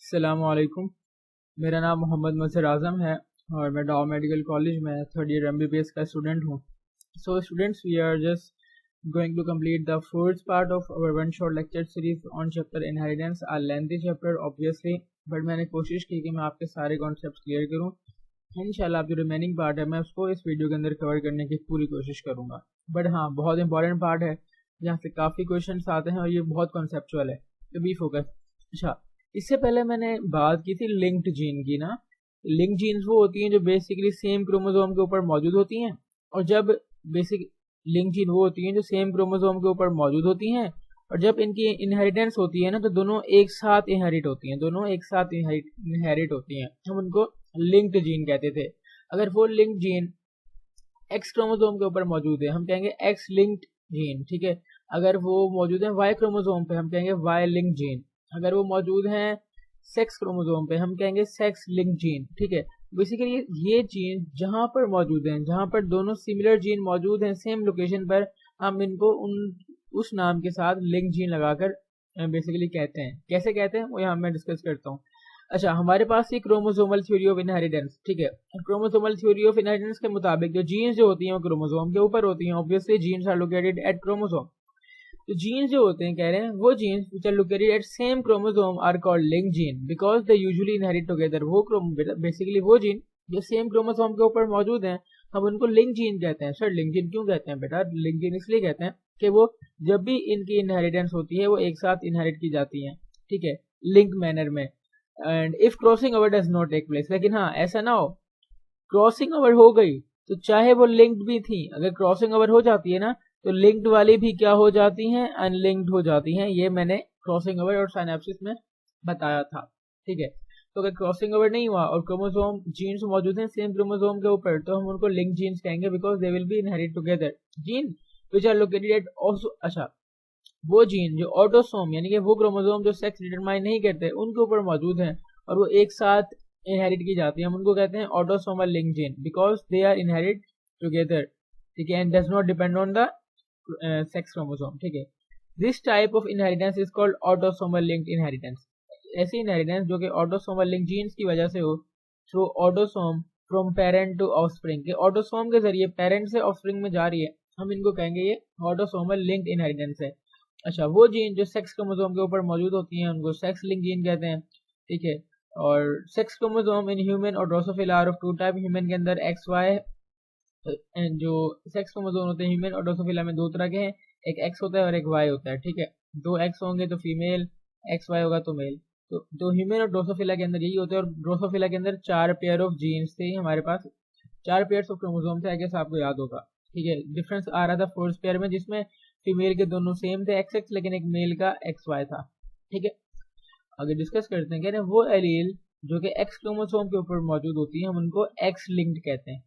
अस्सलामुअलैकुम। मेरा नाम मोहम्मद मज़हर आज़म है और मैं डाउ मेडिकल कॉलेज में थर्ड ईयर MBBS का स्टूडेंट हूँ। So students, we are just going to complete the first part of our one shot lecture series on chapter inheritance. A lengthy chapter obviously, but मैंने कोशिश की कि मैं आपके सारे कॉन्सेप्ट क्लियर करूँ। इंशाल्लाह जो रिमेनिंग पार्ट है मैं उसको इस वीडियो के अंदर कवर करने की पूरी कोशिश करूँगा। बट हाँ, बहुत इंपॉर्टेंट पार्ट है जहाँ से काफ़ी क्वेश्चन आते हैं और ये बहुत कॉन्सेप्चुअल है, तो बी फोकस। अच्छा, इससे पहले मैंने बात की थी लिंक्ड जीन की ना। लिंक्ड जीन्स वो होती हैं जो बेसिकली सेम क्रोमोसोम के ऊपर मौजूद होती हैं, और जब बेसिक लिंक जीन वो होती हैं जो सेम क्रोमोसोम के ऊपर मौजूद होती हैं, और जब इनकी इनहेरिटेंस होती है ना तो दोनों एक साथ इनहेरिट होती हैं, दोनों एक साथ इनहेरिट होती हैं। हम उनको लिंक्ड जीन कहते थे। अगर वो लिंक्ड जीन एक्स क्रोमोसोम के ऊपर मौजूद है हम कहेंगे एक्स लिंक्ड जीन, ठीक है। अगर वो मौजूद है वाई क्रोमोसोम पे हम कहेंगे वाई लिंक्ड जीन। अगर वो मौजूद हैं सेक्स क्रोमोसोम पे हम कहेंगे सेक्स लिंक्ड जीन, ठीक है। बेसिकली ये जीन जहां पर मौजूद हैं, जहां पर दोनों सिमिलर जीन मौजूद हैं सेम लोकेशन पर, हम इनको उस नाम के साथ लिंक जीन लगाकर बेसिकली कहते हैं। कैसे कहते हैं वो यहाँ मैं डिस्कस करता हूँ। अच्छा, हमारे पास ये क्रोमोसोमल थ्योरी ऑफ इनहेरिटेंस, ठीक है। क्रोमोसोमल थ्योरी ऑफ इनहेरिटेंस के मुताबिक जो जीन्स जो होती हैं वो क्रोमोसोम के ऊपर होती हैं। Obviously genes are located at chromosome. तो जीन्स जो होते हैं, कह रहे हैं वो genes which are located at same chromosome are called link gene because they usually inherit together. वो बेसिकली वो जीन जो सेम क्रोमोसोम के ऊपर मौजूद हैं हम उनको लिंक जीन कहते हैं। सर लिंक जीन क्यों कहते हैं बेटा? लिंक जीन इसलिए कहते हैं कि वो जब भी इनकी इनहेरिटेंस होती है वो एक साथ इनहेरिट की जाती हैं, ठीक है, लिंक मैनर में। And if crossing over does not take place, लेकिन हाँ ऐसा ना हो क्रॉसिंग ओवर हो गई तो चाहे वो लिंक्ड भी थी, अगर क्रॉसिंग ओवर हो जाती है ना तो लिंक्ड वाली भी क्या हो जाती हैं, अनलिंक्ड हो जाती हैं। ये मैंने क्रॉसिंग ओवर और साइनेप्सिस में बताया था, ठीक है। तो अगर क्रॉसिंग ओवर नहीं हुआ और क्रोमोसोम जीन्स मौजूद हैं सेम क्रोमोसोम के ऊपर तो हम उनको लिंक जीन्स कहेंगे because they will be inherit together. Gene which are located at also, अच्छा, वो जीन जो ऑटोसोम यानी कि वो क्रोमोसोम जो सेक्स डिटरमाइन नहीं करते उनके ऊपर मौजूद हैं और वो एक साथ इनहेरिट की जाती है, हम उनको कहते हैं autosomal link gene because they are inherit together, ठीक है, and does not depend on the sex chromosome, ठीक है। This type of inheritance is called autosomal linked inheritance. ऐसी इनहेरिटेंस जो कि ऑटोसोमल लिंक जीन्स की वजह से हो through autosome from parent to offspring, के ऑटोसोम के जरिए पेरेंट से ऑफस्प्रिंग में जा रही है, हम इनको कहेंगे ये ऑटोसोमल लिंक्ड इनहेरिटेंस है। अच्छा, वो जीन जो सेक्स क्रोमोसोम के ऊपर मौजूद होती हैं उनको सेक्स लिंक जीन कहते हैं, ठीक है। और सेक्स क्रोमोसोम इन ह्यूमन और Drosophila are of two type. Human के अंदर एक्स वाई जो सेक्स क्रोमोसोम होते हैं ह्यूमन और ड्रोसोफिला में दो तरह के हैं, एक एक्स होता है और एक वाई होता है, ठीक है। दो एक्स होंगे तो फीमेल, एक्स वाई होगा तो मेल। तो ह्यूमन और ड्रोसोफिला के अंदर यही होता है। और ड्रोसोफिला के अंदर 4 पेयर ऑफ जीन्स थे, हमारे पास 4 पेयर ऑफ क्रोमोसोम थे, आई गेस आपको याद होगा, ठीक है। डिफरेंस आ रहा था फर्स्ट पेयर में जिसमें फीमेल के दोनों सेम थे एक्स एक्स, लेकिन एक मेल का एक्स वाई था, ठीक है। आगे डिस्कस करते हैं, कह रहे हैं वो एलील जो कि एक्स क्रोमोसोम के ऊपर मौजूद होती है हम उनको एक्स लिंक्ड कहते हैं,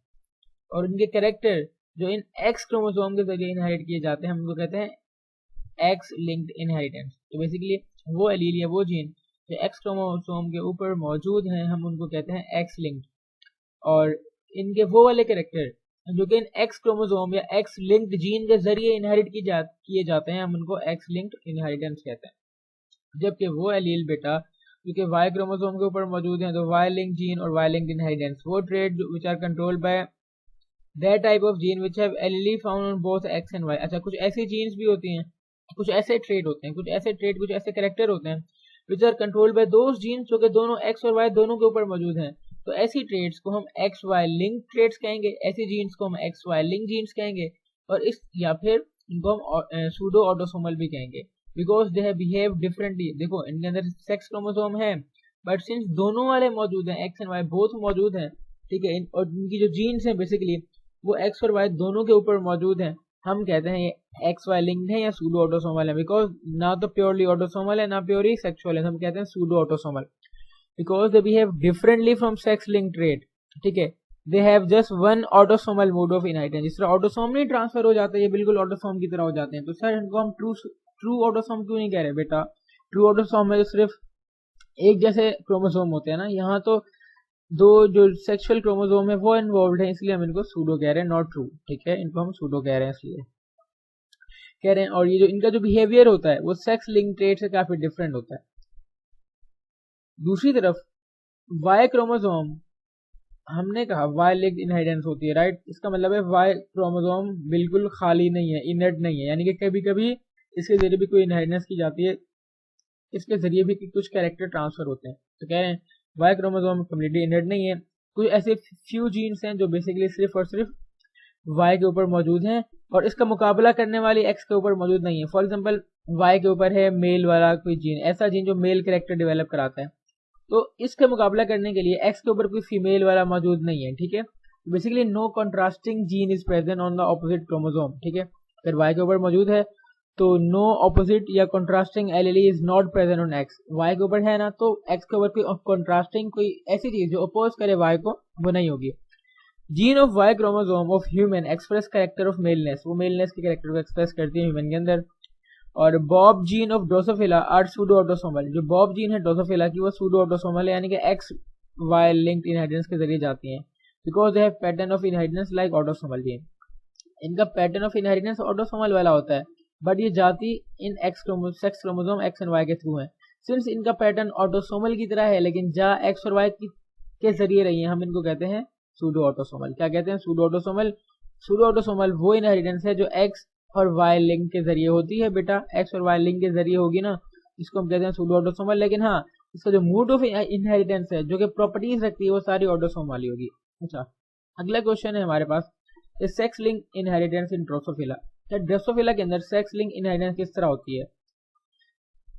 और उनके कैरेक्टर जो इन एक्स क्रोमोसोम के जरिए इनहेरिट किए जाते हैं हम उनको कहते हैं एक्स लिंक्ड इनहेरिटेंस। तो बेसिकली वो एलील या वो जीन जो एक्स क्रोमोसोम के ऊपर मौजूद हैं हम उनको कहते हैं एक्स लिंक्ड, और इनके वो वाले कैरेक्टर जो कि इन एक्स क्रोमोसोम या एक्स लिंक्ड जीन के जरिए इनहेरिट किए जाते हैं हम उनको एक्स लिंक्ड इनहेरिटेंस कहते हैं। जबकि वो एलील बेटा जो कि वाई क्रोमोसोम के ऊपर मौजूद हैं तो वाई लिंक्ड जीन और वाई लिंक्ड इनहेरिटेंस, वो trait which are controlled by that type of gene which have allele found on both X and Y. अच्छा, कुछ ऐसी जीन्स भी होती हैं, कुछ ऐसे ट्रेड होते हैं, कुछ ऐसे कैरेक्टर होते हैं which are controlled by those genes जो कि दोनों एक्स और वाई दोनों के ऊपर मौजूद हैं। तो ऐसी ट्रेड्स को हम एक्स वाई लिंक ट्रेड्स कहेंगे, ऐसी जीन्स को हम एक्स वाई लिंक जीन्स कहेंगे, और इस या फिर इनको हम सूडो ऑटोसोमल भी कहेंगे because they have behave differently. देखो इनके अंदर सेक्स क्रोमोसोम है बट सिंस दोनों वाले मौजूद हैं, एक्स एंड वाई बोथ मौजूद हैं, ठीक है, और इनकी जो जीन्स हैं बेसिकली वो एक्स और वाई दोनों के ऊपर मौजूद हैं, हम कहते हैं ये एक्स वाई लिंक्ड है या सूडो ऑटोसोमल है बिकॉज ना तो प्योरली ऑटोसोमल है ना प्योरली सेक्सुअल है, हम कहते हैं pseudo autosomal because they behave differently from sex linked trait, ठीक है। they have just one autosomal mode of inheritance। जिस तरह ऑटोसोम नहीं ट्रांसफर हो जाता है, ये बिल्कुल ऑटोसोम की तरह हो जाते हैं। तो सर इनको हम ट्रू ऑटोसोम क्यों नहीं कह रहे बेटा? ट्रू ऑटोसोम में तो सिर्फ एक जैसे क्रोमोसोम होते हैं ना, यहाँ तो दो जो सेक्सुअल क्रोमोसोम है वो इन्वॉल्व है, इसलिए हम इनको सूडो कह रहे हैं, नॉट ट्रू, ठीक है। इनको हम सूडो कह रहे हैं इसलिए कह रहे हैं। और ये जो इनका जो बिहेवियर होता है वो सेक्स लिंक ट्रेट से काफी डिफरेंट होता है। दूसरी तरफ वाई क्रोमोसोम, हमने कहा वाई लिंक्ड इनहेरिटेंस होती है, राइट। इसका मतलब है वाई क्रोमोसोम बिल्कुल खाली नहीं है, इनर्ट नहीं है, यानी कि कभी कभी इसके जरिए भी कोई इनहेरिटेंस की जाती है, इसके जरिए भी कुछ कैरेक्टर ट्रांसफर होते हैं। तो कह रहे हैं वाई क्रोमोसोम कम्प्लीटली इनर्ट नहीं है, कुछ ऐसे फ्यू जीन्स हैं जो बेसिकली सिर्फ और सिर्फ वाई के ऊपर मौजूद हैं और इसका मुकाबला करने वाली एक्स के ऊपर मौजूद नहीं है। फॉर एग्जाम्पल वाई के ऊपर है मेल वाला कोई जीन, ऐसा जीन जो मेल कैरेक्टर डेवलप कराता है, तो इसका मुकाबला करने के लिए एक्स के ऊपर कोई फीमेल वाला मौजूद नहीं है, ठीक है। Basically no contrasting gene is present on the opposite chromosome, ठीक है। अगर वाई के ऊपर मौजूद है तो नो ऑपोजिट या contrasting allele is not present on X. Y के ऊपर है ना, तो एक्स के ऊपर कोई कंट्रास्टिंग कोई ऐसी चीज जो अपोज करे वाई को, वो नहीं होगी। Gene of Y chromosome of human express character of maleness, वो मेलनेस के कैरेक्टर को एक्सप्रेस करती है ह्यूमन के अंदर। और bob gene of Drosophila are pseudo autosomal, जो बॉब जीन है ड्रोसोफिला की वो सूडो ऑटोसोमल है, यानी कि एक्स वाई लिंक्ड इनहेरिटेंस के जरिए जाती हैं, because they have pattern of inheritance like autosomal gene. इनका पैटर्न ऑफ इनहेरिटेंस ऑटोसोमल वाला होता है, बट ये जाती in sex chromosome X and Y के थ्रू है। सिंस इनका पैटर्न ऑटोसोमल की तरह है लेकिन जा एक्स और वाई के जरिए रही है, हम इनको कहते हैं सूडो ऑटोसोमल। क्या कहते हैं? Pseudo autosomal. सूडो ऑटोसोमल वो इनहेरिटेंस है जो एक्स और वाई लिंक के जरिए होती है। बेटा एक्स और वाई लिंक के जरिए होगी ना, इसको हम कहते हैं सूडो ऑटोसोमल। लेकिन हाँ, इसका जो मोड ऑफ इनहेरिटेंस है, जो कि प्रॉपर्टीज रखती है, वो सारी ऑटोसोम वाली होगी। अच्छा, अगला क्वेश्चन है हमारे पास, sex link inheritance in drosophila. Drosophila के अंदर सेक्स लिंक इनहेरिटेंस किस तरह होती है?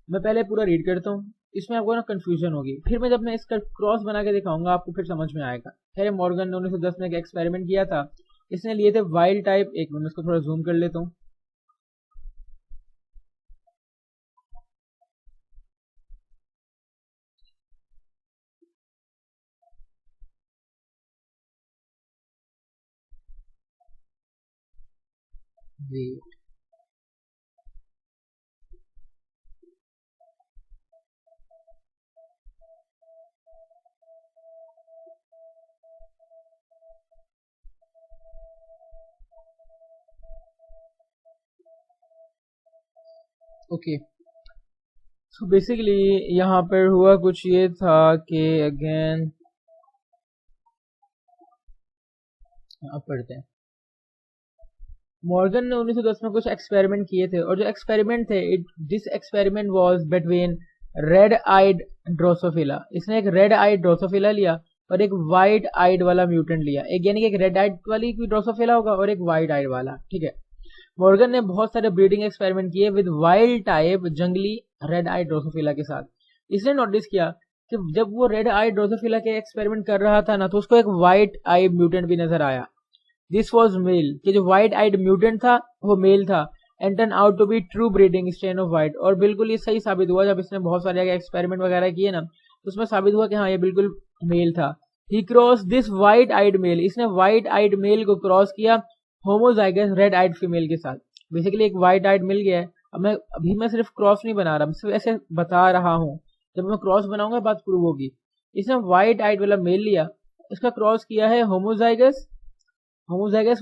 मैं पहले पूरा रीड करता हूँ, इसमें आपको ना कंफ्यूजन होगी, फिर मैं जब मैं इसका क्रॉस बना के दिखाऊंगा आपको फिर समझ में आएगा। खैर, मॉर्गन ने 1910 में एक एक्सपेरिमेंट किया था, इसने लिए थे वाइल्ड टाइप, एक मिनट इसको थोड़ा जूम कर लेता हूँ। जी ओके, सो बेसिकली यहाँ पर हुआ कुछ ये था कि अगेन अब पढ़ते हैं। मॉर्गन ने 1910 में कुछ एक्सपेरिमेंट किए थे, और जो एक्सपेरिमेंट थे, this experiment was between red eyed Drosophila. इसने एक रेड आइड ड्रोसोफिला लिया और एक वाइट आइड वाला म्यूटेंट लिया, एक यानी कि एक रेड आइड वाली ड्रोसोफिला होगा और एक वाइट आइड वाला, ठीक है। मॉर्गन ने बहुत सारे ब्रीडिंग एक्सपेरिमेंट किए विद वाइल्ड टाइप जंगली रेड आई ड्रोसोफिला के साथ। इसने नोटिस किया कि जब वो रेड आई ड्रोसोफिला के एक्सपेरिमेंट कर रहा था ना, तो उसको एक वाइट आई म्यूटेंट भी नजर आया। दिस वाज मेल, कि जो वाइट आइड म्यूटेंट था वो मेल था, and turn out to be true breeding strain of white. और बिल्कुल ये सही साबित हुआ, जब इसने बहुत सारे एक्सपेरिमेंट वगैरह किए ना, तो उसमें साबित हुआ कि हाँ, ये बिल्कुल मेल था। He cross this white eyed male, इसने वाइट आइड मेल को क्रॉस किया होमोजाइगस रेड आइड फीमेल के साथ। बेसिकली एक वाइट आइड मिल गया है। अब मैं सिर्फ क्रॉस नहीं बना रहा, मैं सिर्फ ऐसे बता रहा हूँ, जब मैं क्रॉस बनाऊंगा बात प्रूव होगी। इसने वाइट आइड वाला मेल लिया, इसका क्रॉस किया है होमोजाइगस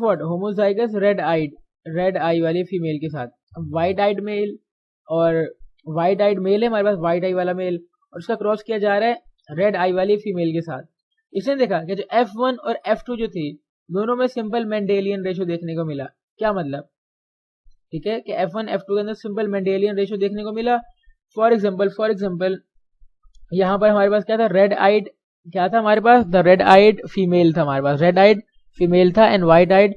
व्हाट, होमोजाइगस रेड आई वाली फीमेल के साथ। अब वाइट आइड मेल और वाइट आइड मेल है हमारे पास, वाइट आई वाला मेल, और उसका क्रॉस किया जा रहा है रेड आई वाली फीमेल के साथ। इसने देखा कि जो F1 और F2 जो थी, दोनों में सिंपल मेंडेलियन रेशो देखने को मिला। क्या मतलब? ठीक है कि F1 F2 के अंदर सिंपल मेंडेलियन रेशो देखने को मिला। फॉर एग्जांपल यहाँ पर हमारे पास क्या था? रेड आइड, क्या था हमारे पास? द रेड आइड फीमेल था हमारे पास, रेड आइड फीमेल था एंड वाइट आइड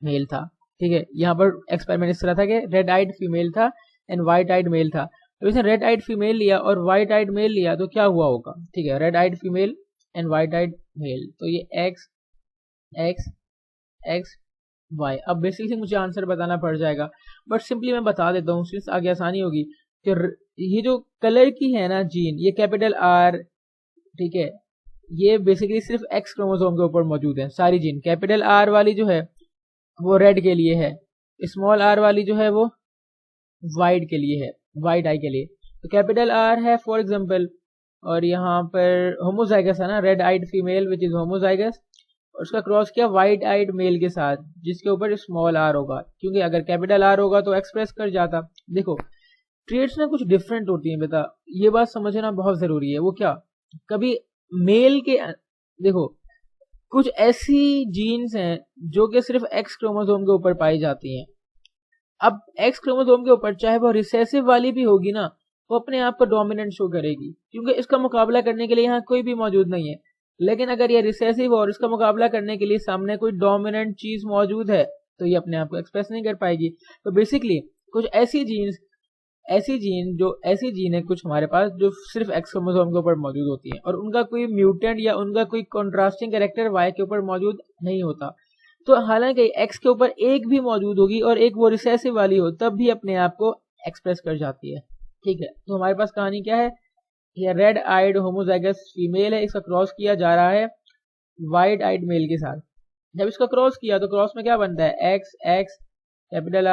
मेल था, ठीक है। यहाँ पर एक्सपेरिमेंट इस तरह था कि रेड आइड फीमेल था एंड वाइट आइड मेल था। तो इसने रेड आइड फीमेल लिया और वाइट आइड मेल लिया, तो क्या हुआ होगा? ठीक है, red eyed female and white eyed male, तो ये एक्स एक्स एक्स वाई। अब बेसिकली मुझे आंसर बताना पड़ जाएगा, बट सिंपली मैं बता देता हूँ, इससे आगे आसानी होगी। कि ये जो कलर की है ना जीन, ये कैपिटल आर, ठीक है, ये बेसिकली सिर्फ एक्स क्रोमोसोम के ऊपर मौजूद है सारी जीन। कैपिटल आर वाली जो है वो रेड के लिए है, स्मॉल आर वाली जो है वो वाइट के लिए है, वाइट आई के लिए। तो कैपिटल आर है फॉर एग्जांपल, और यहाँ पर होमोजाइगस है ना, red eyed female which is homozygous, और उसका क्रॉस किया वाइट आइड मेल के साथ जिसके ऊपर स्मॉल आर होगा, क्योंकि अगर कैपिटल आर होगा तो एक्सप्रेस कर जाता। देखो ट्रेड्स ना कुछ डिफरेंट होती हैं बेटा, ये बात समझना बहुत जरूरी है। वो क्या? कभी मेल के देखो कुछ ऐसी जीन्स हैं जो कि सिर्फ एक्स क्रोमोसोम के ऊपर पाई जाती हैं। अब एक्स क्रोमोसोम के ऊपर चाहे वो रिसेसिव वाली भी होगी ना, वो अपने आप को डोमिनेंट शो करेगी, क्योंकि इसका मुकाबला करने के लिए यहाँ कोई भी मौजूद नहीं है। लेकिन अगर ये रिसेसिव और इसका मुकाबला करने के लिए सामने कोई डोमिनेंट चीज मौजूद है तो ये अपने आप को एक्सप्रेस नहीं कर पाएगी। तो बेसिकली कुछ ऐसी जीन है कुछ हमारे पास जो सिर्फ एक्स क्रोमोसोम के ऊपर मौजूद होती है और उनका कोई म्यूटेंट या उनका कोई कॉन्ट्रास्टिंग कैरेक्टर वाई के ऊपर मौजूद नहीं होता। तो हालांकि एक्स के ऊपर एक भी मौजूद होगी और एक वो रिसेसिव वाली हो, तब भी अपने आप को एक्सप्रेस कर जाती है। ठीक है, तो हमारे पास कहानी क्या है, ये रेड आइड होमोजाइगस फीमेल है, इसका क्रॉस किया जा रहा है वाइट आइड मेल के साथ। जब इसका क्रॉस किया तो क्रॉस में क्या बनता है, x X capital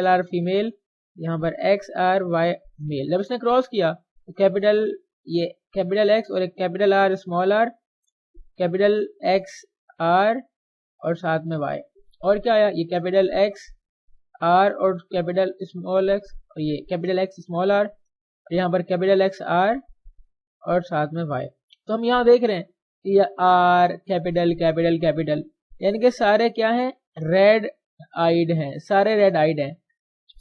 are female, यहाँ पर एक्स आर वाई मेल। जब इसने क्रॉस किया तो कैपिटल एक्स और एक capital R small R, capital X R और साथ में वाई, और क्या आया, ये कैपिटल एक्स आर और कैपिटल स्मॉल एक्स, और ये कैपिटल एक्स स्मॉल आर, और यहाँ पर कैपिटल एक्स आर और साथ में वाई। तो हम यहाँ देख रहे हैं कि ये आर कैपिटल यानी कि सारे क्या हैं, रेड आइड हैं, सारे रेड आइड हैं।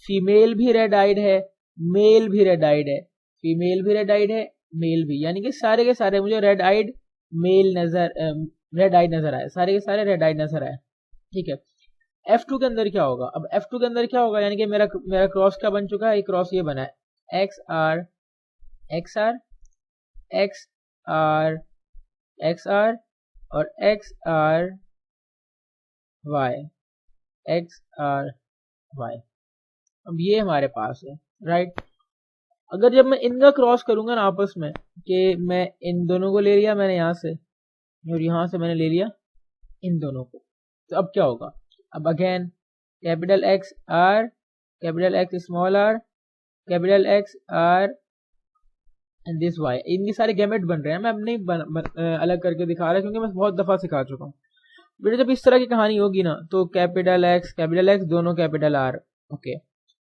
फीमेल भी रेड आइड है, मेल भी रेड आइड है, फीमेल भी रेड आइड है, मेल भी, यानी कि सारे के सारे मुझे रेड आइड नजर आए, सारे के सारे रेड आइड नजर आए। ठीक है, F2 के अंदर क्या होगा, अब F2 के अंदर क्या होगा, यानी कि मेरा क्रॉस क्या बन चुका है, एक क्रॉस ये बना है एक्स आर और एक्स आर वाई। अब ये हमारे पास है, राइट। अगर जब मैं इनका क्रॉस करूंगा ना आपस में, कि मैं इन दोनों को ले लिया मैंने यहाँ से और यहाँ से मैंने ले लिया इन दोनों को, तो अब क्या होगा, अब again capital X R, capital X small R, capital X R and this Y, इनके सारे गैमेट बन रहे हैं। मैं अब नहीं अलग करके दिखा रहा क्योंकि मैं बहुत दफा सिखा चुका हूँ। बेटा जब इस तरह की कहानी होगी ना, तो कैपिटल एक्स दोनों कैपिटल आर, ओके,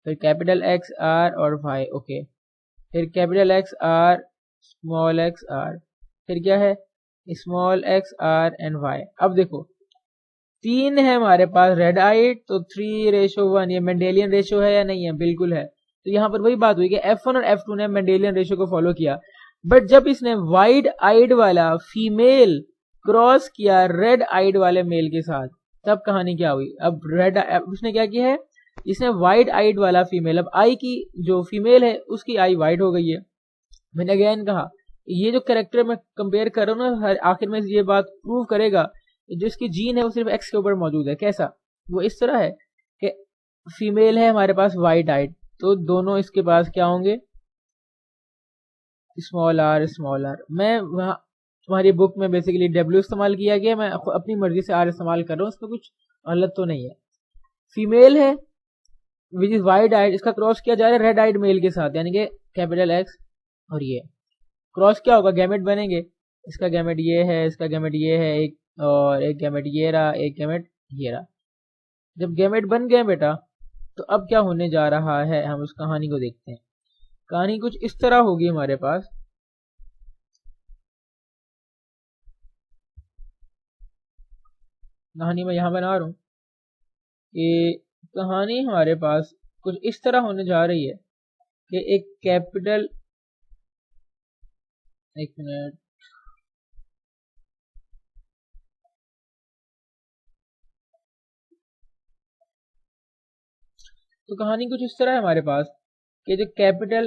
फिर कैपिटल एक्स आर और वाई, ओके, फिर capital X R small X R, फिर क्या है small X R and Y. अब देखो 3 है हमारे पास रेड आइड, तो 3:1, ये मेंडेलियन रेशियो है या नहीं है, बिल्कुल है। तो यहाँ पर वही बात हुई कि F1 और F2 ने मेंडेलियन रेशियो को फॉलो किया। बट जब इसने वाइड आइड वाला फीमेल क्रॉस किया रेड आइड वाले मेल के साथ, तब कहानी क्या हुई, अब उसने क्या किया है, इसने वाइड आइड वाला फीमेल, अब आई की जो फीमेल है उसकी आई वाइड हो गई है। मैंने अगेन कहा ये जो कैरेक्टर मैं कंपेयर कर रहा हूँ ना, आखिर में ये बात प्रूव करेगा जो इसकी जीन है वो सिर्फ एक्स के ऊपर मौजूद है। कैसा, वो इस तरह है कि फीमेल है हमारे पास वाइड आइड, तो दोनों इसके पास क्या होंगे स्मॉल आर। मैं वहाँ तुम्हारी बुक में बेसिकली W इस्तेमाल किया गया, मैं अपनी मर्जी से R इस्तेमाल कर रहा हूँ, इसमें कुछ गलत तो नहीं है। फीमेल है विच इज वाइड आइड, इसका क्रॉस किया जा रहा है रेड आइड मेल के साथ, यानी कि कैपिटल एक्स, और ये क्रॉस क्या होगा, गैमेट बनेंगे, इसका गैमेट ये है, इसका गैमेट ये है, एक और एक गैमेट ये रहा, एक गैमेट ये रहा। जब गैमेट बन गए बेटा, तो अब क्या होने जा रहा है, हम उस कहानी को देखते हैं। कहानी कुछ इस तरह होगी हमारे पास, कहानी मैं यहां बना रहा हूं कि कहानी हमारे पास कुछ इस तरह होने जा रही है कि एक मिनट, तो कहानी कुछ इस तरह है हमारे पास कि जो कैपिटल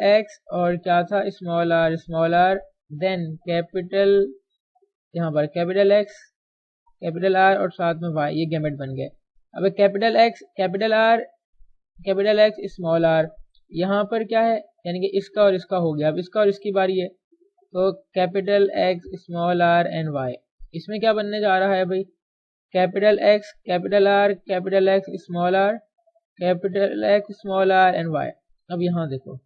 एक्स और क्या था स्मॉल आर, देन कैपिटल, यहाँ पर कैपिटल एक्स कैपिटल आर और साथ में वाई, ये गैमेट बन गए। अब कैपिटल एक्स स्मॉल आर, यहाँ पर क्या है, यानी कि इसका और इसका हो गया। अब इसका और इसकी बारी है, तो capital X small R and Y, इसमें क्या बनने जा रहा है भाई, capital X capital X small R and Y. अब यहाँ देखो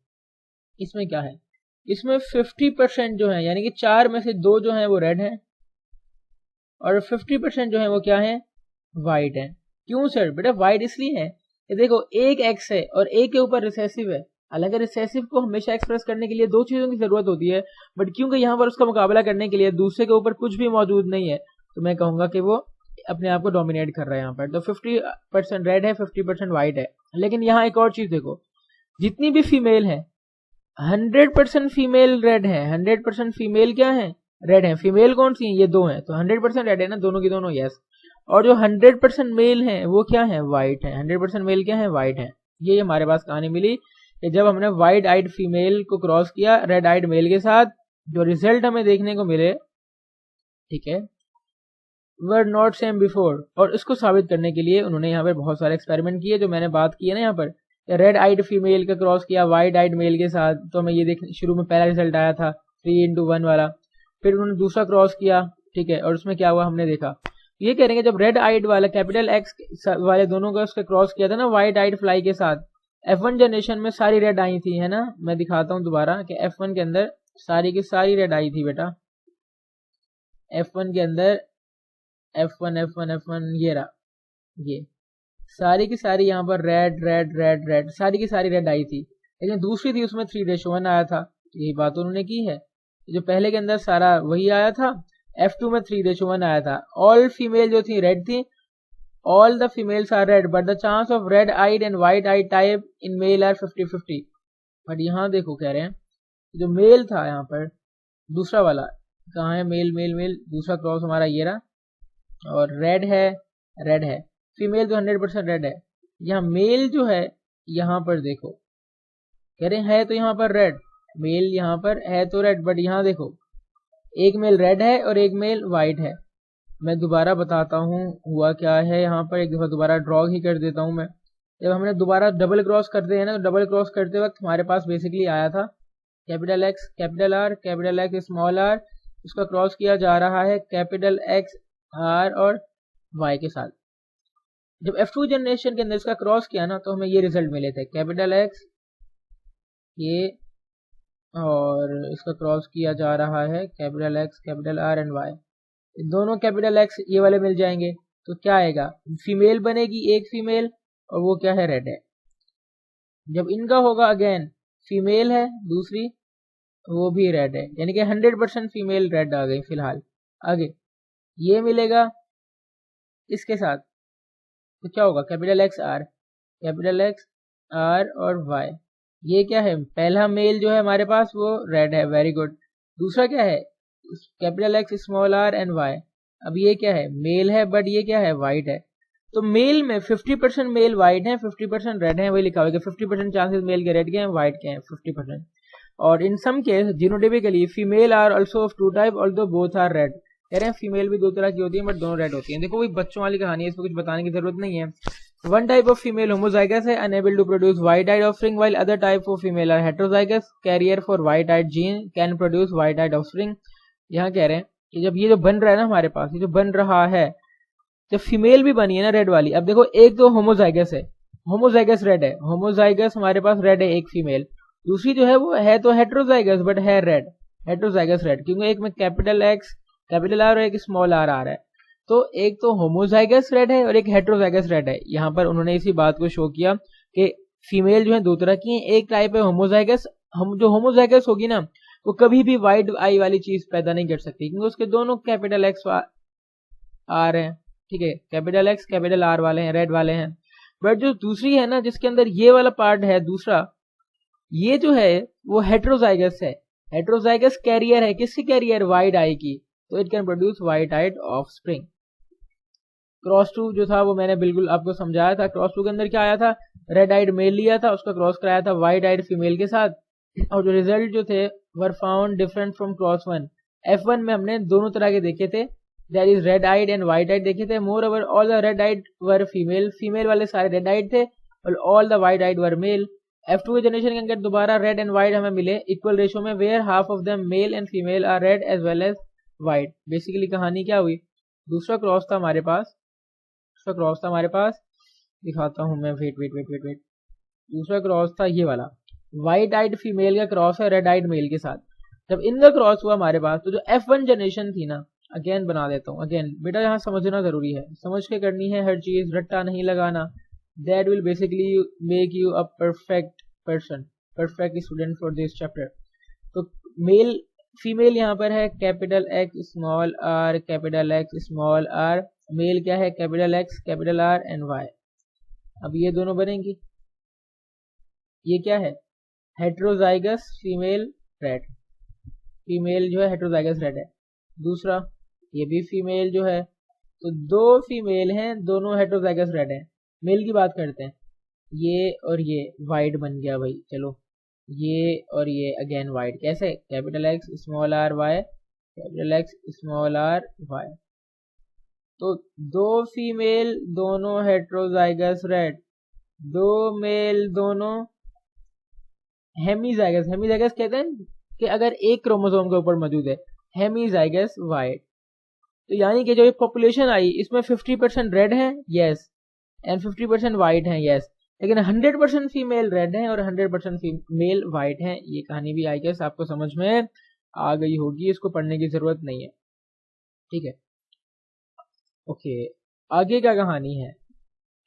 इसमें क्या है, इसमें 50% जो है, यानी कि 4 में से 2 जो है वो रेड है और 50% जो है वो क्या है, वाइट है। क्यों सर, बेटा वाइट इसलिए है कि देखो एक एक्स है और एक के ऊपर रिसेसिव है। हालांकि रिसेसिव को हमेशा एक्सप्रेस करने के लिए दो चीजों की जरूरत होती है, बट क्योंकि यहाँ पर उसका मुकाबला करने के लिए दूसरे के ऊपर कुछ भी मौजूद नहीं है, तो मैं कहूंगा कि वो अपने आप को डोमिनेट कर रहा है यहाँ पर। तो 50% रेड है, 50% वाइट है। लेकिन यहाँ एक और चीज देखो, जितनी भी फीमेल है 100% फीमेल रेड है, 100% फीमेल क्या है, रेड है। फीमेल कौन सी है, ये दो है, तो 100% रेड है ना, दोनों की दोनों, यस। और जो 100% मेल है वो क्या है, वाइट है। 100% मेल क्या है, वाइट है। ये हमारे पास कहानी मिली कि जब हमने वाइट आइड फीमेल को क्रॉस किया रेड आइड मेल के साथ, जो रिजल्ट हमें देखने को मिले, ठीक है, वर नॉट सेम बिफोर। और इसको साबित करने के लिए उन्होंने यहाँ पर बहुत सारे एक्सपेरिमेंट किए, जो मैंने बात की है ना यहाँ पर, रेड आइड फीमेल का क्रॉस किया वाइट आइड मेल के साथ, तो हमें ये देखने, शुरू में पहला रिजल्ट आया था 3:1 वाला। फिर उन्होंने दूसरा क्रॉस किया, ठीक है, और उसमें क्या हुआ हमने देखा। ये कह रहे हैं जब रेड आइड वाला कैपिटल एक्स वाले दोनों का उसका क्रॉस किया था ना वाइट आइड फ्लाई के साथ, F1 जनरेशन में सारी रेड आई थी, है ना। मैं दिखाता हूं दोबारा कि F1 के अंदर सारी की सारी रेड आई थी बेटा। F1 के अंदर F1 ये रहा, ये सारी की सारी यहाँ पर रेड रेड रेड रेड सारी की सारी रेड आई थी। लेकिन दूसरी थी उसमें 3:1 आया था, यही बात उन्होंने की है। जो पहले के अंदर सारा वही आया था, F2 में 3:1 आया था। ऑल फीमेल जो थी रेड थी, all the females are red but the chance of red eyed and white eyed type in male are 50-50। But यहाँ देखो कह रहे हैं जो मेल था यहाँ पर दूसरा वाला, कहाँ है मेल मेल मेल, दूसरा क्रॉस हमारा ये रहा, और रेड है। फीमेल तो 100% रेड है। यहाँ मेल जो है यहाँ पर देखो कह रहे हैं तो यहाँ पर रेड, मेल यहाँ पर है तो रेड, बट यहाँ देखो एक मेल रेड है और एक मेल वाइट है। मैं दोबारा बताता हूँ हुआ क्या है यहाँ पर, एक दफा दोबारा ड्रॉ ही कर देता हूँ मैं। जब हमने दोबारा डबल क्रॉस करते हैं ना, तो डबल क्रॉस करते वक्त हमारे पास बेसिकली आया था capital X capital R capital X small R, उसका क्रॉस किया जा रहा है कैपिटल एक्स आर और वाई के साथ। जब F2 जनरेशन के अंदर इसका क्रॉस किया ना, तो हमें ये रिजल्ट मिले थे कैपिटल एक्स ये, और इसका क्रॉस किया जा रहा है capital X capital R and Y, दोनों कैपिटल एक्स ये वाले मिल जाएंगे। तो क्या आएगा, फीमेल बनेगी एक फीमेल, और वो क्या है, रेड है। जब इनका होगा अगेन फीमेल है दूसरी, वो भी रेड है, यानी कि 100% फीमेल रेड आ गई फिलहाल। आगे ये मिलेगा इसके साथ, तो क्या होगा कैपिटल एक्स आर और वाई। ये क्या है, पहला मेल जो है हमारे पास वो रेड है, वेरी गुड। दूसरा क्या है capital X small R and Y. अब ये क्या है, मेल है, बट ये क्या है, वाइट है। तो मेल में 50% मेल वाइट है, 50% रेड है, वही लिखा हुआ है कि 50% चांसेस मेल के रेड के हैं, वाइट के हैं 50%। और in some case genotypically female are also of two type although both are red. कह रहे हैं फीमेल भी दो तरह की होती है बट दोनों रेड होती हैं। देखो वही बच्चों वाली कहानी है, इसमें कुछ बताने की जरूरत नहीं है। One type of female homozygous है, unable to produce white eyed offspring, while other type of female are heterozygous, carrier for white eyed gene, can produce white eyed offspring. यहाँ कह रहे हैं कि जब ये जो बन रहा है ना हमारे पास, ये जो बन रहा है, जब फीमेल भी बनी है ना रेड वाली, अब देखो एक तो होमोजाइगस है, होमोजाइगस रेड है, होमोजाइगस हमारे पास रेड है एक फीमेल, दूसरी जो है वो है तो हेटेरोजाइगस बट है रेड, हेटेरोजाइगस रेड, क्योंकि एक में कैपिटल एक्स कैपिटल आर और एक स्मॉल आर आ रहा है। तो एक तो होमोजाइगस रेड है और एक हेटेरोजाइगस रेड है। यहाँ पर उन्होंने इसी बात को शो किया कि फीमेल जो है दो तरह की है, एक टाइप है होमोजाइगस, हम जो होमोजाइगस होगी ना वो कभी भी व्हाइट आई वाली चीज पैदा नहीं कर सकती, क्योंकि उसके दोनों कैपिटल एक्स आर हैं, ठीक है, कैपिटल एक्स कैपिटल आर वाले हैं, रेड वाले हैं। बट जो दूसरी है ना जिसके अंदर ये वाला पार्ट है दूसरा, ये जो है वो हेटेरोजाइगस है, हेटेरोजाइगस कैरियर है, किसकी कैरियर, वाइट आई की, तो it can produce white eyed offspring. Cross two जो था वो मैंने बिल्कुल आपको समझाया था, क्रॉस टू के अंदर क्या आया था, रेड आइड मेल लिया था, उसका क्रॉस कराया था वाइट आइड फीमेल के साथ, और जो रिजल्ट जो थे were found different from cross one. F1 में हमने दोनों तरह के देखे थे, that is red eyed and white eyed देखे थे। Moreover all the red eyed were female, female वाले सारे रेड आइड थे, और all the white eyed were male. F2 generation के अंदर दोबारा रेड एंड व्हाइट हमें मिले इक्वल रेशियो में, where half of them male and female are red as well as white. Basically कहानी क्या हुई, दूसरा क्रॉस था हमारे पास, दिखाता हूं मैं, वेट, दूसरा क्रॉस था ये वाला, व्हाइट आइड फीमेल का क्रॉस है रेड आइड मेल के साथ। जब इनका क्रॉस हुआ हमारे पास, तो जो F1 जनरेशन थी ना, अगेन बना देता हूँ, अगेन बेटा यहाँ समझना जरूरी है, समझ के करनी है हर चीज, रट्टा नहीं लगाना, that will basically make you a perfect person. Perfect student for this chapter. तो मेल फीमेल यहाँ पर है capital X small R capital X small R, male क्या है capital X capital R and Y. अब ये दोनों बनेंगी, ये क्या है हेट्रोजाइगस फीमेल रेड, फीमेल जो है हेट्रोजाइगस रेड है। दूसरा ये भी फीमेल जो है, तो दो फीमेल हैं दोनों हेट्रोजाइगस रेड है। मेल की बात करते हैं, ये और ये वाइट बन गया भाई, चलो ये और ये अगेन वाइट, कैसे capital X small R Y capital X small R Y. तो दो फीमेल दोनों हेट्रोजाइगस रेड, दो मेल दोनों हेमीजाइगस, हेमीजाइगस कहते हैं कि अगर एक क्रोमोसोम के ऊपर मौजूद है, हेमीजाइगस वाइट। तो यानी कि जो ये पॉपुलेशन आई इसमें 50% रेड है यस एंड 50% वाइट है यस, लेकिन 100% फीमेल रेड है और 100% फीमेल वाइट है। ये कहानी भी आई गेस आपको समझ में आ गई होगी, इसको पढ़ने की जरूरत नहीं है, ठीक है। ओके आगे क्या कहानी है,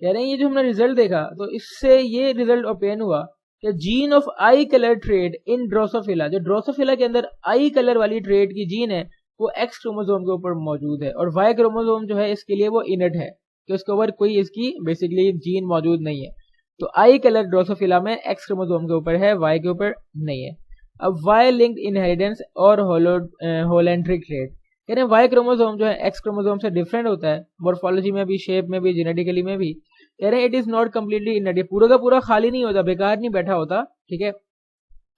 कह रहे हैं ये जो हमने रिजल्ट देखा तो इससे ये रिजल्ट ओपेन हुआ कि gene of I colour trade in Drosophila, जो ड्रोसोफिला के अंदर आई कलर वाली ट्रेड की जीन है वो एक्स क्रोमोसोम के ऊपर मौजूद है, और वाई क्रोमोसोम जो है इसके लिए वो इनट है कि उसके ऊपर कोई इसकी बेसिकली जीन मौजूद नहीं है। तो आई कलर ड्रोसोफिला में एक्स क्रोमोसोम के ऊपर है, वाई के ऊपर नहीं है। अब वाई लिंक्ड इनहेरिटेंस और होलेंड्रिक ट्रेड, कह रहे हैं वाई क्रोमोसोम जो है एक्स क्रोमोसोम से डिफरेंट होता है, मॉर्फोलॉजी में भी, शेप में भी, जेनेटिकली में भी। कह रहे हैं इट इज नॉट कम्प्लीटली इनट, ये पूरा का पूरा खाली नहीं होता, बेकार नहीं बैठा होता, ठीक है।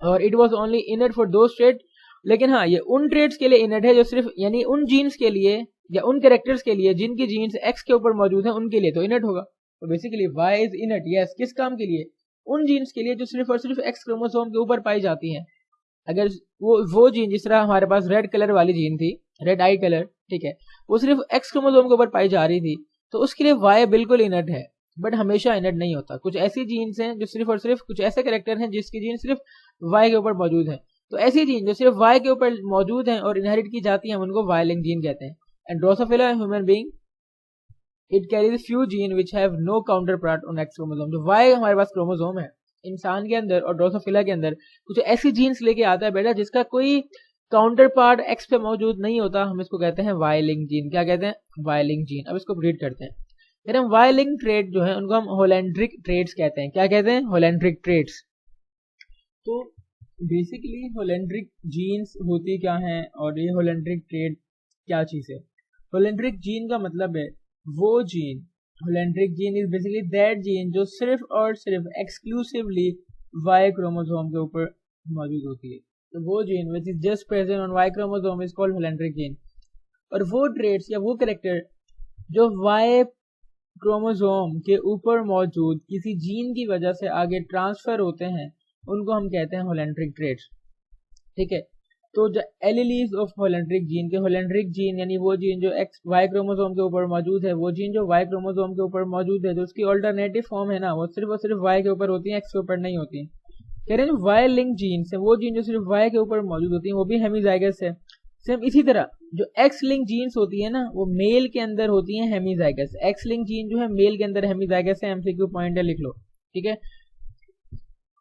और इट वॉज ओनली इनट फॉर दो ट्रेड, लेकिन हाँ ये उन ट्रेड्स के लिए इनट है जो सिर्फ यानी उन जीन्स के लिए या उन कैरेक्टर्स के लिए जिनकी जीन्स एक्स के ऊपर मौजूद है उनके लिए तो इनट होगा। तो basically Y is inert yes, किस काम के लिए, उन जीन्स के लिए जो सिर्फ और सिर्फ एक्स क्रोमोसोम के ऊपर पाई जाती हैं। अगर वो जीन जिस तरह हमारे पास रेड कलर वाली जीन थी, रेड आई कलर, ठीक है, वो सिर्फ एक्स क्रोमोसोम के ऊपर पाई जा रही थी, तो उसके लिए वाई बिल्कुल इनट है, बट हमेशा इनट नहीं होता। कुछ ऐसी जीन्स हैं जो सिर्फ और सिर्फ, कुछ ऐसे कैरेक्टर हैं जिसकी जीन सिर्फ वाई के ऊपर मौजूद है, तो ऐसी जीन जो सिर्फ वाई के ऊपर मौजूद हैं और इनहेरिट की जाती हैं उनको वाई लिंक जीन कहते हैं। And Drosophila human being it carries few gene which have no counter part on X chromosome. जो वाई हमारे पास क्रोमोसोम है इंसान के अंदर और ड्रोसोफिला के अंदर कुछ ऐसी जीन्स लेके आता है बेटा जिसका कोई काउंटर पार्ट एक्स पे मौजूद नहीं होता, हम इसको कहते हैं वाई लिंक जीन। क्या कहते हैं वाई लिंक जीन। अब इसको रीड करते हैं, फिर हम वाई लिंक ट्रेट जो है उनको हम होलेंड्रिक ट्रेट्स कहते हैं। क्या कहते हैं होलेंड्रिक ट्रेट्स। तो बेसिकली होलेंड्रिक जीन्स होती क्या हैं और ये होलेंड्रिक ट्रेट क्या चीज़ है। होलेंड्रिक जीन का मतलब है वो gene, holandric gene is basically that gene जो सिर्फ और सिर्फ एक्सक्लूसिवली वाई क्रोमोसोम के ऊपर मौजूद होती है। तो वो gene which is just present on Y chromosome is called holandric gene. और वो ट्रेट्स या वो कैरेक्टर जो वाई क्रोमोसोम के ऊपर मौजूद किसी जीन की वजह से आगे ट्रांसफर होते हैं उनको हम कहते हैं होलेंड्रिक ट्रेट्स, ठीक है। तो जो एलिलीज ऑफ होलेंड्रिक जीन के, होलेंड्रिक जीन यानी वो जीन जो एक्स वाई क्रोमोसोम के ऊपर मौजूद है, वो जीन जो वाई क्रोमोसोम के ऊपर मौजूद है, जो उसकी ऑल्टरनेटिव फॉर्म है ना वो सिर्फ और सिर्फ वाई के ऊपर होती है, एक्स के ऊपर नहीं होती। कह रहे हैं जो वाई लिंक जीन्स है वो जीन जो सिर्फ वाई के ऊपर मौजूद होती है वो भी हेमीजाइगस है। सेम इसी तरह जो एक्स लिंक जीन्स होती है ना वो मेल के अंदर होती है हेमीजाइगस। एक्स लिंक जीन जो है मेल के अंदर हेमीजाइगस है, एमसीक्यू पॉइंट है, लिख लो, ठीक है।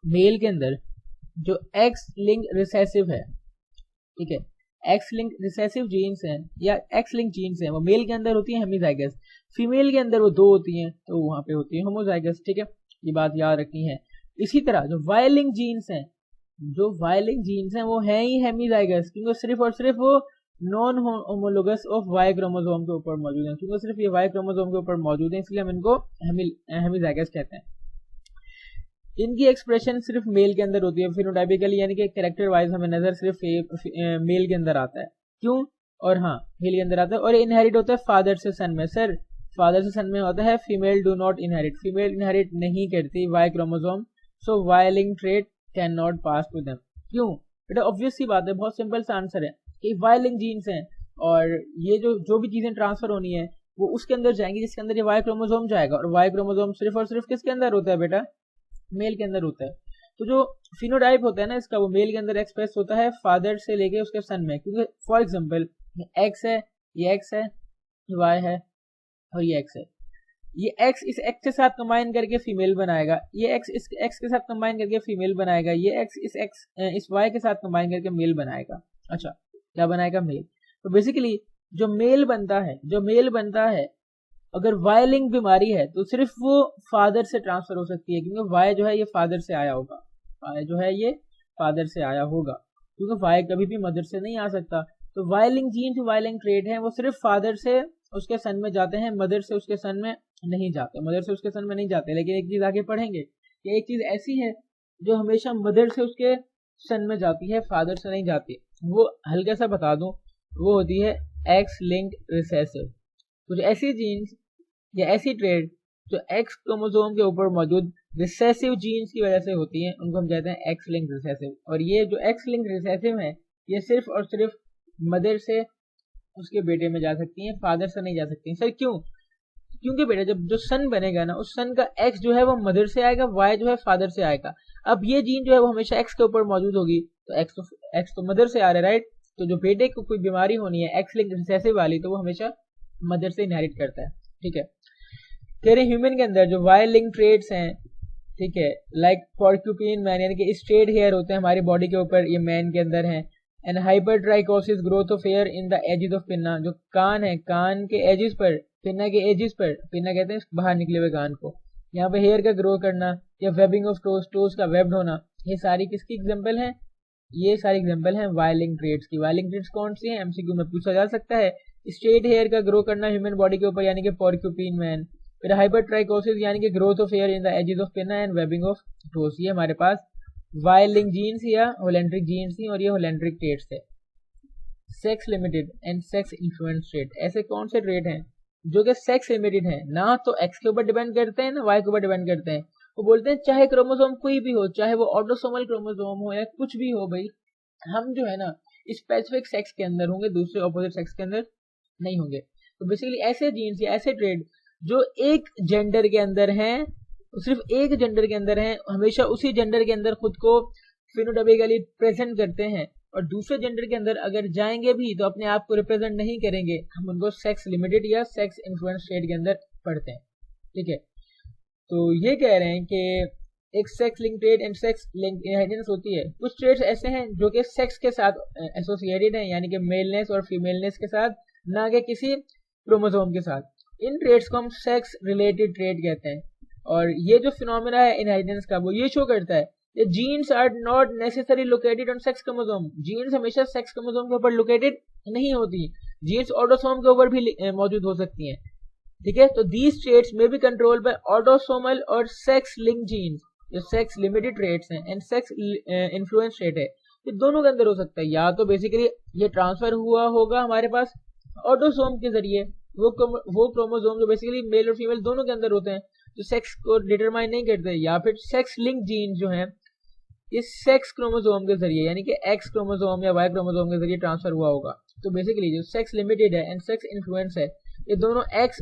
मेल के अंदर जो एक्स लिंक रिसेसिव है, ठीक है, एक्स लिंक रिसेसिव जीन्स हैं या एक्स लिंक जीन्स हैं वो मेल के अंदर होती है हेमीजाइगस, फीमेल के अंदर वो दो होती हैं तो वहां पे होती है होमोजाइगस, ठीक है। ये बात याद रखनी है। इसी तरह जो वाई लिंक जीन्स हैं, जो वाई लिंक जीन्स हैं वो है ही हेमीजाइगस क्योंकि सिर्फ और सिर्फ वो non homologous of Y chromosome के ऊपर मौजूद है, क्योंकि सिर्फ ये वाई क्रोमोसोम के ऊपर मौजूद है इसलिए हम इनको हेमीजाइगस कहते हैं। इनकी एक्सप्रेशन सिर्फ मेल के अंदर होती है फिनोटाइपिकली, यानी कि कैरेक्टर वाइज हमें नजर सिर्फ मेल के अंदर आता है। क्यों? और हाँ मेल के अंदर आता है। और इनहेरिट होता है फादर से सन में। सर फादर से सन में होता है। Female do not inherit, female inherit नहीं करती Y chromosome, so Y link trait can not pass to them. क्यों बेटा? ऑब्वियस सी बात है, बहुत सिंपल सा आंसर है कि वाई लिंक जीन्स हैं और ये जो भी चीजें ट्रांसफर होनी है वो उसके अंदर जाएंगी जिसके अंदर ये वाई क्रोमोसोम जाएगा। और वाई क्रोमोसोम सिर्फ और सिर्फ किसके अंदर होता है बेटा? मेल के अंदर होता है। तो जो फिनोटाइप होता है ना इसका वो मेल के अंदर एक्सप्रेस होता है फादर से लेके उसके सन में। क्योंकि फॉर एग्जांपल एक्स है, ये एक्स है, वाई है और ये एक्स है। ये एक्स इस एक्स के साथ कंबाइन करके फीमेल बनाएगा, ये एक्स इस एक्स के साथ कंबाइन करके फीमेल बनाएगा, ये एक्स इस वाई के साथ कंबाइन करके मेल बनाएगा। अच्छा, क्या बनाएगा? मेल। तो बेसिकली जो मेल बनता है अगर वाई लिंक बीमारी है तो सिर्फ वो फादर से ट्रांसफर हो सकती है, क्योंकि वाई जो है ये फादर से आया होगा, वाई जो है ये फादर से आया होगा, क्योंकि वाई कभी भी मदर से नहीं आ सकता। तो वाई लिंक जीन जो वाई लिंक ट्रेट है वो सिर्फ फादर से उसके सन में जाते हैं, मदर से उसके सन में नहीं जाते। लेकिन एक चीज आगे पढ़ेंगे कि एक चीज ऐसी है जो हमेशा मदर से उसके सन में जाती है, फादर से नहीं जाती। वो हल्का सा बता दूं, वो होती है एक्स लिंक रिसेसिव। कुछ ऐसी जीन्स या ऐसी ट्रेड जो एक्स क्रोमोसोम के ऊपर मौजूद रिसेसिव जीन्स की वजह से होती हैं, उनको हम कहते हैं एक्स लिंक रिसेसिव। और ये जो एक्स लिंक रिसेसिव है ये सिर्फ और सिर्फ मदर से उसके बेटे में जा सकती हैं, फादर से नहीं जा सकती। सर क्यों? क्योंकि बेटा जब जो सन बनेगा ना, उस सन का एक्स जो है वो मदर से आएगा, वाई जो है फादर से आएगा। अब ये जीन जो है वो हमेशा एक्स के ऊपर मौजूद होगी, तो एक्स तो मदर से आ रहा है, राइट। तो जो बेटे को कोई बीमारी होनी है एक्स लिंक रिसेसिव वाली, तो वो हमेशा मदर से इनहेरिट करता है, ठीक है। कह रहे ह्यूमन के अंदर जो वाई लिंक ट्रेड्स हैं, ठीक है, लाइक पोर्क्यूपिन मैन, यानी कि स्ट्रेट हेयर होते हैं हमारी बॉडी के ऊपर, ये मैन के अंदर हैं। And hypertrichosis, growth of hair in the edges of pinna, जो कान है, कान के एजेस पर, पिन्ना के एजेस पर, पिन्ना कहते हैं बाहर निकले हुए कान को, यहाँ पे हेयर का ग्रो करना या वेबिंग ऑफ टोज, टोज का वेब्ड होना, ये सारी किसकी एग्जांपल हैं? ये सारी एग्जांपल हैं वाई लिंक ट्रेड्स की। वाई लिंक ट्रेड्स कौन सी हैं? एमसीक्यू में पूछा जा सकता है। स्ट्रेट हेयर का ग्रो करना ह्यूमन बॉडी के ऊपर, यानी कि पोर्क्यूपिन मैन। फिर हाइपरट्राइकोसिस यानी कि growth of hair in the edges of pinna and webbing of toes. ये हमारे पास वाई लिंक जीन्स या होलेंड्रिक जीन्स थी, और ये होलेंड्रिक ट्रेड्स थे। Sex limited and sex influence trait, ऐसे कौन से ट्रेड हैं जो कि सेक्स लिमिटेड है, ना तो एक्स के ऊपर डिपेंड करते हैं ना वाई के ऊपर डिपेंड करते हैं। वो बोलते हैं चाहे क्रोमोसोम कोई भी हो, चाहे वो ऑटोसोमल क्रोमोसोम हो या कुछ भी हो, भाई हम जो है ना स्पेसिफिक सेक्स के अंदर होंगे, दूसरे ऑपोजिट सेक्स के अंदर नहीं होंगे। तो बेसिकली ऐसे जीन्स या ऐसे ट्रेड जो एक जेंडर के अंदर हैं, सिर्फ एक जेंडर के अंदर हैं, हमेशा उसी जेंडर के अंदर खुद को फिनोटाइपिकली प्रेजेंट करते हैं, और दूसरे जेंडर के अंदर अगर जाएंगे भी तो अपने आप को रिप्रेजेंट नहीं करेंगे, हम उनको सेक्स लिमिटेड या सेक्स इन्फ्लुएंस ट्रेड के अंदर पढ़ते हैं, ठीक है। तो ये कह रहे हैं कि एक sex link trade and sex link inheritance होती है। कुछ ट्रेड्स ऐसे हैं जो कि सेक्स के साथ एसोसिएटेड हैं, यानी कि मेलनेस और फीमेलनेस के साथ, ना कि किसी क्रोमोसोम के साथ। इन ट्रेड्स को हम सेक्स रिलेटेड ट्रेड कहते हैं। और ये जो फिनोमेना है इनहेरिटेंस का, वो ये शो करता है कि genes are not necessary located on sex chromosome. Genes हमेशा सेक्स क्रोमोसोम के ऊपर लोकेटेड नहीं होती, जीन्स ऑटोसोम के ऊपर भी मौजूद हो सकती हैं, ठीक है। तो दीज ट्रेड्स में बी कंट्रोल बाय ऑटोसोमल और सेक्स लिंक जीन्स, जो सेक्स लिमिटेड ट्रेड्स हैं, एंड सेक्स इन्फ्लुएंस ट्रेड है, ये दोनों के अंदर हो सकता है। या तो बेसिकली ये ट्रांसफर हुआ होगा हमारे पास ऑटोसोम के जरिए, वो क्रोमोसोम जो बेसिकली मेल और फीमेल दोनों के अंदर होते हैं, जो सेक्स को डिटरमाइन नहीं करते, या फिर सेक्स लिंक जीन जो है इस सेक्स क्रोमोसोम के जरिए, यानी कि एक्स क्रोमोसोम या वाई क्रोमोसोम के जरिए ट्रांसफर हुआ होगा। तो बेसिकली जो सेक्स लिमिटेड है एंड सेक्स इन्फ्लुएंस है, ये दोनों एक्स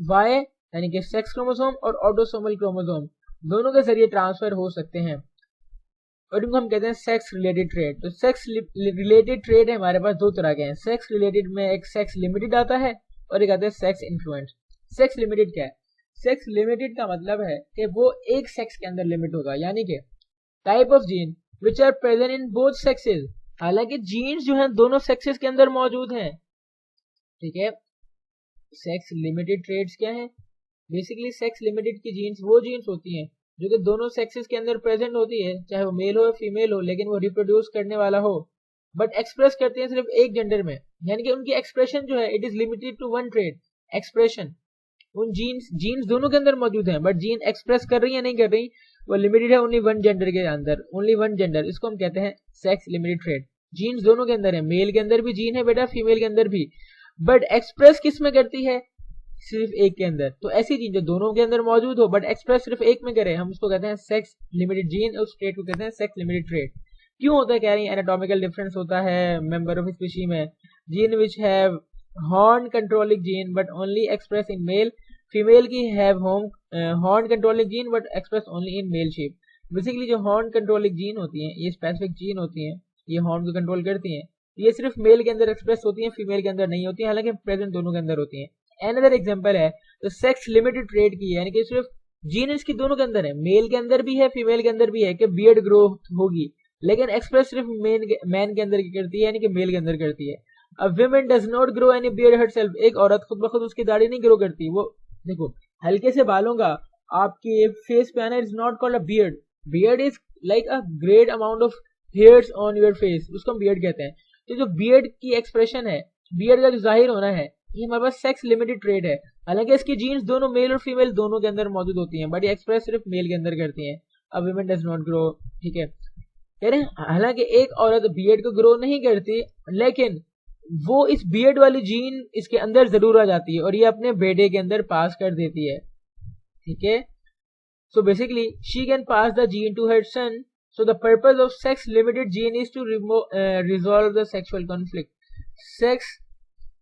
वाई यानी कि सेक्स क्रोमोसोम और ऑटोसोमल क्रोमोसोम दोनों के जरिए ट्रांसफर हो सकते हैं, और इनको हम कहते हैं सेक्स रिलेटेड ट्रेड। तो सेक्स रिलेटेड ट्रेड है हमारे पास दो तरह के हैं। सेक्स रिलेटेड में एक सेक्स लिमिटेड आता है और एक आता है सेक्स इन्फ्लुएंस। सेक्स लिमिटेड क्या है? सेक्स लिमिटेड का मतलब है कि वो एक सेक्स के अंदर लिमिट होगा, यानी कि type of gene which are present in both sexes. हालांकि जीन्स जो है दोनों सेक्सेस के अंदर मौजूद हैं, ठीक है। सेक्स लिमिटेड ट्रेड्स क्या है? बेसिकली सेक्स लिमिटेड की जीन्स वो जीन्स होती हैं जो कि दोनों सेक्सेस के अंदर प्रेजेंट होती है, चाहे वो मेल हो या फीमेल हो, लेकिन वो रिप्रोड्यूस करने वाला हो, बट एक्सप्रेस करते हैं सिर्फ एक जेंडर में, यानी कि उनकी एक्सप्रेशन जो है it is limited to one trait. Expression उन जीन्स दोनों के अंदर मौजूद है, बट जीन एक्सप्रेस कर रही है नहीं कर रही, वो लिमिटेड है ओनली वन जेंडर के अंदर, ओनली वन जेंडर। इसको हम कहते हैं सेक्स लिमिटेड ट्रेड। जीन्स दोनों के अंदर है, मेल के अंदर भी जीन है बेटा, फीमेल के अंदर भी, बट एक्सप्रेस किस में करती है? सिर्फ एक के अंदर। तो ऐसी जीन जो दोनों के अंदर मौजूद हो बट एक्सप्रेस सिर्फ एक में करे, हम उसको कहते हैं सेक्स लिमिटेड जीन, उस ट्रेड को कहते हैं सेक्स लिमिटेड ट्रेड। क्यों होता है? कह रही है एनाटॉमिकल डिफरेंस होता है मेंबर ऑफ स्पीशी में। Gene which have horn controlling gene but only express in male, female की have horn controlling gene but express only in male sheep. Basically जो हॉर्न कंट्रोलिंग जीन होती हैं, ये specific gene होती हैं, ये horn को कंट्रोल करती हैं, ये सिर्फ मेल के अंदर एक्सप्रेस होती हैं, फीमेल के अंदर नहीं होती हैं, हालांकि प्रेजेंट दोनों के अंदर होती हैं। Another example है तो सेक्स लिमिटेड ट्रेट की है, यानी कि सिर्फ जीन इसकी दोनों के अंदर है, मेल के अंदर भी है फीमेल के अंदर भी है कि बियर्ड ग्रोथ होगी, लेकिन एक्सप्रेस सिर्फ मैन के अंदर की करती है, यानी कि मेल के अंदर करती है। अब women does not grow any beard herself, एक औरत खुद ब खुद उसकी दाढ़ी नहीं ग्रो करती। वो देखो हल्के से बालों का आपके फेस पे आना is not called a beard. Beard is like a great amount of hairs on your face, उसको हम बियर्ड कहते हैं। तो जो बियर्ड की एक्सप्रेशन है, बियर्ड का जो जाहिर होना है, ये हमारे पास सेक्स लिमिटेड ट्रेट है। हालांकि इसकी जीन्स दोनों मेल और फीमेल दोनों के अंदर मौजूद होती हैं, बट ये एक्सप्रेस सिर्फ मेल के अंदर करती हैं। अब विमेन डज नॉट ग्रो, ठीक है, कह रहे हैं हालांकि एक औरत बियर्ड को ग्रो नहीं करती, लेकिन वो इस बियर्ड वाली जीन इसके अंदर जरूर आ जाती है और ये अपने बेटे के अंदर पास कर देती है, ठीक है। So basically she can pass the gene to her son. So the purpose of sex limited gene is to resolve the sexual conflict. Sex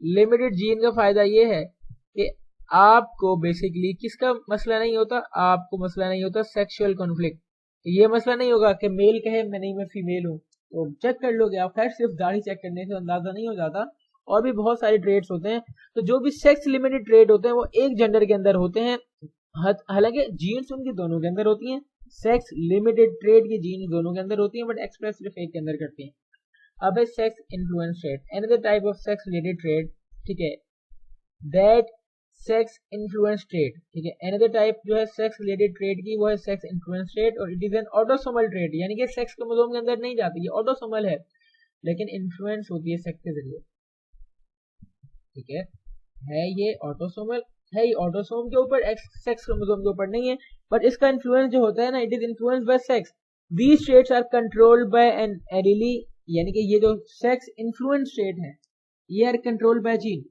limited gene का फायदा ये है कि आपको बेसिकली किसका मसला नहीं होता, आपको मसला नहीं होता सेक्सुअल कॉन्फ्लिक्ट। ये मसला नहीं होगा कि मेल कहे मैं नहीं मैं फीमेल हूँ, तो चेक कर लोगे आप। खैर सिर्फ दाढ़ी चेक करने से अंदाजा नहीं हो जाता, और भी बहुत सारे ट्रेड्स होते हैं। तो जो भी सेक्स लिमिटेड ट्रेड होते हैं वो एक जेंडर के अंदर होते हैं, हालांकि जीन्स उनकी दोनों के अंदर होती हैं। सेक्स लिमिटेड ट्रेड की जीन्स दोनों के अंदर होती हैं, बट एक्सप्रेस सिर्फ एक के अंदर करती हैं। अब है sex influence trade, another type of sex related trade, ठीक है, दैट सेक्स इन्फ्लुएंस ट्रेड, ठीक है। अनदर टाइप जो है सेक्स रिलेटेड ट्रेड की, वो है सेक्स इन्फ्लुएंस ट्रेड, और it is an autosomal trade, यानी कि सेक्स क्रोमोसोम के अंदर नहीं जाती, ये ऑटोसोमल है, लेकिन इन्फ्लुएंस होती है सेक्स के जरिए, ठीक है ये ऑटोसोमल है, ये ऑटोसोम के ऊपर, सेक्स क्रोमोसोम के ऊपर नहीं है, बट इसका इन्फ्लुएंस जो होता है ना, it is influenced by sex. These traits are controlled by an allele, यानी कि ये जो सेक्स इन्फ्लुएंस ट्रेट है ये आर कंट्रोल्ड बाय जीन,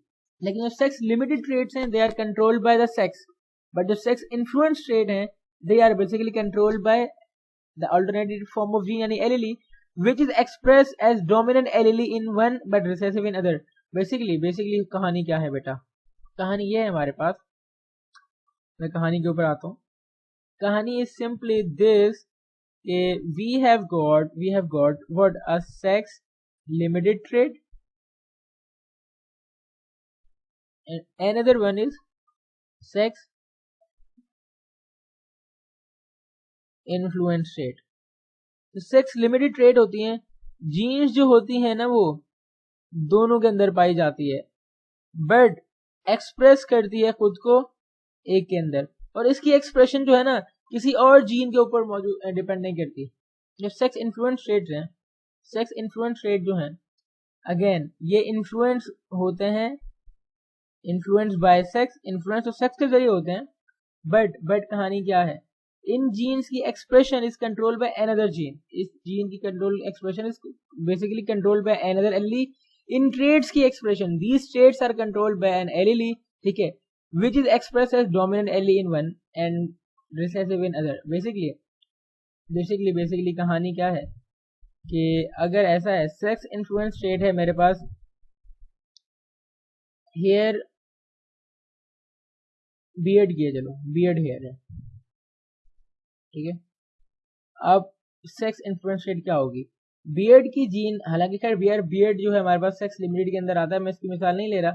लेकिन जो सेक्स लिमिटेड ट्रेट्स हैं they are controlled by the sex, but जो सेक्स इन्फ्लुएंस ट्रेट हैं they are basically controlled by the alternative form of gene, यानी allele, which is expressed as dominant allele in one but recessive in other। Basically कहानी क्या है बेटा, कहानी ये है हमारे पास, मैं कहानी के ऊपर आता हूँ। कहानी is simply this, we have got what a sex limited trait and another one is sex influence trait। तो सेक्स लिमिटेड ट्रेट होती हैं, जीन्स जो होती हैं ना वो दोनों के अंदर पाई जाती है, बट एक्सप्रेस करती है खुद को एक के अंदर, और इसकी एक्सप्रेशन जो है ना किसी और जीन के ऊपर मौजूद डिपेंड नहीं करती। जो सेक्स इन्फ्लुएंस ट्रेट्स हैं, सेक्स इन्फ्लुएंस ट्रेट जो हैं, अगेन ये इन्फ्लुएंस होते हैं, इन्फ्लुएंस बाय सेक्स, इन्फ्लुएंस तो सेक्स के जरिए होते हैं, बट कहानी क्या है, इन जीन्स की expression is control by another gene, इस जीन की control expression is basically control by another allele. इन ट्रेट्स की expression, these traits are controlled by an allele, ठीक है, which is expressed as dominant allele in one and recessive in other। Basically कहानी क्या है कि अगर ऐसा है, सेक्स इन्फ्लुएंस ट्रेट है मेरे पास, हेयर बियर्ड की है, चलो बियर्ड हेयर है, ठीक है। अब सेक्स इन्फ्लुएंस ट्रेट क्या होगी, बियर्ड की जीन, हालांकि खैर बियर्ड जो है हमारे पास सेक्स लिमिटेड के अंदर आता है, मैं इसकी मिसाल नहीं ले रहा,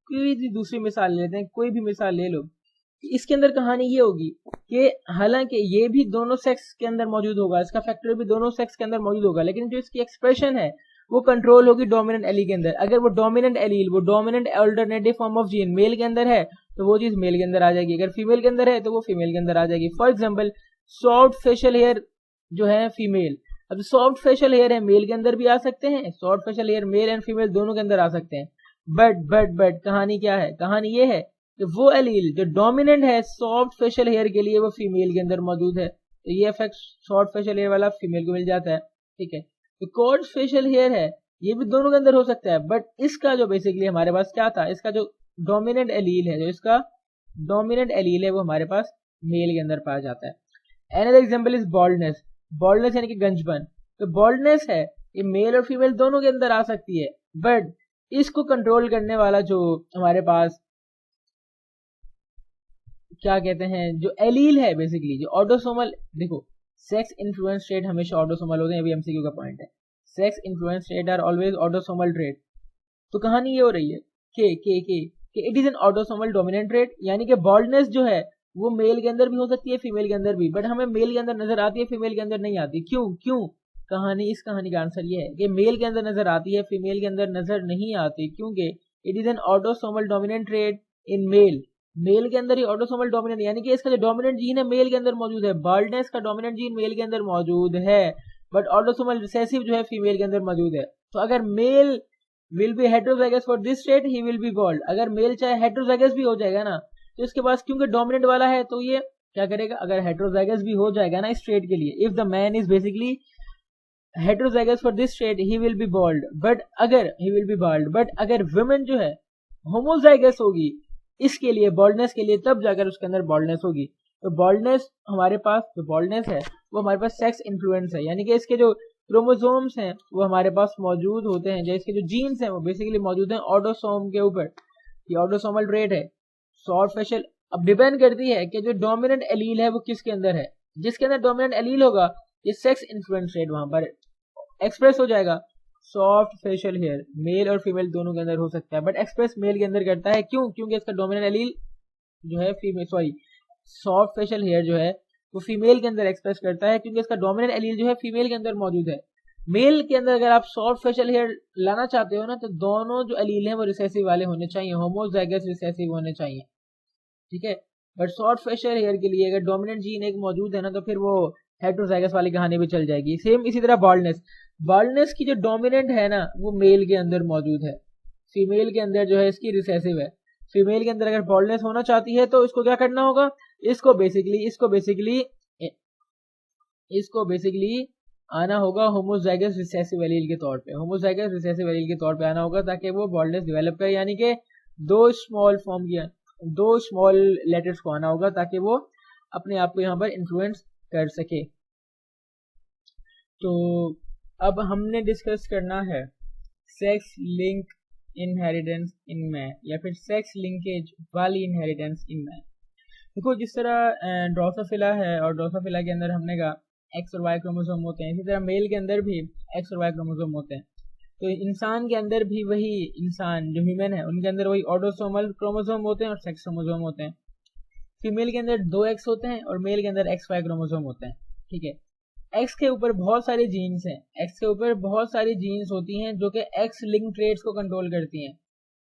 कोई भी दूसरी मिसाल ले लेते हैं, कोई भी मिसाल ले लो। इसके अंदर कहानी ये होगी कि हालांकि ये भी दोनों सेक्स के अंदर मौजूद होगा, इसका फैक्टर भी दोनों सेक्स के अंदर मौजूद होगा, लेकिन जो इसकी एक्सप्रेशन है वो कंट्रोल होगी डोमिनेंट एलील के अंदर। अगर वो डोमिनेंट एलील, वो dominant alternative form of gene male के अंदर है तो वो चीज मेल के अंदर आ जाएगी, अगर फीमेल के अंदर है तो वो फीमेल के अंदर आ जाएगी। For example soft facial hair जो है फीमेल, अब सॉफ्ट फेशियल हेयर है मेल के अंदर भी आ सकते हैं, soft facial hair male and female दोनों के अंदर आ सकते हैं, बट कहानी क्या है, कहानी ये है कि वो एलील जो डोमिनेंट है सॉफ्ट फेशियल हेयर के लिए वो फीमेल के अंदर मौजूद है, तो ये इफेक्ट सॉफ्ट फेशियल हेयर वाला फीमेल को मिल जाता है, ठीक है। तो कॉर्ड फेशियल हेयर है ये भी दोनों के अंदर हो सकता है, बट इसका जो बेसिकली हमारे पास क्या था, इसका जो डोमिनेंट एलील है, जो इसका डोमिनेंट एलील है वो हमारे पास मेल के अंदर पाया जाता है। Another example is baldness, baldness यानी कि गंजपन। तो बॉल्डनेस है ये मेल और फीमेल दोनों के अंदर आ सकती है, बट इसको कंट्रोल करने वाला जो हमारे पास क्या कहते हैं, जो एलील है बेसिकली जो ऑटोसोमल, देखो सेक्स इन्फ्लुएंस ट्रेट हमेशा ऑटोसोमल होते हैं, अभी एमसीक्यू का पॉइंट है, sex influence trait are always autosomal trait. तो कहानी ये हो रही है कि कि it is an autosomal dominant trait, यानी कि बॉल्डनेस जो है वो मेल के अंदर भी हो सकती है, फीमेल के अंदर भी, बट हमें मेल के अंदर नजर आती है, फीमेल के अंदर नहीं आती। क्यों? इस कहानी का आंसर ये है कि मेल के अंदर नजर आती है, फीमेल के अंदर नजर नहीं आती, क्योंकि it is an autosomal dominant trait in male. Male के अंदर ही ऑटोसोमल डोमिनेंट, यानी कि इसका जो डोमिनेंट जीन है मेल के अंदर मौजूद है, बाल्डनेस का डोमिनेंट जीन मेल के अंदर मौजूद है, बट ऑटोसोमल रिसेसिव जो है फीमेल के अंदर मौजूद है। तो अगर male will be heterozygous for this trait, he will be bald. अगर मेल चाहे हेटेरोजाइगस भी हो जाएगा ना, तो इसके पास क्योंकि डोमिनेंट वाला है तो ये क्या करेगा, अगर हेटेरोजाइगस भी हो जाएगा ना इस ट्रेट के लिए, if the man is basically heterozygous for this trait he will be bald, but अगर वुमेन जो है होमोजाइगस होगी इसके लिए, बॉल्डनेस के लिए, तब जाकर उसके अंदर बॉल्डनेस होगी। तो बॉल्डनेस हमारे पास जो बॉल्डनेस है वो हमारे पास सेक्स इन्फ्लुएंस है, यानी कि इसके जो क्रोमोसोम्स हैं वो हमारे पास मौजूद होते हैं, जो इसके जो जीन्स हैं वो बेसिकली मौजूद हैं ऑटोसोम के ऊपर। ये ऑटोसोमल ट्रेट है, शॉर्ट फेशियल। अब डिपेंड करती है कि जो डोमिनेंट एलील है वो किसके अंदर है, जिसके अंदर डोमिनेंट एलील होगा ये सेक्स इन्फ्लुएंस ट्रेट वहां पर एक्सप्रेस हो जाएगा। सॉफ्ट फेशियल हेयर मेल और फीमेल दोनों के अंदर हो सकता है, बट एक्सप्रेस मेल के अंदर करता है। क्योंकि इसका डोमिनेंट एलील जो है सॉफ्ट फेशियल हेयर जो है वो फीमेल के अंदर एक्सप्रेस करता है, क्योंकि इसका डोमिनेंट एलील जो है फीमेल के अंदर मौजूद है। मेल के अंदर अगर आप सॉफ्ट फेशियल हेयर लाना चाहते हो ना, तो दोनों जो एलील हैं वो रिसेसिव वाले होने चाहिए, होमोजाइगस रिसेसिव होने चाहिए, ठीक है। बट शॉर्ट फेशियल हेयर के लिए अगर डोमिनेंट जीन एक मौजूद है ना, तो फिर वो हेटेरोजाइगस वाली कहानी भी चल जाएगी। सेम इसी तरह बॉल्डनेस की जो डोमिनेंट है ना वो मेल के अंदर मौजूद है, फीमेल के अंदर जो है इसकी रिसेसिव है। फीमेल के अंदर अगर बॉल्डनेस होना चाहती है तो इसको क्या करना होगा, इसको बेसिकली आना होगा होमोजाइगस रिसेसिव एलील के तौर पे, आना होगा, ताकि वो बॉल्डनेस डेवलप करे, यानी कि दो स्मॉल लेटर्स को आना होगा ताकि वो अपने आप को यहाँ पर इन्फ्लुएंस कर सके। तो अब हमने डिस्कस करना है sex link inheritance in man, या फिर सेक्स लिंकेज वाली इनहेरिटेंस इन मैन। देखो, जिस तरह ड्रोसोफिला है और ड्रोसोफिला के अंदर हमने कहा एक्स और वाई क्रोमोसोम होते हैं, इसी तरह मेल के अंदर भी एक्स और वाई क्रोमोसोम होते हैं। तो इंसान के अंदर भी वही, इंसान जो ह्यूमन है उनके अंदर वही ऑटोसोमल क्रोमोसोम होते हैं और सेक्स क्रोमोसोम होते हैं। फीमेल के अंदर 2 एक्स होते हैं और मेल के अंदर एक्स वाई क्रोमोसोम होते हैं, ठीक है। एक्स के ऊपर बहुत सारी जीन्स होती हैं जो कि एक्स लिंक ट्रेट्स को कंट्रोल करती हैं।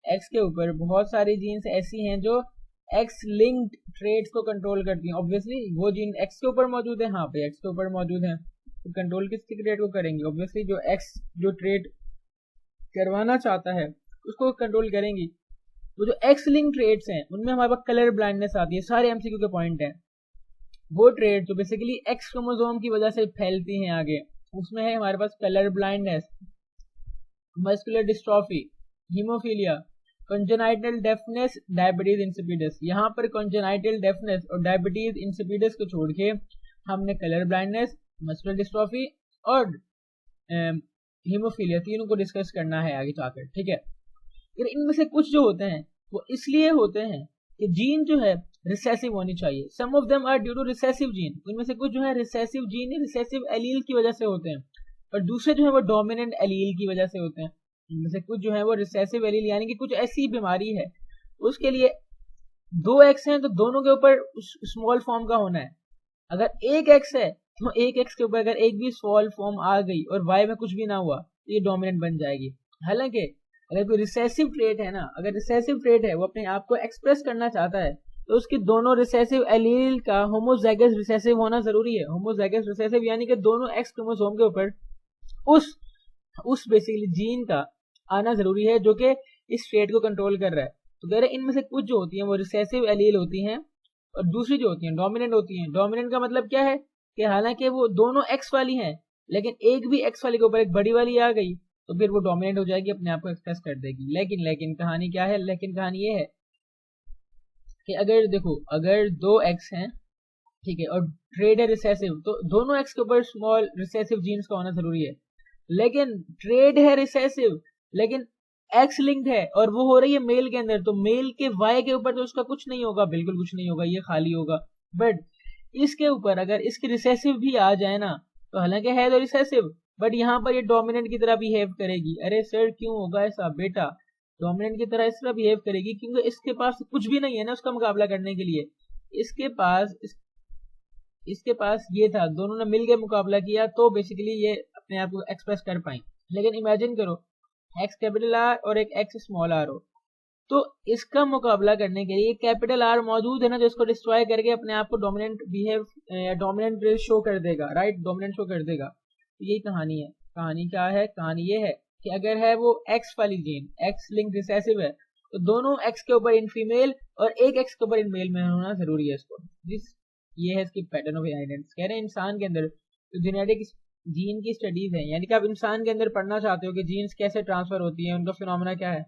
एक्स के ऊपर बहुत सारी जीन्स ऐसी हैं जो एक्स लिंक्ड ट्रेट्स को कंट्रोल करती हैं। ऑब्वियसली वो जीन एक्स के ऊपर मौजूद है, हाँ पे एक्स के ऊपर मौजूद है, तो कंट्रोल किस ट्रेट को करेंगे, ऑब्वियसली जो एक्स जो ट्रेट करवाना चाहता है उसको कंट्रोल करेंगी। वो जो एक्स लिंक ट्रेट्स हैं उनमें हमारे पास कलर ब्लाइंडनेस आती है, सारे एमसीक्यू के पॉइंट हैं। वो ट्रेड जो बेसिकली एक्स क्रोमोसोम की वजह से फैलती हैं आगे, उसमें है हमारे पास colour blindness, muscular dystrophy, haemophilia, congenital deafness, diabetes insipidus. यहाँ पर कंजेनाइटल डेफनेस और डायबिटीज इंसिपिडस को छोड़ के हमने कलर ब्लाइंडनेस, मस्कुलर डिस्ट्रॉफी और हीमोफीलिया तीनों को डिस्कस करना है आगे जाकर, ठीक है। फिर इनमें से कुछ जो होते हैं वो इसलिए होते हैं कि जीन जो है रिसेसिव होनी चाहिए। Some of them are due to recessive gene, इनमें से कुछ जो है रिसेसिव जीन, रिसेसिव एलील की वजह से होते हैं, और दूसरे जो है वो डोमिनेंट एलील की वजह से होते हैं। इनमें से कुछ जो है वो रिसेसिव एलील, यानी कि कुछ ऐसी बीमारी है उसके लिए 2 एक्स हैं तो दोनों के ऊपर स्मॉल फॉर्म का होना है। अगर 1 एक्स है तो 1 एक्स के ऊपर अगर एक भी स्मॉल फॉर्म आ गई और वाई में कुछ भी ना हुआ तो ये डोमिनेंट बन जाएगी। हालांकि अगर कोई रिसेसिव ट्रेट है ना, अगर रिसेसिव ट्रेट है वो अपने आप को एक्सप्रेस करना चाहता है तो उसकी दोनों रिसेसिव एलील का होमोजाइगस रिसेसिव होना जरूरी है। होमोजाइगस रिसेसिव यानी कि दोनों एक्स क्रोमोसोम के ऊपर उस बेसिकली जीन का आना जरूरी है जो कि इस ट्रेट को कंट्रोल कर रहा है। तो कह रहे इनमें से कुछ जो होती हैं वो रिसेसिव एलील होती हैं और दूसरी जो होती हैं डोमिनेंट होती हैं। डोमिनेंट का मतलब क्या है कि हालांकि वो दोनों एक्स वाली हैं लेकिन एक भी एक्स वाली के ऊपर एक बड़ी वाली आ गई तो फिर वो डोमिनेंट हो जाएगी, अपने आप को एक्सप्रेस कर देगी। लेकिन कहानी क्या है, कहानी ये है कि अगर देखो अगर 2 एक्स हैं, ठीक है, और ट्रेड है रिसेसिव, तो दोनों एक्स के ऊपर स्मॉल रिसेसिव जीन्स का होना जरूरी है। लेकिन ट्रेड है रिसेसिव लेकिन एक्स लिंक्ड है और वो हो रही है मेल के अंदर, तो मेल के वाई के ऊपर तो उसका कुछ नहीं होगा, बिल्कुल कुछ नहीं होगा, ये खाली होगा। बट इसके ऊपर अगर इसकी रिसेसिव भी आ जाए ना, तो हालांकि है तो रिसेसिव बट यहाँ पर ये डोमिनेंट की तरह बिहेव करेगी। अरे सर क्यों होगा ऐसा बेटा, डोमिनेंट की तरह इस तरह बिहेव करेगी क्योंकि इसके पास कुछ भी नहीं है ना उसका मुकाबला करने के लिए। इसके पास ये था, दोनों ने मिलकर मुकाबला किया तो बेसिकली ये अपने आप को एक्सप्रेस कर पाए। लेकिन इमेजिन करो एक्स कैपिटल आर और एक एक्स स्मॉल आर हो, तो इसका मुकाबला करने के लिए कैपिटल आर मौजूद है ना, जो इसको डिस्ट्रॉय करके अपने आप को डोमिनेंट शो कर देगा, राइट, डोमिनेंट शो कर देगा। तो यही कहानी है। कहानी क्या है? कहानी ये है कि अगर है वो एक्स वाली जीन, एक्स लिंक रिसेसिव है, तो दोनों एक्स के ऊपर इन फीमेल और एक एक्स के ऊपर इन मेल में होना जरूरी है इसको। ये है इसकी पैटर्न ऑफ इनहेरिटेंस। कह रहे हैं इंसान के अंदर तो जेनेटिक जीन की स्टडीज है, यानी कि आप इंसान के अंदर पढ़ना चाहते हो कि जीन्स कैसे ट्रांसफर होती है, उनका फिनोमेना क्या है,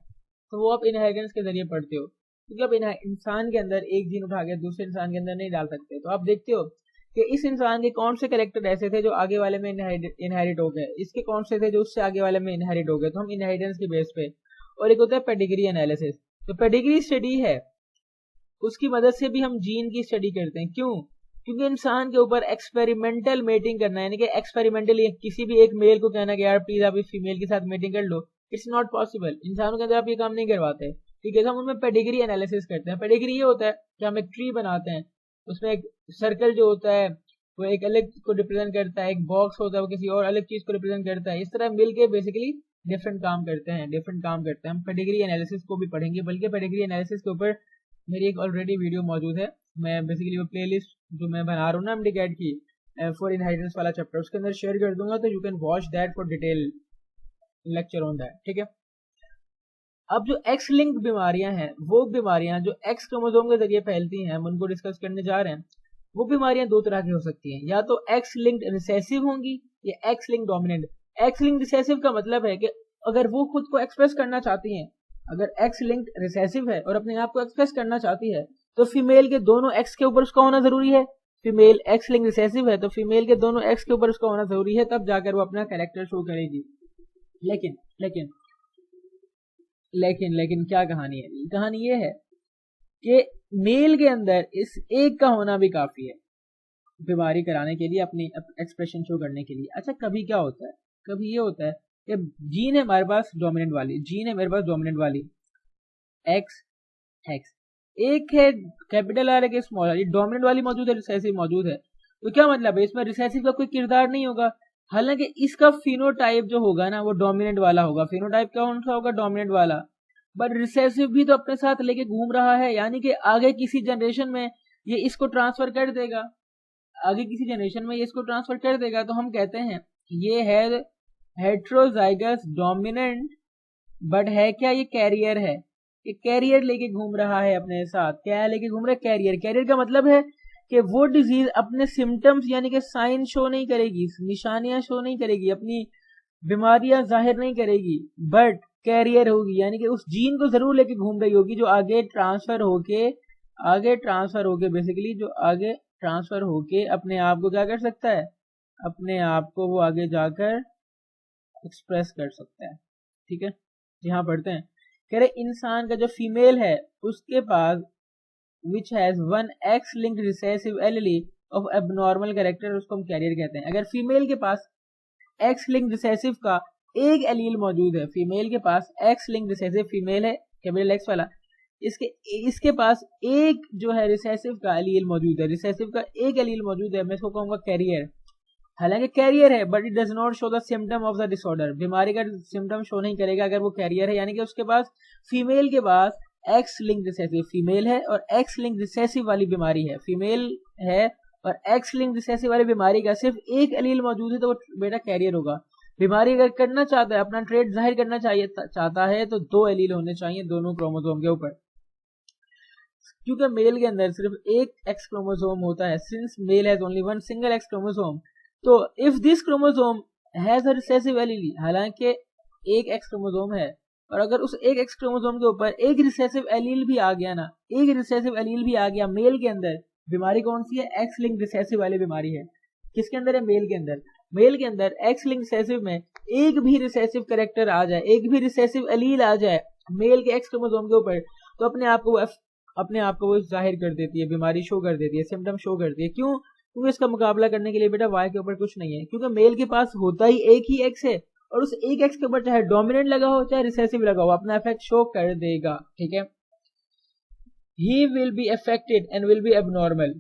तो वो आप इनहेरिटेंस के जरिए पढ़ते हो। क्योंकि आप इंसान के अंदर एक जीन उठा के दूसरे इंसान के अंदर नहीं डाल सकते। तो आप देखते हो कि इस इंसान के कौन से कैरेक्टर ऐसे थे जो आगे वाले में इनहेरिट हो गए, इसके कौन से थे जो उससे आगे वाले में इनहेरिट हो गए। तो हम इनहेरिटेंस के बेस पे, और एक होता है पेडिग्री एनालिसिस। तो पेडिग्री स्टडी है, उसकी मदद से भी हम जीन की स्टडी करते हैं। क्यों? क्योंकि इंसान के ऊपर एक्सपेरिमेंटल मेटिंग करना है, यानी कि एक्सपेरिमेंटली किसी भी एक मेल को कहना कि यार प्लीज आप इस फीमेल के साथ मेटिंग कर लो, इट्स नॉट पॉसिबल। इंसानों के अंदर आप ये काम नहीं करवाते, ठीक है। हम उनमें पेडिग्री एनालिसिस करते हैं। पेडिग्री ये होता है कि हम एक ट्री बनाते हैं, उसमें एक सर्कल जो होता है वो एक अलग को रिप्रेजेंट करता है, एक बॉक्स होता है वो किसी और अलग चीज को रिप्रेजेंट करता है। इस तरह मिलके बेसिकली डिफरेंट काम करते हैं। हम पेडिग्री एनालिसिस को भी पढ़ेंगे, बल्कि पेडिग्री एनालिसिस के ऊपर मेरी एक ऑलरेडी वीडियो मौजूद है। मैं बेसिकली वो प्लेलिस्ट जो मैं बना रहा हूँ ना एमडीकैट की फॉर इनहेरिटेंस वाला चैप्टर, उसके अंदर शेयर कर दूंगा, तो you can watch that for detail lecture on that, ठीक है। अब जो एक्स लिंक बीमारियां हैं, वो बीमारियां जो एक्स क्रोमोसोम के जरिए फैलती हैं, हम उनको डिस्कस करने जा रहे हैं। वो बीमारियां दो तरह की हो सकती हैं, या तो एक्स लिंक्ड रिसेसिव होंगी या x link dominant. X link recessive का मतलब है कि अगर वो खुद को एक्सप्रेस करना चाहती हैं, अगर एक्स लिंक्ड रिसेसिव है और अपने आप को एक्सप्रेस करना चाहती है, तो फीमेल के दोनों एक्स के ऊपर उसका होना जरूरी है। फीमेल एक्स लिंक रिसेसिव है तो फीमेल के दोनों एक्स के ऊपर उसका होना जरूरी है, तब जाकर वो अपना कैरेक्टर शो करेगी। लेकिन लेकिन लेकिन लेकिन क्या कहानी है? कहानी ये है कि मेल के अंदर इस एक का होना भी काफी है बीमारी कराने के लिए, अपनी एक्सप्रेशन शो करने के लिए। अच्छा, कभी क्या होता है, कभी ये होता है कि जीन है हमारे पास डोमिनेंट वाली, एक्स एक्स, एक है कैपिटल आर एक स्मॉल आर, डोमिनेंट वाली मौजूद है, रिसेसिव मौजूद है। तो क्या मतलब है, इसमें रिसेसिव का कोई किरदार नहीं होगा। हालांकि इसका फिनोटाइप जो होगा ना वो डोमिनेंट वाला होगा। फिनोटाइप कौन सा होगा? डोमिनेंट वाला। बट रिसेसिव भी तो अपने साथ लेके घूम रहा है, यानी कि आगे किसी जनरेशन में ये इसको ट्रांसफर कर देगा, तो हम कहते हैं ये है हेट्रोजाइगस डोमिनेंट, बट है क्या ये कैरियर है, ये कैरियर लेके घूम रहा है अपने साथ। क्या लेके घूम रहा है? कैरियर का मतलब है कि वो डिजीज अपने सिम्टम्स यानी कि साइन शो नहीं करेगी, निशानियां शो नहीं करेगी, अपनी बीमारियां जाहिर नहीं करेगी, बट कैरियर होगी, यानी कि उस जीन को जरूर लेके घूम रही होगी, जो आगे ट्रांसफर होके बेसिकली जो आगे ट्रांसफर होके अपने आप को क्या कर सकता है, अपने आप को वो आगे जाकर एक्सप्रेस कर सकता है, ठीक है। यहाँ पढ़ते हैं, कह रहे इंसान का जो फीमेल है उसके पास which has one X linked recessive allele of abnormal character, उसको हम कैरियर कहते हैं। अगर फीमेल के पास X linked recessive का एक एलील मौजूद है, फीमेल के पास X linked recessive फीमेल है कैपिटल X वाला, इसके पास एक जो है रिसेसिव का एलील मौजूद है, मैं इसको कहूंगा कैरियर। हालांकि कैरियर है but it does not show the symptom of the disorder, बीमारी का सिम्टम शो नहीं करेगा अगर वो कैरियर है, यानी कि उसके पास फीमेल के पास एक्स लिंक रिसेसिव फीमेल है और एक्स लिंक रिसेसिव वाली बीमारी है, फीमेल है और एक्स लिंक रिसेसिव वाली बीमारी का सिर्फ एक एलील मौजूद है, तो वो बेटा कैरियर होगा। बीमारी अगर करना चाहता है, अपना ट्रेट जाहिर करना चाहता है, तो दो एलील होने चाहिए दोनों क्रोमोसोम के ऊपर। क्योंकि मेल के अंदर सिर्फ एक एक्स क्रोमोसोम होता है, since male has only one single X chromosome, तो if this chromosome has a recessive allele, हालांकि एक एक्स क्रोमोसोम है और अगर उस एक एक्स क्रोमोसोम के ऊपर एक रिसेसिव एलील भी आ गया ना, मेल के अंदर, बीमारी कौन सी है? एक्स लिंक रिसेसिव वाली बीमारी है। किसके अंदर है? मेल के अंदर एक्स लिंक रिसेसिव में एक भी रिसेसिव कैरेक्टर आ जाए, एक भी रिसेसिव एलील आ जाए मेल के एक्स क्रोमोसोम के ऊपर, तो अपने आप को वो जाहिर कर देती है, बीमारी शो कर देती है, सिम्टम शो करती है। क्योंकि इसका मुकाबला करने के लिए बेटा वाई के ऊपर कुछ नहीं है, क्योंकि मेल के पास होता ही एक ही एक्स है और उस एक एक्स के ऊपर चाहे डोमिनेंट लगा हो चाहे रिसेसिव लगा हो, अपना इफेक्ट शो कर देगा, ठीक है। He will be affected and will be abnormal.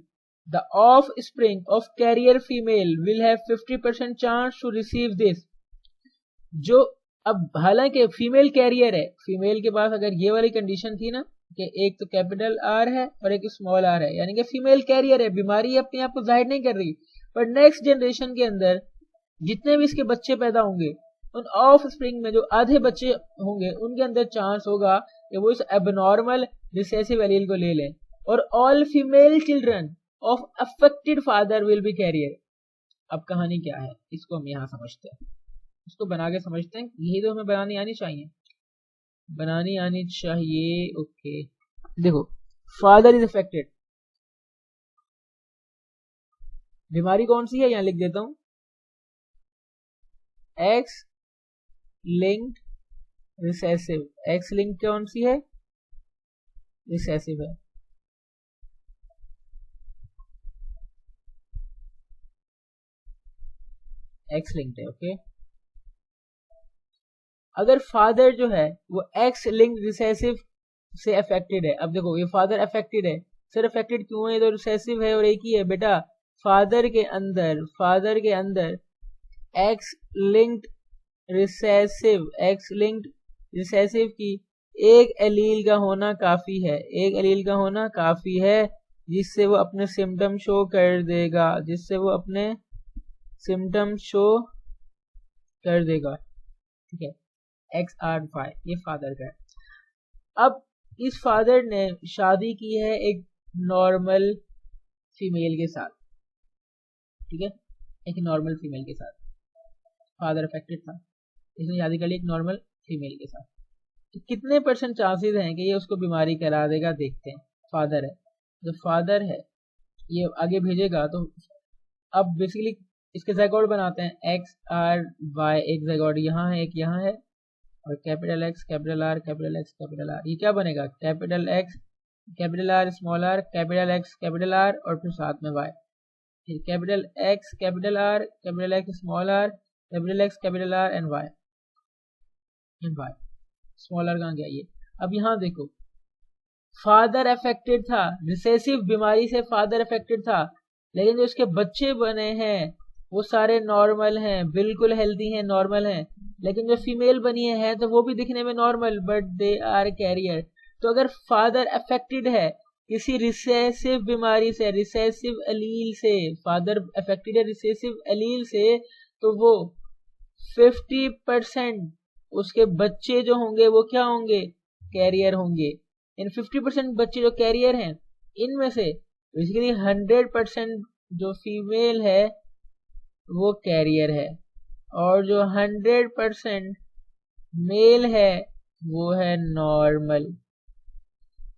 The offspring of carrier female will have 50% chance to receive this. जो अब हालांकि फीमेल कैरियर है, फीमेल के पास अगर ये वाली कंडीशन थी ना कि एक तो कैपिटल आर है और एक स्मॉल आर है, यानी कि फीमेल कैरियर है, बीमारी अपने आप को जाहिर नहीं कर रही, पर नेक्स्ट जनरेशन के अंदर जितने भी इसके बच्चे पैदा होंगे उन ऑफ स्प्रिंग में जो आधे बच्चे होंगे उनके अंदर चांस होगा कि वो इस एबनॉर्मल रिसेसिव एलील को ले लें, और all female children of affected father will be carrier. अब कहानी क्या है इसको हम यहाँ समझते हैं, इसको बना के समझते हैं। यही तो हमें बनानी आनी चाहिए, बनानी आनी चाहिए। ओके देखो, फादर इज अफेक्टेड, बीमारी कौन सी है यहाँ लिख देता हूं, x linked recessive. X link कौन सी है, रिसेसिव है। एक्स लिंक्ड है, ओके। अगर फादर जो है वो एक्स लिंक्ड रिसेसिव से अफेक्टेड है, अब देखो ये फादर अफेक्टेड है, सर अफेक्टेड क्यों है, ये तो रिसेसिव है और एक ही है बेटा, फादर के अंदर x linked recessive, x linked recessive की एक एलील का होना काफी है, एक एलील का होना काफी है जिससे वो अपने सिम्टम शो कर देगा, जिससे वो अपने सिम्टम शो कर देगा, ठीक है। XR5 ये फादर का है। अब इस फादर ने शादी की है एक नॉर्मल फीमेल के साथ, ठीक है, एक नॉर्मल फीमेल के साथ, फादर अफेक्टेड था, इसने शादी कर ली एक नॉर्मल फीमेल के साथ, तो कितने परसेंट चांसेस हैं कि ये उसको बीमारी करा देगा, देखते हैं। फादर है, जो फादर है ये आगे भेजेगा, तो अब बेसिकली इसके ज़ायगोट बनाते हैं, XRY, एक ज़ायगोट यहाँ है, एक यहाँ है, और capital X capital R capital X capital R, ये क्या बनेगा, capital X capital R small r, capital X capital R और फिर साथ में Y, फिर capital X capital R capital X small r capital X capital R and Y small r कहाँ गया ये। अब यहाँ देखो, फादर अफेक्टेड था, रिसेसिव बीमारी से फादर अफेक्टेड था, लेकिन जो इसके बच्चे बने हैं वो सारे नॉर्मल हैं, बिल्कुल हेल्दी हैं, नॉर्मल हैं, लेकिन जो फीमेल बनी है तो वो भी दिखने में normal, but they are carrier. तो अगर फादर अफेक्टेड है किसी रिसेसिव बीमारी से, रिसेसिव एलील से, फादर अफेक्टेड है रिसेसिव एलील से, तो वो 50% उसके बच्चे जो होंगे वो क्या होंगे, कैरियर होंगे। इन 50% बच्चे जो कैरियर हैं इनमें से बेसिकली 100% जो फीमेल है वो कैरियर है, और जो 100% मेल है वो है नॉर्मल।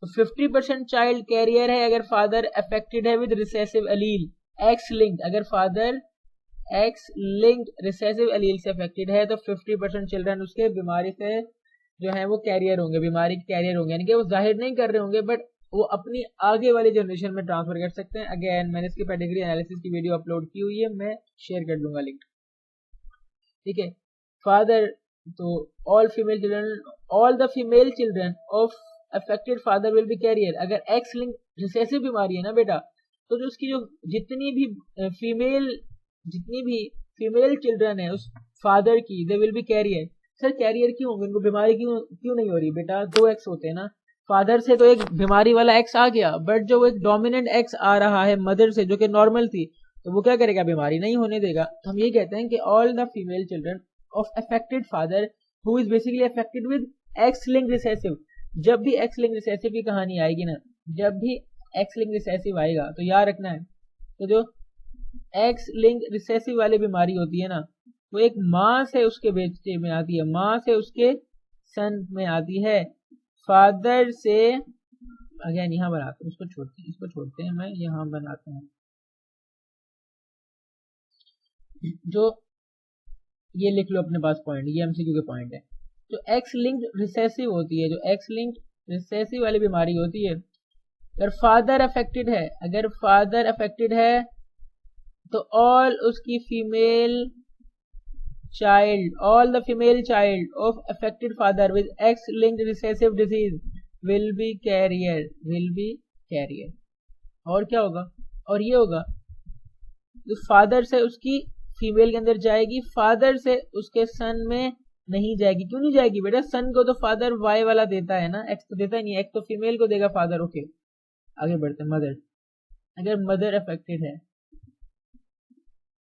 तो 50% चाइल्ड कैरियर है अगर फादर अफेक्टेड है with recessive allele, X linked, अगर father X linked recessive allele से अफेक्टेड है तो 50% चिल्ड्रन उसके बीमारी से जो है वो कैरियर होंगे, बीमारी के कैरियर होंगे, यानी कि वो जाहिर नहीं कर रहे होंगे बट वो अपनी आगे वाली जनरेशन में ट्रांसफर कर सकते हैं। अगेन मैंने इसकी पेडिग्री एनालिसिस की वीडियो अपलोड की हुई है, मैं शेयर कर दूंगा लिंक, ठीक है। फादर, तो all female children, all the female children of affected father will be carrier. अगर एक्स लिंक रिसेसिव बीमारी है ना बेटा, तो जो उसकी जो जितनी भी फीमेल चिल्ड्रन है उस फादर की, they will be carrier. Sir carrier क्यों होंगे, उनको बीमारी क्यों नहीं हो रही बेटा, 2 एक्स होते हैं ना, फादर से तो एक बीमारी वाला एक्स आ गया, बट जो एक डोमिनेंट एक्स आ रहा है मदर से जो कि नॉर्मल थी, तो वो क्या करेगा, बीमारी नहीं होने देगा। तो हम ये कहते हैं कि all the female children of affected father who is basically affected with x link recessive. जब भी एक्स लिंक रिसेसिव की कहानी आएगी ना, जब भी एक्स लिंक रिसेसिव आएगा तो याद रखना है, तो जो एक्स लिंक रिसेसिव वाली बीमारी होती है ना, वो एक माँ से उसके बेटे में आती है, माँ से उसके सन में आती है, फादर से। अगेन यहाँ बनाते हैं, इसको छोड़ते हैं, मैं यहाँ बनाता हूँ जो ये लिख लो अपने पास पॉइंट, ये एमसीक्यू के पॉइंट है। जो एक्स लिंक्ड रिसेसिव होती है, जो एक्स लिंक्ड रिसेसिव वाली बीमारी होती है, अगर फादर अफेक्टेड है तो ऑल उसकी female child, all the female child of affected father with X-linked recessive disease will be carrier. और क्या होगा, और ये होगा, तो फादर से उसकी फीमेल के अंदर जाएगी, फादर से उसके सन में नहीं जाएगी। क्यों नहीं जाएगी बेटा, सन को तो फादर वाई वाला देता है ना, एक्स तो देता नहीं, एक्स तो फीमेल को देगा फादर। ओके आगे बढ़ते हैं। मदर, अगर मदर अफेक्टेड है,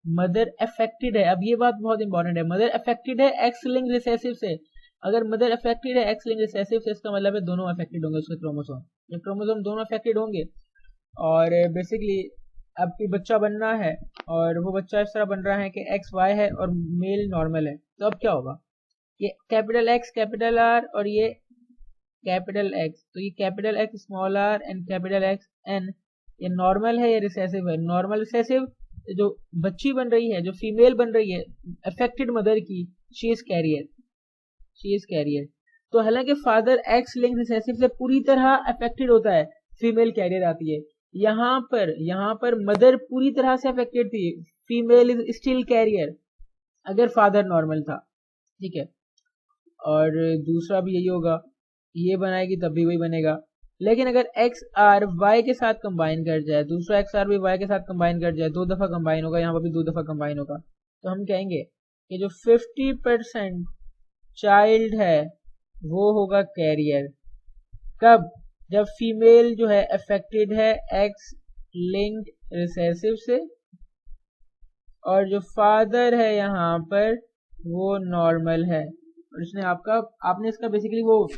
मदर अफेक्टेड है, अब ये बात बहुत इंपॉर्टेंट है, मदर अफेक्टेड है एक्स लिंक रिसेसिव से। अगर मदर अफेक्टेड है एक्स लिंक रिसेसिव से, इसका मतलब है दोनों अफेक्टेड होंगे उसके क्रोमोसोम, ये क्रोमोसोम दोनों अफेक्टेड होंगे। और बेसिकली अब कोई बच्चा बनना है और वो बच्चा इस तरह बन रहा है कि एक्स वाई है और मेल नॉर्मल है, तो अब क्या होगा, ये कैपिटल एक्स कैपिटल आर और ये कैपिटल एक्स, तो ये capital X small R and capital X N, ये नॉर्मल है या रिसेसिव है। नॉर्मल रिसेसिव, जो बच्ची बन रही है, जो फीमेल बन रही है अफेक्टेड मदर की, शी इज कैरियर। तो हालांकि फादर एक्स लिंक रिसेसिव से पूरी तरह अफेक्टेड होता है, फीमेल कैरियर आती है। यहाँ पर मदर पूरी तरह से अफेक्टेड थी, फीमेल इज स्टिल कैरियर अगर फादर नॉर्मल था, ठीक है। और दूसरा भी यही होगा, ये बनाएगी तब भी वही बनेगा। लेकिन अगर एक्स आर वाई के साथ कंबाइन कर जाए, दूसरा एक्स आर भी वाई के साथ कंबाइन कर जाए, 2 दफा कंबाइन होगा, यहाँ पर भी 2 दफा कंबाइन होगा, तो हम कहेंगे कि जो 50% चाइल्ड है वो होगा कैरियर। कब, जब फीमेल जो है अफेक्टेड है एक्स लिंक्ड रिसेसिव से, और जो फादर है यहाँ पर वो नॉर्मल है। और इसने आपने इसका बेसिकली वो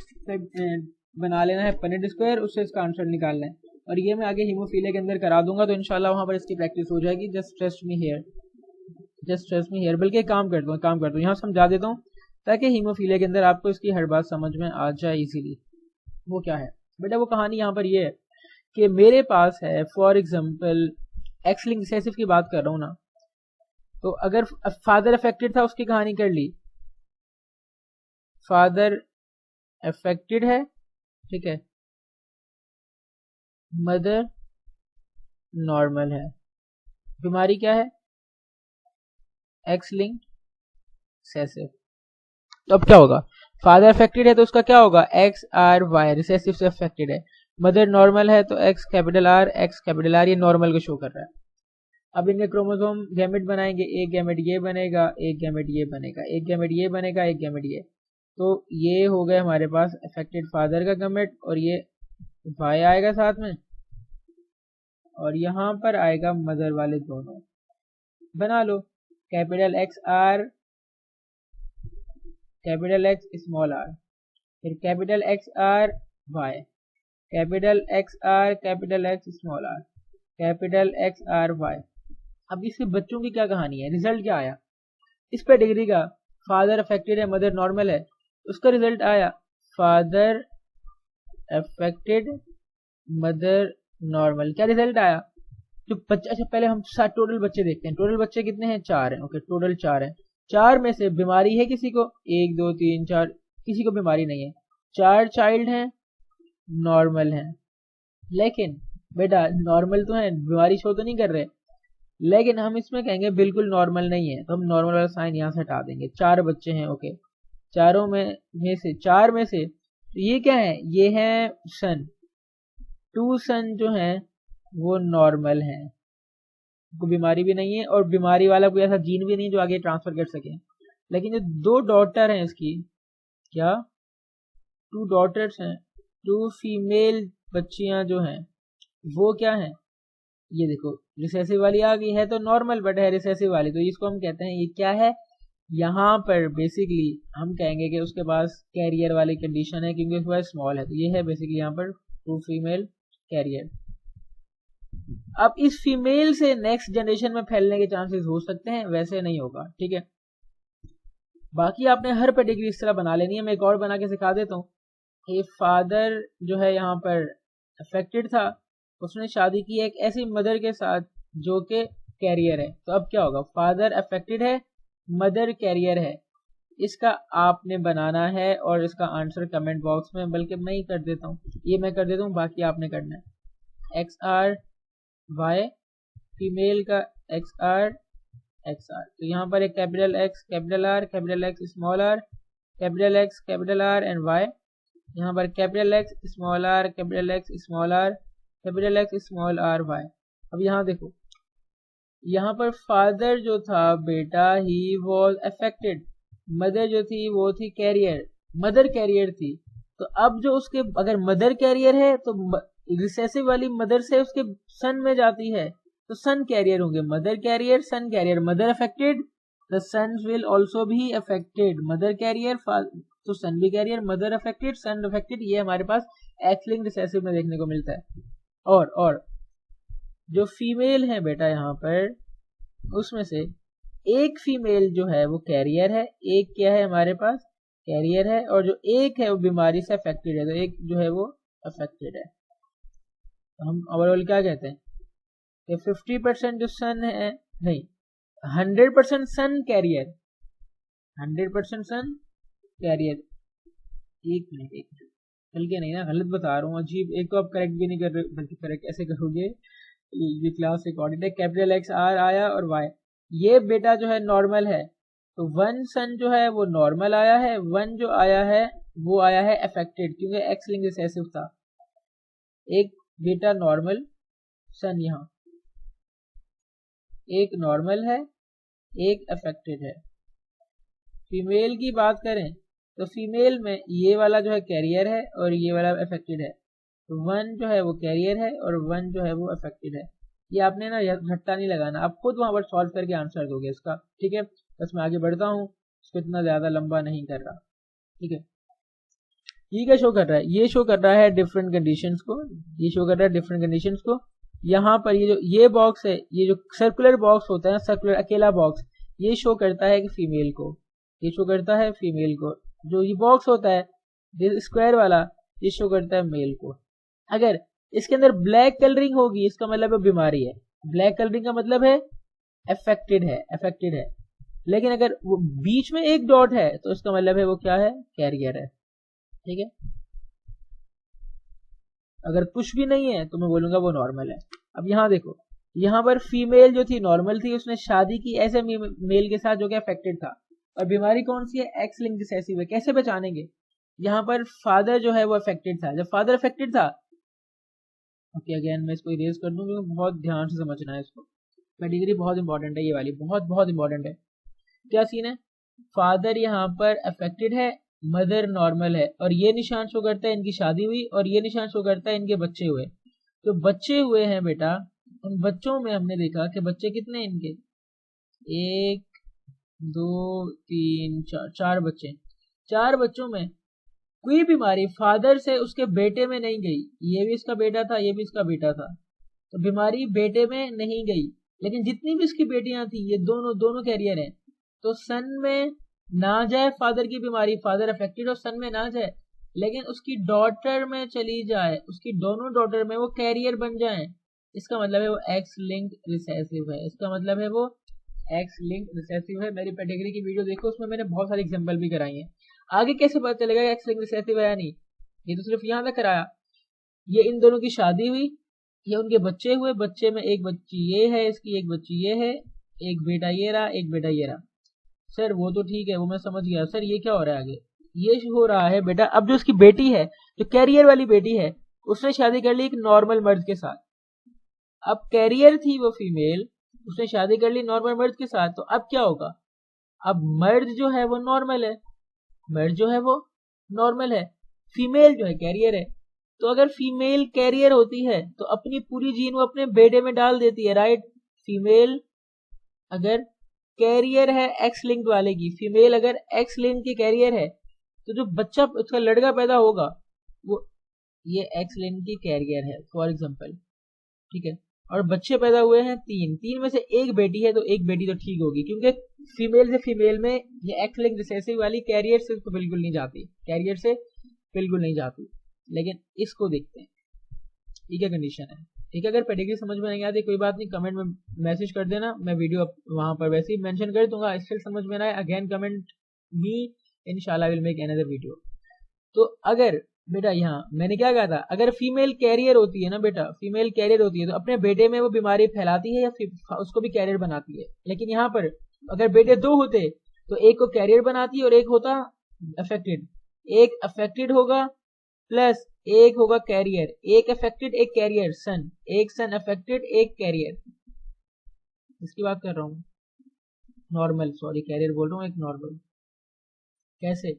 बना लेना है पनेट स्क्वायर, उससे इसका आंसर निकालना है। और ये मैं आगे हीमोफीलिया के अंदर करा दूंगा, तो इंशाल्लाह वहां पर इसकी प्रैक्टिस हो जाएगी। जस्ट ट्रस्ट मी हियर, बल्कि काम करता हूँ यहाँ समझा देता हूँ, ताकि हीमोफीलिया के अंदर आपको इसकी हर बात समझ में आ जाए इजीली। वो क्या है बेटा, वो कहानी यहाँ पर ये है कि मेरे पास है, for example x link recessive की बात कर रहा हूँ ना, तो अगर फादर अफेक्टेड था, उसकी कहानी कर ली, फादर अफेक्टेड है, ठीक है, मदर नॉर्मल है, बीमारी क्या है, एक्स लिंक रिसेसिव। तो अब क्या होगा, फादर अफेक्टेड है तो उसका क्या होगा, एक्स आर वाई रिसेसिव से अफेक्टेड है, मदर नॉर्मल है तो एक्स कैपिटल आर ये नॉर्मल को शो कर रहा है। अब इनके क्रोमोसोम गैमेट बनाएंगे, एक गैमेट ये बनेगा, एक गैमेट ये बनेगा, एक गैमेट ये बनेगा, एक गैमेट ये, तो ये हो गए हमारे पास अफेक्टेड फादर का गैमेट, और ये वाई आएगा साथ में, और यहाँ पर आएगा मदर वाले दोनों। बना लो, capital X R, capital X small R, फिर capital X R Y, capital X R, capital X small R, capital X R Y. अब इसके बच्चों की क्या कहानी है, रिजल्ट क्या आया इस पेडिग्री का, फादर अफेक्टेड है मदर नॉर्मल है, उसका रिजल्ट आया फादर अफेक्टेड मदर नॉर्मल। क्या रिजल्ट आया, जो बच्चा, अच्छा पहले हम टोटल बच्चे देखते हैं, टोटल बच्चे कितने हैं, 4 हैं। ओके, टोटल 4 हैं, 4 में से बीमारी है किसी को, 1 2 3 4, किसी को बीमारी नहीं है, 4 चाइल्ड हैं नॉर्मल हैं। लेकिन बेटा नॉर्मल तो है, बीमारी शो तो नहीं कर रहे, लेकिन हम इसमें कहेंगे बिल्कुल नॉर्मल नहीं है, तो हम नॉर्मल वाला साइन यहाँ से हटा देंगे। 4 बच्चे हैं, ओके, चारों में से 4 में से, तो ये क्या है, ये है सन, 2 सन जो हैं वो नॉर्मल हैं, को बीमारी भी नहीं है, और बीमारी वाला कोई ऐसा जीन भी नहीं जो आगे ट्रांसफर कर सके। लेकिन जो 2 डॉटर हैं इसकी, क्या 2 डॉटर्स हैं, 2 फीमेल बच्चियां जो हैं वो क्या हैं, ये देखो रिसेसिव वाली आ गई है तो नॉर्मल, बट है रिसेसिव वाली, तो इसको हम कहते हैं ये क्या है, यहाँ पर बेसिकली हम कहेंगे कि उसके पास कैरियर वाली कंडीशन है, क्योंकि उसके पास स्मॉल है, तो ये है बेसिकली यहाँ पर 2 फीमेल कैरियर। अब इस फीमेल से नेक्स्ट जनरेशन में फैलने के चांसेस हो सकते हैं, वैसे नहीं होगा, ठीक है। बाकी आपने हर पेडिग्री इस तरह बना लेनी है। मैं एक और बना के सिखा देता हूँ। ये फादर जो है यहाँ पर अफेक्टेड था, उसने शादी की एक ऐसी मदर के साथ जो कि कैरियर है, तो अब क्या होगा, फादर अफेक्टेड है मदर कैरियर है, इसका आपने बनाना है और इसका आंसर कमेंट बॉक्स में, बल्कि मैं ही कर देता हूँ, ये मैं कर देता हूँ, बाकी आपने करना है। एक्स आर वाई, फीमेल का एक्स आर एक्स आर। तो यहाँ पर एक capital X capital R, capital X small R, capital X capital R and Y. यहाँ पर capital X small R, capital X small R, capital X small R Y. अब यहाँ देखो, यहाँ पर फादर जो था बेटा ही वॉज अफेक्टेड, मदर जो थी वो थी कैरियर, मदर कैरियर थी। तो अब जो उसके अगर मदर कैरियर है तो रिसेसिव वाली मदर से उसके सन में जाती है तो सन कैरियर होंगे, mother carrier son carrier, mother affected the sons will also भी अफेक्टेड, मदर कैरियर तो सन भी carrier, mother affected son affected, ये हमारे पास एक्स लिंक्ड रिसेसिव में देखने को मिलता है। और जो फीमेल है बेटा यहाँ पर, उसमें से एक फीमेल जो है वो कैरियर है, एक क्या है हमारे पास कैरियर है, और जो एक है वो बीमारी से अफेक्टेड है, तो एक जो है वो अफेक्टेड है। तो हम ओवरऑल क्या कहते हैं कि 50% जो सन है, नहीं 100% सन कैरियर, 100% सन कैरियर। एक मिनट चल के नहीं ना, गलत बता रहा हूँ, अजीब, एक तो आप करेक्ट भी नहीं कर रहे, बल्कि करेक्ट ऐसे करोगे, ये क्लास रिकॉर्डेड है। कैपिटल एक्स आर आया और वाई, ये बेटा जो है नॉर्मल है, तो वन सन जो है वो नॉर्मल आया है, वन जो आया है वो आया है अफेक्टेड, क्योंकि एक्स लिंक रिसेसिव था। एक बेटा नॉर्मल सन, यहाँ एक नॉर्मल है एक अफेक्टेड है। फीमेल की बात करें तो फीमेल में ये वाला जो है कैरियर है और ये वाला अफेक्टेड है, तो वन जो है वो कैरियर है और वन जो है वो अफेक्टेड है। ये आपने ना घट्टा नहीं लगाना, आप खुद वहां पर सॉल्व करके आंसर दोगे इसका, ठीक है। बस मैं आगे बढ़ता हूँ, इसको इतना ज्यादा लंबा नहीं कर रहा, ठीक है। ये क्या शो कर रहा है, ये शो कर रहा है डिफरेंट कंडीशंस को, ये शो कर रहा है डिफरेंट कंडीशंस को। यहाँ पर ये जो ये बॉक्स है, ये जो सर्कुलर बॉक्स होता है, सर्कुलर अकेला बॉक्स, ये शो करता है कि फीमेल को, ये शो करता है फीमेल को। जो ये बॉक्स होता है स्क्वायर वाला, ये शो करता है मेल को। अगर इसके अंदर ब्लैक कलरिंग होगी इसका मतलब है बीमारी है, ब्लैक कलरिंग का मतलब है अफेक्टेड है, अफेक्टेड है। लेकिन अगर वो बीच में एक डॉट है तो इसका मतलब है वो क्या है, कैरियर है, ठीक है। अगर कुछ भी नहीं है तो मैं बोलूंगा वो नॉर्मल है। अब यहाँ देखो, यहाँ पर फीमेल जो थी नॉर्मल थी, उसने शादी की ऐसे मेल के साथ जो कि अफेक्टेड था, और बीमारी कौन सी है, एक्स लिंक्ड रिसेसिव है। कैसे पहचानेंगे, यहाँ पर फादर जो है वो अफेक्टेड था, जब फादर अफेक्टेड था, ओके अगेन मैं इसको इरेज कर दूं क्योंकि बहुत ध्यान से समझना है इसको, पेडिग्री बहुत इंपॉर्टेंट है, ये वाली बहुत बहुत इंपॉर्टेंट है। क्या सीन है, फादर यहाँ पर अफेक्टेड है, मदर नॉर्मल है, और ये निशान शो करता है इनकी शादी हुई, और ये निशान शो करता है इनके बच्चे हुए। तो बच्चे हुए हैं बेटा, उन बच्चों में हमने देखा कि बच्चे कितने इनके, 1 2 3 4, 4 बच्चे, 4 बच्चों में कोई बीमारी फादर से उसके बेटे में नहीं गई, ये भी इसका बेटा था ये भी इसका बेटा था, तो बीमारी बेटे में नहीं गई। लेकिन जितनी भी इसकी बेटियां थी ये दोनों कैरियर हैं, तो सन में ना जाए फादर की बीमारी, फादर अफेक्टेड और सन में ना जाए, लेकिन उसकी डॉटर में चली जाए, उसकी दोनों डॉटर में वो कैरियर बन जाए, इसका मतलब है वो एक्स लिंक रिसेसिव है, इसका मतलब है वो एक्स लिंक रिसेसिव है। मेरी पेडिग्री की वीडियो देखो, उसमें मैंने बहुत सारे एग्जांपल भी कराई हैं। आगे कैसे पता चलेगा एक्स लिंक रिसेसिव है या नहीं, ये तो सिर्फ यहाँ तक कराया। ये इन दोनों की शादी हुई, ये उनके बच्चे हुए, बच्चे में एक बच्ची ये है इसकी, एक बच्ची ये है, एक बेटा ये रहा एक बेटा ये रहा। सर वो तो ठीक है, वो मैं समझ गया, सर ये क्या हो रहा है आगे, ये हो रहा है बेटा, अब जो उसकी बेटी है, जो कैरियर वाली बेटी है, उसने शादी कर ली एक नॉर्मल मर्द के साथ। अब कैरियर थी वो फीमेल, उसने शादी कर ली नॉर्मल मर्द के साथ, तो अब क्या होगा, अब मर्द जो है वो नॉर्मल है, मर्द जो है वो नॉर्मल है, फीमेल जो है कैरियर है। तो अगर फीमेल कैरियर होती है तो अपनी पूरी जीन वो अपने बेटे में डाल देती है, राइट। फीमेल अगर कैरियर है एक्स लिंक वाले की, फीमेल अगर एक्स लिंक की कैरियर है, तो जो बच्चा उसका लड़का पैदा होगा वो ये एक्स लिंक की कैरियर है फॉर एग्जांपल, ठीक है। और बच्चे पैदा हुए हैं 3 में से एक बेटी है, तो एक बेटी तो ठीक होगी, क्योंकि फीमेल से फीमेल में ये एक्स लिंक रिसेसिव वाली कैरियर से तो बिल्कुल नहीं जाती, कैरियर से बिल्कुल नहीं जाती। लेकिन इसको देखते हैं, ठीक है, कंडीशन है, ठीक है। अगर पेडिग्री समझ में नहीं आती कोई बात नहीं, कमेंट में मैसेज कर देना, मैं वीडियो वहां पर वैसे ही मेंशन कर दूंगा। स्टिल समझ में ना आए अगेन कमेंट मी, इंशाल्लाह विल मेक अनदर वीडियो। तो अगर बेटा यहाँ मैंने क्या कहा था, अगर फीमेल कैरियर होती है ना बेटा, फीमेल कैरियर होती है तो अपने बेटे में वो बीमारी फैलाती है या उसको भी कैरियर बनाती है। लेकिन यहाँ पर अगर बेटे दो होते तो एक को कैरियर बनाती है और एक होता अफेक्टेड। एक अफेक्टेड होगा प्लस एक होगा कैरियर, एक अफेक्टेड एक कैरियर, सन, एक सन अफेक्टेड एक कैरियर, इसकी बात कर रहा हूँ। नॉर्मल, सॉरी कैरियर बोल रहा हूँ, एक नॉर्मल। कैसे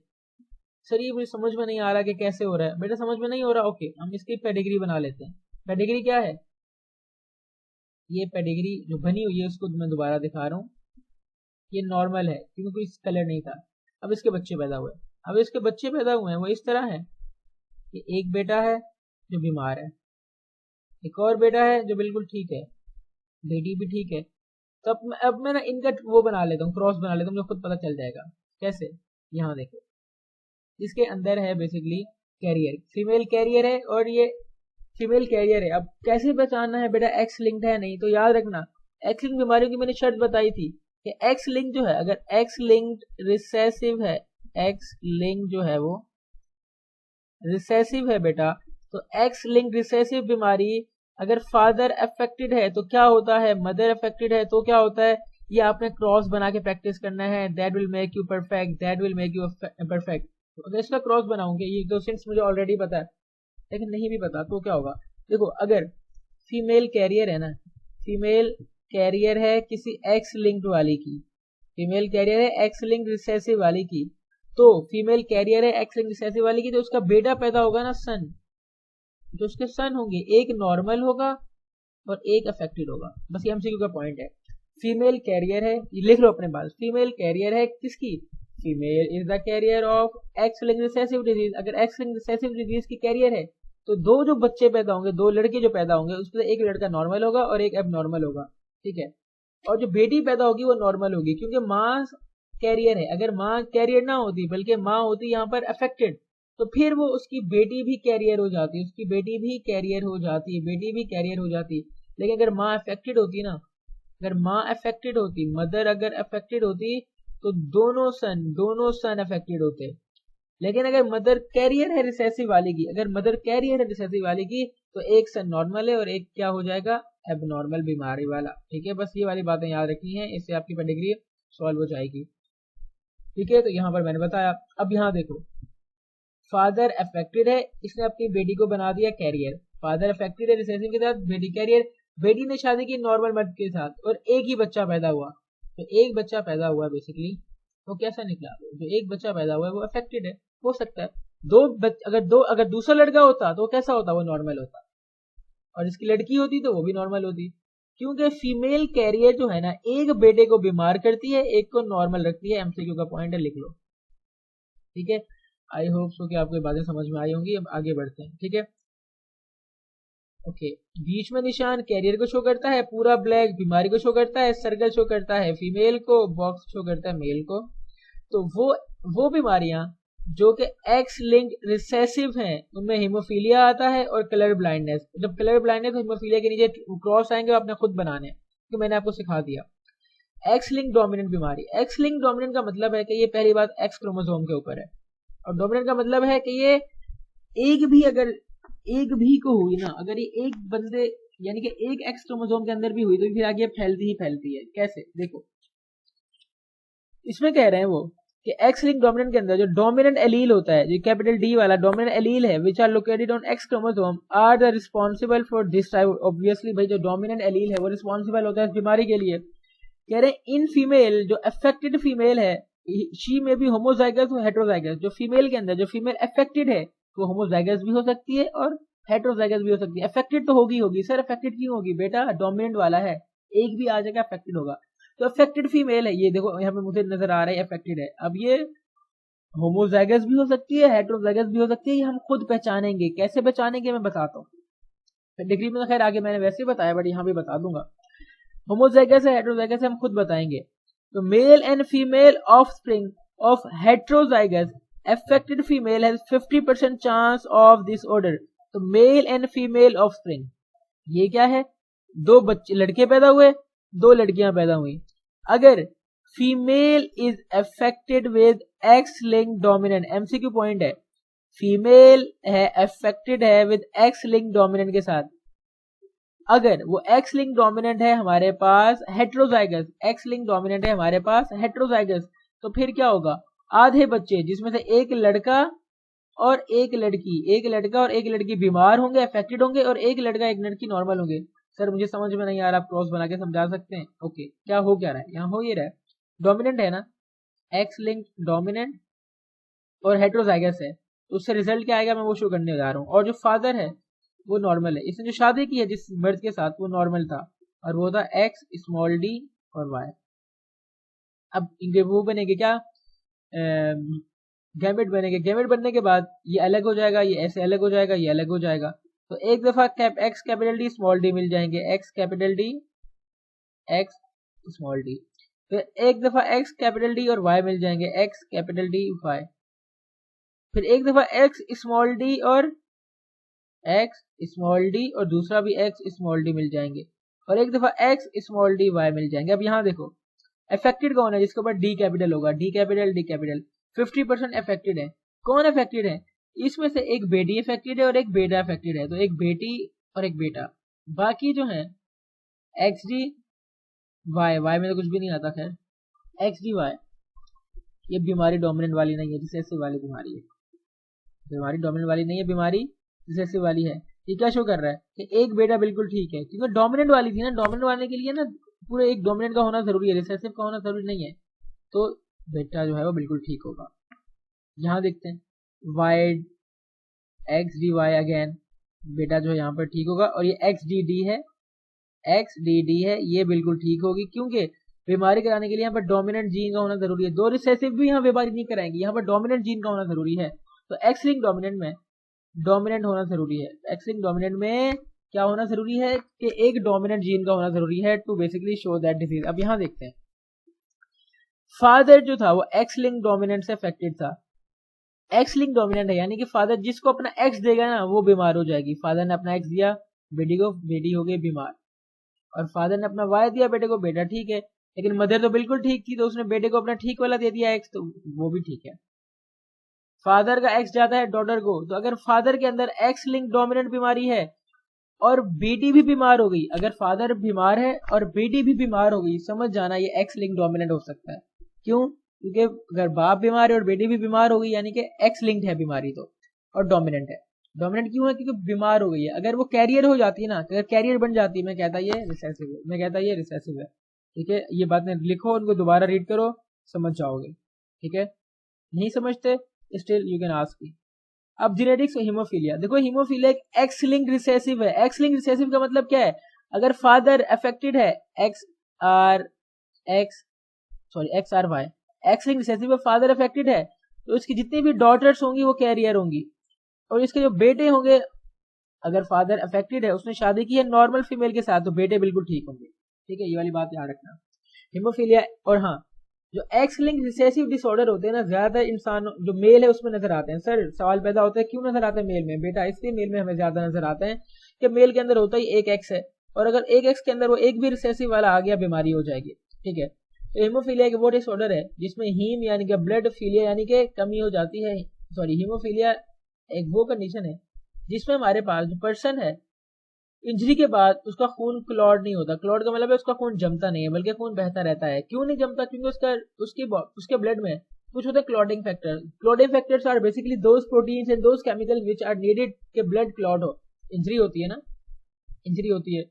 सर ये मुझे समझ में नहीं आ रहा कि कैसे हो रहा है। बेटा समझ में नहीं हो रहा, ओके हम इसकी पेडिग्री बना लेते हैं। पेडिग्री क्या है, ये पेडिग्री जो बनी हुई है उसको मैं दोबारा दिखा रहा हूँ। ये नॉर्मल है क्योंकि कोई कलर नहीं था। अब इसके बच्चे पैदा हुए, अब इसके बच्चे पैदा हुए हैं वो इस तरह है कि एक बेटा है जो बीमार है, एक और बेटा है जो बिल्कुल ठीक है, बेटी भी ठीक है। तो अब मैं ना इनका वो बना लेता हूँ, क्रॉस बना लेता हूँ, मुझे खुद पता चल जाएगा कैसे। यहाँ देखो इसके अंदर है बेसिकली कैरियर, फीमेल कैरियर है और ये फीमेल कैरियर है। अब कैसे पहचानना है बेटा एक्स लिंक्ड है नहीं, तो याद रखना एक्स लिंक्ड बीमारियों की मैंने शर्त बताई थी कि एक्स लिंक जो है, अगर एक्स लिंक्ड रिसेसिव है, एक्स लिंक जो है वो रिसेसिव है बेटा, तो एक्स लिंक्ड रिसेसिव बीमारी अगर फादर अफेक्टेड है तो क्या होता है, मदर अफेक्टेड है तो क्या होता है, ये आपने क्रॉस बना के प्रैक्टिस करना है। That will make you perfect, that will make you perfect. अगर इसका क्रॉस बनाऊंगे, ये दो सेंस मुझे ऑलरेडी पता है लेकिन नहीं भी पता तो क्या होगा। देखो अगर फीमेल कैरियर है ना, फीमेल कैरियर है किसी एक्स लिंक्ड वाली की, फीमेल कैरियर है एक्स लिंक्ड रिसेसिव वाली की, तो फीमेल कैरियर है एक्स लिंक्ड रिसेसिव वाली की, तो उसका बेटा पैदा होगा ना सन, जो उसके सन होंगे एक नॉर्मल होगा और एक अफेक्टेड होगा। बस ये एमसीक्यू का पॉइंट है। फीमेल कैरियर है, ये लिख लो अपने पास, फीमेल कैरियर है किसकी, female is the carrier of x linked recessive disease. अगर एक्स लिंक्ड रिसेसिव डिजीज की कैरियर है तो दो जो बच्चे पैदा होंगे, दो लड़के जो पैदा होंगे उसमें एक लड़का नॉर्मल होगा और एक एबनॉर्मल होगा, ठीक है। और जो बेटी पैदा होगी वो नॉर्मल होगी क्योंकि माँ कैरियर है। अगर माँ कैरियर ना होती बल्कि माँ होती यहाँ पर अफेक्टेड, तो फिर वो उसकी बेटी भी कैरियर हो जाती, उसकी बेटी भी कैरियर हो जाती, बेटी भी कैरियर हो जाती। लेकिन अगर माँ अफेक्टेड होती ना, अगर माँ अफेक्टेड होती, मदर अगर अफेक्टेड होती तो दोनों सन अफेक्टेड होते। लेकिन अगर मदर कैरियर है रिसेसिव वाली की, अगर मदर कैरियर है रिसेसिव वाली की, तो एक सन नॉर्मल है और एक क्या हो जाएगा, एबनॉर्मल बीमारी वाला, ठीक है। बस ये वाली बातें याद रखनी है, इससे आपकी पेडिग्री सॉल्व हो जाएगी, ठीक है। तो यहाँ पर मैंने बताया। अब यहाँ देखो फादर अफेक्टेड है, इसने अपनी बेटी को बना दिया कैरियर, फादर अफेक्टेड है रिसेसिव के साथ, बेटी कैरियर, बेटी ने शादी की नॉर्मल मर्द के साथ और एक ही बच्चा पैदा हुआ, तो एक बच्चा पैदा हुआ बेसिकली तो कैसा निकला, जो एक बच्चा पैदा हुआ है वो अफेक्टेड है। हो सकता है अगर दूसरा लड़का होता तो कैसा होता, वो नॉर्मल होता, और इसकी लड़की होती तो वो भी नॉर्मल होती। क्योंकि फीमेल कैरियर जो है ना, एक बेटे को बीमार करती है, एक को नॉर्मल रखती है। एमसीक्यू का पॉइंट है, लिख लो, ठीक है। आई होप सो कि आपको ये बातें समझ में आई होंगी। अब आगे बढ़ते हैं, ठीक है। ओके, बीच में निशान कैरियर को शो करता है, पूरा ब्लैक बीमारी को शो करता है, सर्कल शो करता है फीमेल को, बॉक्स शो करता है मेल को। तो वो बीमारियां जो कि एक्स लिंक रिसेसिव हैं उनमें हीमोफीलिया आता है और कलर ब्लाइंडनेस। जब कलर ब्लाइंडनेस तो हीमोफीलिया के नीचे क्रॉस आएंगे, आपने खुद बनाने हैं तो मैंने आपको सिखा दिया। एक्स लिंक डोमिनेंट बीमारी, एक्स लिंक डोमिनेंट का मतलब है कि ये पहली बात एक्स क्रोमोसोम के ऊपर है, और डोमिनेंट का मतलब है कि ये एक भी को हुई ना, अगर ये एक बंदे यानी कि एक एक्स क्रोमोसोम के अंदर भी हुई तो फिर आगे फैलती ही फैलती है। कैसे, देखो इसमें कह रहे हैं वो कि एक्स लिंक डोमिनेंट के अंदर जो डोमिनेंट एलील होता है, जो कैपिटल डी वाला डोमिनेंट एलील है, which are located on X chromosome are the responsible for this type. Obviously भाई जो डोमिनेंट एलील है वो रिस्पॉन्सिबल होता है इस बीमारी के लिए। कह रहे हैं इन फीमेल, जो अफेक्टेड फीमेल है, शी में भी होमोजाइगस और हेट्रोजाइगस। जो फीमेल के अंदर जो फीमेल अफेक्टेड है वो होमोजाइगस भी हो सकती है और हेट्रोजाइगस भी हो सकती है। अफेक्टेड तो होगी सर, अफेक्टेड क्यों होगी बेटा, डोमिनेंट वाला है, एक भी आ जाएगा अफेक्टेड होगा। तो अफेक्टेड फीमेल है, ये देखो यहाँ पे मुझे नजर आ रहा है अफेक्टेड है। अब ये होमोजाइगस भी हो सकती है, हेट्रोजाइगस भी हो सकती है, ये हम खुद पहचानेंगे। कैसे पहचानेंगे मैं बताता हूँ। डिग्री में खैर आगे मैंने वैसे बताया बट यहाँ भी बता दूंगा। होमोजाइगस है, हेट्रोजाइगस है, हम खुद बताएंगे। तो mail and female offspring of heterozygous affected female has 50% chance of this order। तो मेल एंड फीमेल ऑफस्प्रिंग, ये क्या है, दो बच्चे लड़के पैदा हुए, दो लड़कियां पैदा हुई। अगर female is affected with x link dominant, MCQ point है, फीमेल है अफेक्टेड है विद एक्स लिंक डोमिनेंट के साथ, अगर वो एक्स लिंक डोमिनेंट है हमारे पास हेट्रोजाइगस, एक्स लिंक डोमिनेंट है हमारे पास हेट्रोजाइगस, तो फिर क्या होगा, आधे बच्चे जिसमें से एक लड़का और एक लड़की, एक लड़का और एक लड़की बीमार होंगे, अफेक्टेड होंगे, और एक लड़का एक लड़की नॉर्मल होंगे। सर मुझे समझ में नहीं आ रहा, आप क्रॉस बना के समझा सकते हैं? ओके, क्या हो क्या रहा है यहाँ, हो ये रहा है डोमिनेंट है ना, एक्स लिंक डोमिनेंट और हेट्रोजाइगस है, तो उससे रिजल्ट क्या आएगा मैं वो शो करने जा रहा हूँ। और जो फादर है वो नॉर्मल है, इसने जो शादी की है जिस मर्द के साथ वो नॉर्मल था, और वो था एक्स स्मॉल डी और वाई। अब इनके वो बनेंगे क्या, गैमेट बनेंगे, गैमेट बनने के बाद ये अलग हो जाएगा, ये ऐसे अलग हो जाएगा, ये अलग हो जाएगा, तो एक दफा X capital D small D मिल जाएंगे, X capital D X small D, फिर एक दफा एक्स कैपिटल डी और वाई मिल जाएंगे, एक्स कैपिटल डी वाई, फिर एक दफा एक्स स्मॉल डी और एक्स स्मॉल डी और दूसरा भी एक्स स्मॉल डी मिल जाएंगे, और एक दफा एक्स स्मॉल डी वाई मिल जाएंगे। अब यहाँ देखो अफेक्टेड कौन है, जिसके ऊपर डी कैपिटल होगा, D capital D capital, 50% affected है। कौन अफेक्टेड है, इसमें से एक बेटी अफेक्टेड है और एक बेटा अफेक्टेड है, तो एक बेटी और एक बेटा, बाकी जो है एक्स डी वाई, वाई में तो कुछ भी नहीं आता, खैर एक्स डी वाई, ये बीमारी डोमिनेंट वाली नहीं है, रिसेसिव वाली बीमारी है, बीमारी डोमिनेंट वाली नहीं है, बीमारी रिसेसिव वाली है। ये क्या शो कर रहा है कि एक बेटा बिल्कुल ठीक है, क्योंकि डोमिनेंट वाली थी ना, डोमिनेंट वाले के लिए ना पूरे एक डोमिनेंट का होना जरूरी है, रिसेसिव का होना जरूरी नहीं है, तो बेटा जो है वो बिल्कुल ठीक होगा। यहाँ देखते हैं Y X D Y, again बेटा जो है यहाँ पर ठीक होगा, और ये एक्स डी डी है, एक्स डी डी है, ये बिल्कुल ठीक होगी, क्योंकि बीमारी कराने के लिए यहाँ पर डोमिनेंट जीन का होना जरूरी है, दो रिसेसिव भी यहाँ बीमारी नहीं कराएंगे, यहाँ पर डोमिनेंट जीन का होना जरूरी है, तो एक्स लिंक डोमिनेंट में डोमिनेंट होना जरूरी है, एक्स लिंक डोमिनेंट में क्या होना जरूरी है कि एक डोमिनेंट जीन का होना जरूरी है to basically show that disease. अब यहाँ देखते हैं फादर जो था वो एक्स लिंक डोमिनेंट से अफेक्टेड था, एक्स लिंक डोमिनेंट है, यानी कि फादर जिसको अपना एक्स देगा ना वो बीमार हो जाएगी, फादर ने अपना एक्स दिया बेटी को, बेटी हो गई बीमार, और फादर ने अपना वाई दिया बेटे को, बेटा ठीक है, लेकिन मदर तो बिल्कुल ठीक थी, तो उसने बेटे को अपना ठीक वाला दे दिया एक्स, तो वो भी ठीक है। फादर का एक्स जाता है डॉटर को, तो अगर फादर के अंदर एक्स लिंक डोमिनेंट बीमारी है और बेटी भी बीमार हो गई, अगर फादर बीमार है और बेटी भी बीमार हो गई, समझ जाना ये एक्स लिंक डोमिनेंट हो सकता है। क्यों, क्योंकि अगर बाप बीमार है और बेटी भी बीमार हो गई, यानी कि एक्स लिंक्ड है बीमारी, तो और डोमिनेंट है। डोमिनेंट क्यों है, क्योंकि बीमार हो गई है। अगर वो कैरियर हो जाती है ना, अगर कैरियर बन जाती है, मैं कहता ये रिसेसिव है, मैं कहता ये रिसेसिव है, ठीक है। ये बातें लिखो, उनको दोबारा रीड करो, समझ जाओगे, ठीक है। नहीं समझते still you can ask me. अब जेनेटिक्स हीमोफीलिया, देखो हीमोफीलिया एक एक्स लिंक रिसेसिव है। एक्स लिंक रिसेसिव का मतलब क्या है, अगर फादर अफेक्टेड है X R Y, X link recessive है, फादर अफेक्टेड है, तो इसकी जितनी भी डॉटर्स होंगी वो कैरियर होंगी, और इसके जो बेटे होंगे, अगर फादर अफेक्टेड है उसने शादी की है नॉर्मल फीमेल के साथ, तो बेटे बिल्कुल ठीक होंगे, ठीक है। ये वाली बात याद रखना हीमोफीलिया। और हाँ, जो एक्स लिंक रिसेसिव डिसऑर्डर होते हैं ना, ज्यादा इंसान जो मेल है उसमें नजर आते हैं। सर सवाल पैदा होता है क्यों नजर आते हैं मेल में, बेटा इसलिए मेल में हमें ज्यादा नजर आते हैं कि मेल के अंदर होता ही एक एक्स है, और अगर एक एक्स के अंदर वो एक भी रिसेसिव वाला आ गया बीमारी हो जाएगी, ठीक है। तो हीमोफीलिया एक वो डिसऑर्डर है जिसमें हीम यानी कि ब्लड फीलिया यानी कि कमी हो जाती है, सॉरी हीमोफीलिया एक वो कंडीशन है जिसमें हमारे पास जो पर्सन है इंजरी के बाद उसका खून क्लॉट नहीं होता। क्लॉट का मतलब है उसका खून जमता नहीं है, बल्कि खून बहता रहता है। क्यों नहीं जमता, क्योंकि उसके ब्लड में कुछ होता है clotting factor. Clotting factors are basically those proteins and those chemical which are needed के ब्लड क्लॉट हो। इंजरी होती है ना, इंजरी होती है,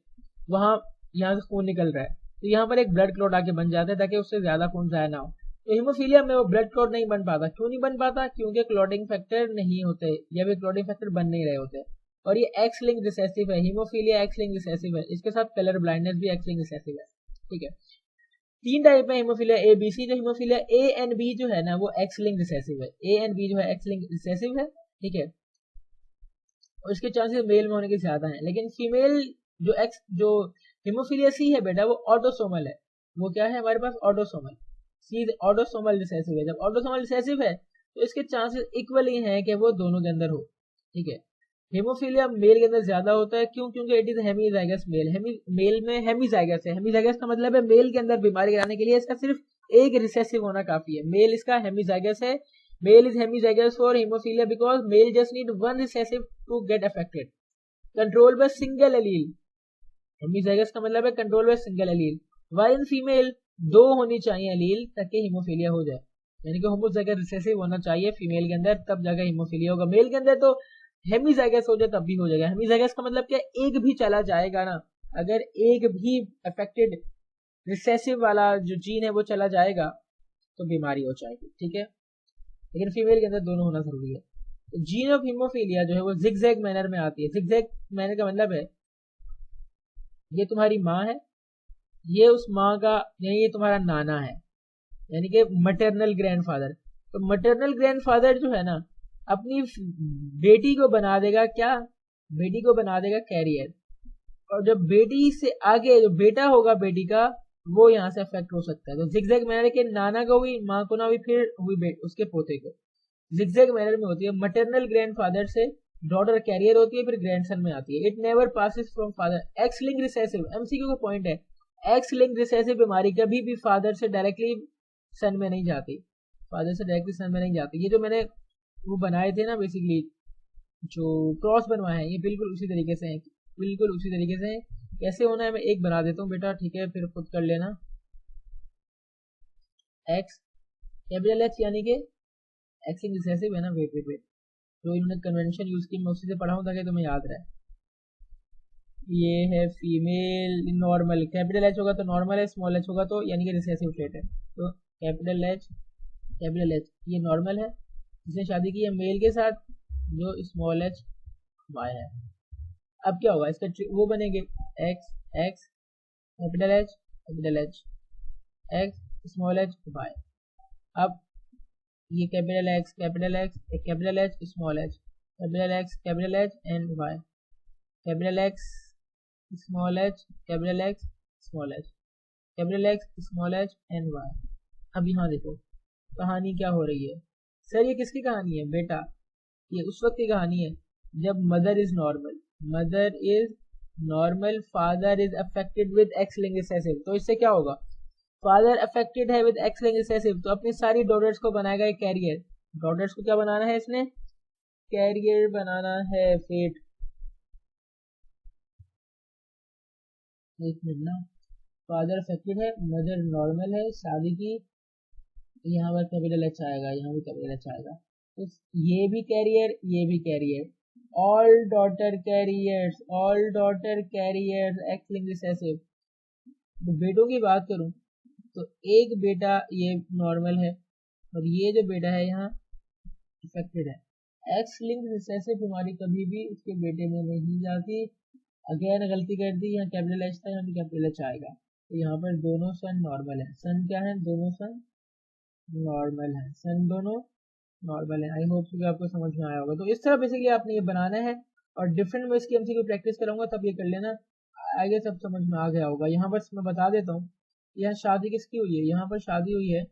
वहां यहाँ से खून निकल रहा है, तो यहाँ पर एक ब्लड क्लॉट आके बन जाता है ताकि उससे ज्यादा खून जाया ना हो। तो हीमोफीलिया में वो ब्लड क्लॉट नहीं बन पाता। क्यों नहीं बन पाता, क्योंकि क्लॉटिंग फैक्टर नहीं होते, या फिर क्लॉटिंग फैक्टर बन नहीं रहे होते। और ये एक्स लिंक रिसेसिव है, हीमोफीलिया एक्स लिंक रिसेसिव है, इसके साथ कलर ब्लाइंडनेस भी एक्स लिंक रिसेसिव है, ठीक है। तीन टाइप है हीमोफीलिया ए बी सी। जो हीमोफीलिया ए एंड बी जो है ना वो एक्स लिंक रिसेसिव है, ए एंड बी जो है एक्स लिंक रिसेसिव है, ठीक है। और इसके चांसेस मेल में होने के ज्यादा हैं, लेकिन फीमेल जो हीमोफीलिया सी है बेटा वो ऑटोसोमल है। वो क्या है हमारे पास, ऑटोसोमल सी, ऑटोसोमल रिसेसिव है। जब ऑटोसोमल रिसेसिव है तो इसके चांसेस इक्वल ही हैं कि वो दोनों के अंदर हो, ठीक है। हीमोफीलिया मेल के अंदर ज्यादा होता है, क्यों, क्योंकि it is hemizygous male. Male में हेमीजाइगस है। हेमीजाइगस का मतलब है मेल के अंदर बीमारी कराने के लिए इसका सिर्फ एक रिसेसिव होना काफी है। मेल इसका हेमीजाइगस है, Male is hemizygous for hemophilia because male just need one recessive to get affected. Control by single allele. Hemizygous का मतलब है control by single allele. While in female 2 होनी चाहिए allele ताकि हेमोफीलिया हो जाए, यानी कि होमोजाइगस रिसेसिव होना चाहिए फीमेल के अंदर, तब जाकर हेमोफीलिया होगा. मेल के अंदर तो हेमीजाइगस हो जाए तब भी हो जाएगा. हेमीजाइगस का मतलब क्या, एक भी चला जाएगा ना, अगर एक भी अफेक्टेड रिसेसिव वाला जो जीन है वो चला जाएगा तो बीमारी हो जाएगी. ठीक है, लेकिन फीमेल के अंदर दोनों होना जरूरी है. तो जीन ऑफ हीमोफीलिया जो है वो जिगजैग मैनर में आती है. जिगजैग मैनर का मतलब है ये तुम्हारी माँ है, ये उस माँ का, यानी ये तुम्हारा नाना है, यानी कि मटरनल ग्रैंडफादर. तो मटरनल ग्रैंडफादर जो है ना अपनी बेटी को बना देगा क्या, बेटी को बना देगा कैरियर, और जब बेटी से आगे जो बेटा होगा बेटी का वो यहाँ से अफेक्ट हो सकता है. तो जिगजैग मैनर के नाना को हुई, माँ को ना हुई, फिर हुई उसके पोते को. जिगजैग मैनर में होती है. मटरनल ग्रैंडफादर से डॉटर कैरियर होती है, फिर ग्रैंडसन में आती है. It never passes from father. X link recessive, MCQ का पॉइंट है, एक्स लिंक रिसेसिव बीमारी कभी भी फादर से डायरेक्टली सन में नहीं जाती, फादर से डायरेक्टली सन में नहीं जाती. ये जो मैंने वो बनाए थे ना बेसिकली जो क्रॉस बनवाए हैं, ये बिल्कुल उसी तरीके से हैं, बिल्कुल उसी तरीके से हैं. कैसे होना है मैं एक बना देता हूँ बेटा, ठीक है, फिर खुद कर लेना. एक्स कैपिटल एच यानी कि एक्स लिंक रिसेसिव है ना, वेट वेट वेट, जो इन्होंने कन्वेंशन यूज की मैं उसी से पढ़ा हूँ ताकि तुम्हें याद रहे. ये है फीमेल नॉर्मल, कैपिटल एच होगा तो नॉर्मल है, स्मॉल एच होगा तो यानी कि रिसेसिव ट्रेट है. तो कैपिटल एच ये नॉर्मल है, जिसने शादी की है मेल के साथ, जो स्मॉल एच वाई है. अब क्या होगा, इसका वो बनेंगे X X capital H X small H Y. अब ये capital X small H, capital H and Y, capital X small H small H, capital X small H and Y. अब यहाँ देखो कहानी क्या हो रही है. सर ये किसकी कहानी है बेटा, ये उस वक्त की कहानी है जब mother is normal, father is affected with x link recessive. तो इससे क्या होगा, फादर अफेक्टेड है विद एक्स लिंक रिसेसिव, तो अपनी सारी डॉटर्स को बनाएगा एक कैरियर. डॉटर्स को क्या बनाना है, इसने कैरियर बनाना है. फेट एक मिनट ना, फादर अफेक्टेड है, मदर नॉर्मल है, शादी की, यहाँ पर कैपिटल एच आएगा, यहाँ भी कैपिटल एच आएगा. तो ये भी carrier, all daughter carriers X link recessive. तो बेटों की बात करूं तो एक बेटा ये नॉर्मल है और ये जो बेटा है यहाँ अफेक्टेड है. एक्स लिंक रिसेसिव बीमारी कभी भी उसके बेटे में नहीं जाती. अगर गलती कर दी, यहाँ कैपिटल एच था, यहाँ भी कैपिटल एच आएगा. तो यहाँ पर दोनों सन नॉर्मल है. सन क्या है, दोनों सन नॉर्मल है, सन दोनों नॉर्मल है. आई होप कि आपको समझ में आया होगा. तो इस तरह बेसिकली आपने ये बनाना है और डिफरेंट वेज की एमसीक्यू प्रैक्टिस कराऊंगा तब ये कर लेना. आगे सब समझ में आ गया होगा. यहाँ पर मैं बता देता हूँ, यहाँ शादी किसकी हुई है, यहाँ पर शादी हुई है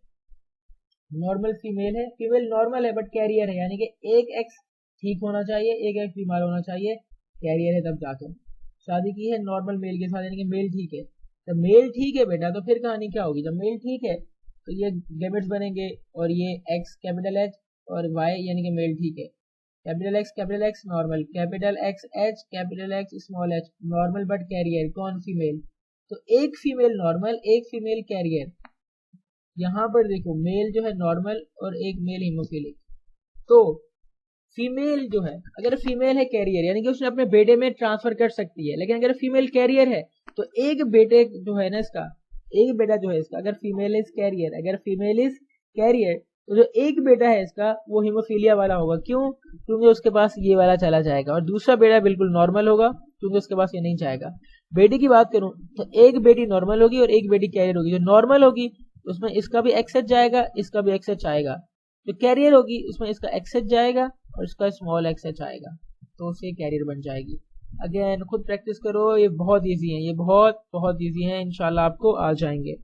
नॉर्मल फीमेल है, फीमेल नॉर्मल है बट कैरियर है, यानी कि एक एक्स ठीक होना चाहिए, एक एक्स बीमार होना चाहिए, कैरियर है तब जाकर. शादी की है नॉर्मल मेल के साथ, यानी कि मेल ठीक है. जब मेल ठीक है बेटा तो फिर कहानी क्या होगी, जब मेल ठीक है तो ये गैमेट्स बनेंगे और ये एक्स कैपिटल एच और वाई यानी कि मेल ठीक है. Capital X normal, capital X H capital X small H normal but carrier, कौन फीमेल. तो एक फीमेल नॉर्मल, एक फीमेल कैरियर. यहाँ पर देखो मेल जो है नॉर्मल और एक मेल हीमोफिलिक. तो फीमेल जो है, अगर फीमेल है कैरियर यानी कि उसने अपने बेटे में ट्रांसफर कर सकती है, लेकिन अगर फीमेल कैरियर है तो एक बेटे जो है ना इसका, एक बेटा जो है इसका, अगर फीमेल इज कैरियर तो जो एक बेटा है इसका वो हीमोफीलिया वाला होगा. क्यों, क्योंकि उसके पास ये वाला चला जाएगा और दूसरा बेटा बिल्कुल नॉर्मल होगा क्योंकि उसके पास ये नहीं जाएगा. बेटी की बात करूं तो एक बेटी नॉर्मल होगी और एक बेटी कैरियर होगी. जो नॉर्मल होगी उसमें इसका भी एक्सएच जाएगा, इसका भी एक्सएच आएगा. जो कैरियर होगी उसमें इसका एक्सएच जाएगा और इसका स्मॉल एक्सएच आएगा, तो उससे कैरियर बन जाएगी. अगेन खुद प्रैक्टिस करो, ये बहुत इजी है, ये बहुत इजी है, इंशाल्लाह आपको आ जाएंगे.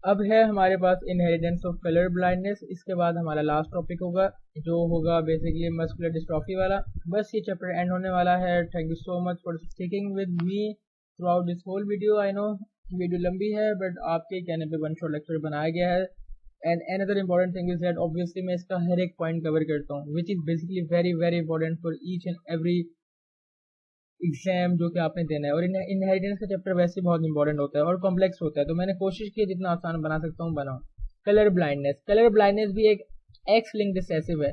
अब है हमारे पास इनहेरिटेंस ऑफ कलर ब्लाइंडनेस. इसके बाद हमारा लास्ट टॉपिक होगा जो होगा बेसिकली मस्कुलर डिस्ट्रॉफी वाला. बस ये चैप्टर एंड होने वाला है. Thank you so much for sticking with me throughout this whole video. I know video लंबी है बट आपके कहने पे वन शॉट लेक्चर बनाया गया है. And another important thing is that obviously मैं इसका हर एक पॉइंट कवर करता हूँ, which is basically very very important for each and every exam जो कि आपने देना है। और इनहेरिटेंस का चैप्टर वैसे बहुत इंपॉर्टेंट होता है और कॉम्प्लेक्स होता है, तो मैंने कोशिश की जितना आसान बना सकता हूँ बनाऊँ। कलर ब्लाइंडनेस भी एक एक्स लिंक्ड रिसेसिव है।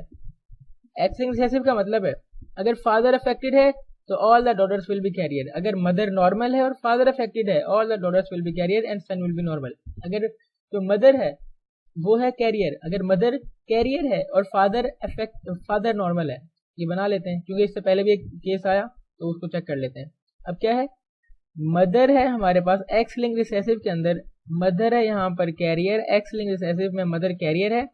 एक्स लिंक्ड रिसेसिव का मतलब है अगर फादर अफेक्टेड है तो all the daughters will be carrier, अगर मदर नॉर्मल है और फादर अफेक्टेड है all the daughters will be carrier and son will be normal. अगर जो मदर है वो है कैरियर, अगर मदर कैरियर है और फादर नॉर्मल है। ये बना लेते हैं क्योंकि इससे पहले भी एक केस आया तो उसको चेक कर लेते हैं। अब क्या है, मदर है हमारे पास एक्स लिंक रिसेसिव के अंदर, मदर है यहाँ पर कैरियर, एक्स लिंक रिसेसिव में मदर कैरियर है,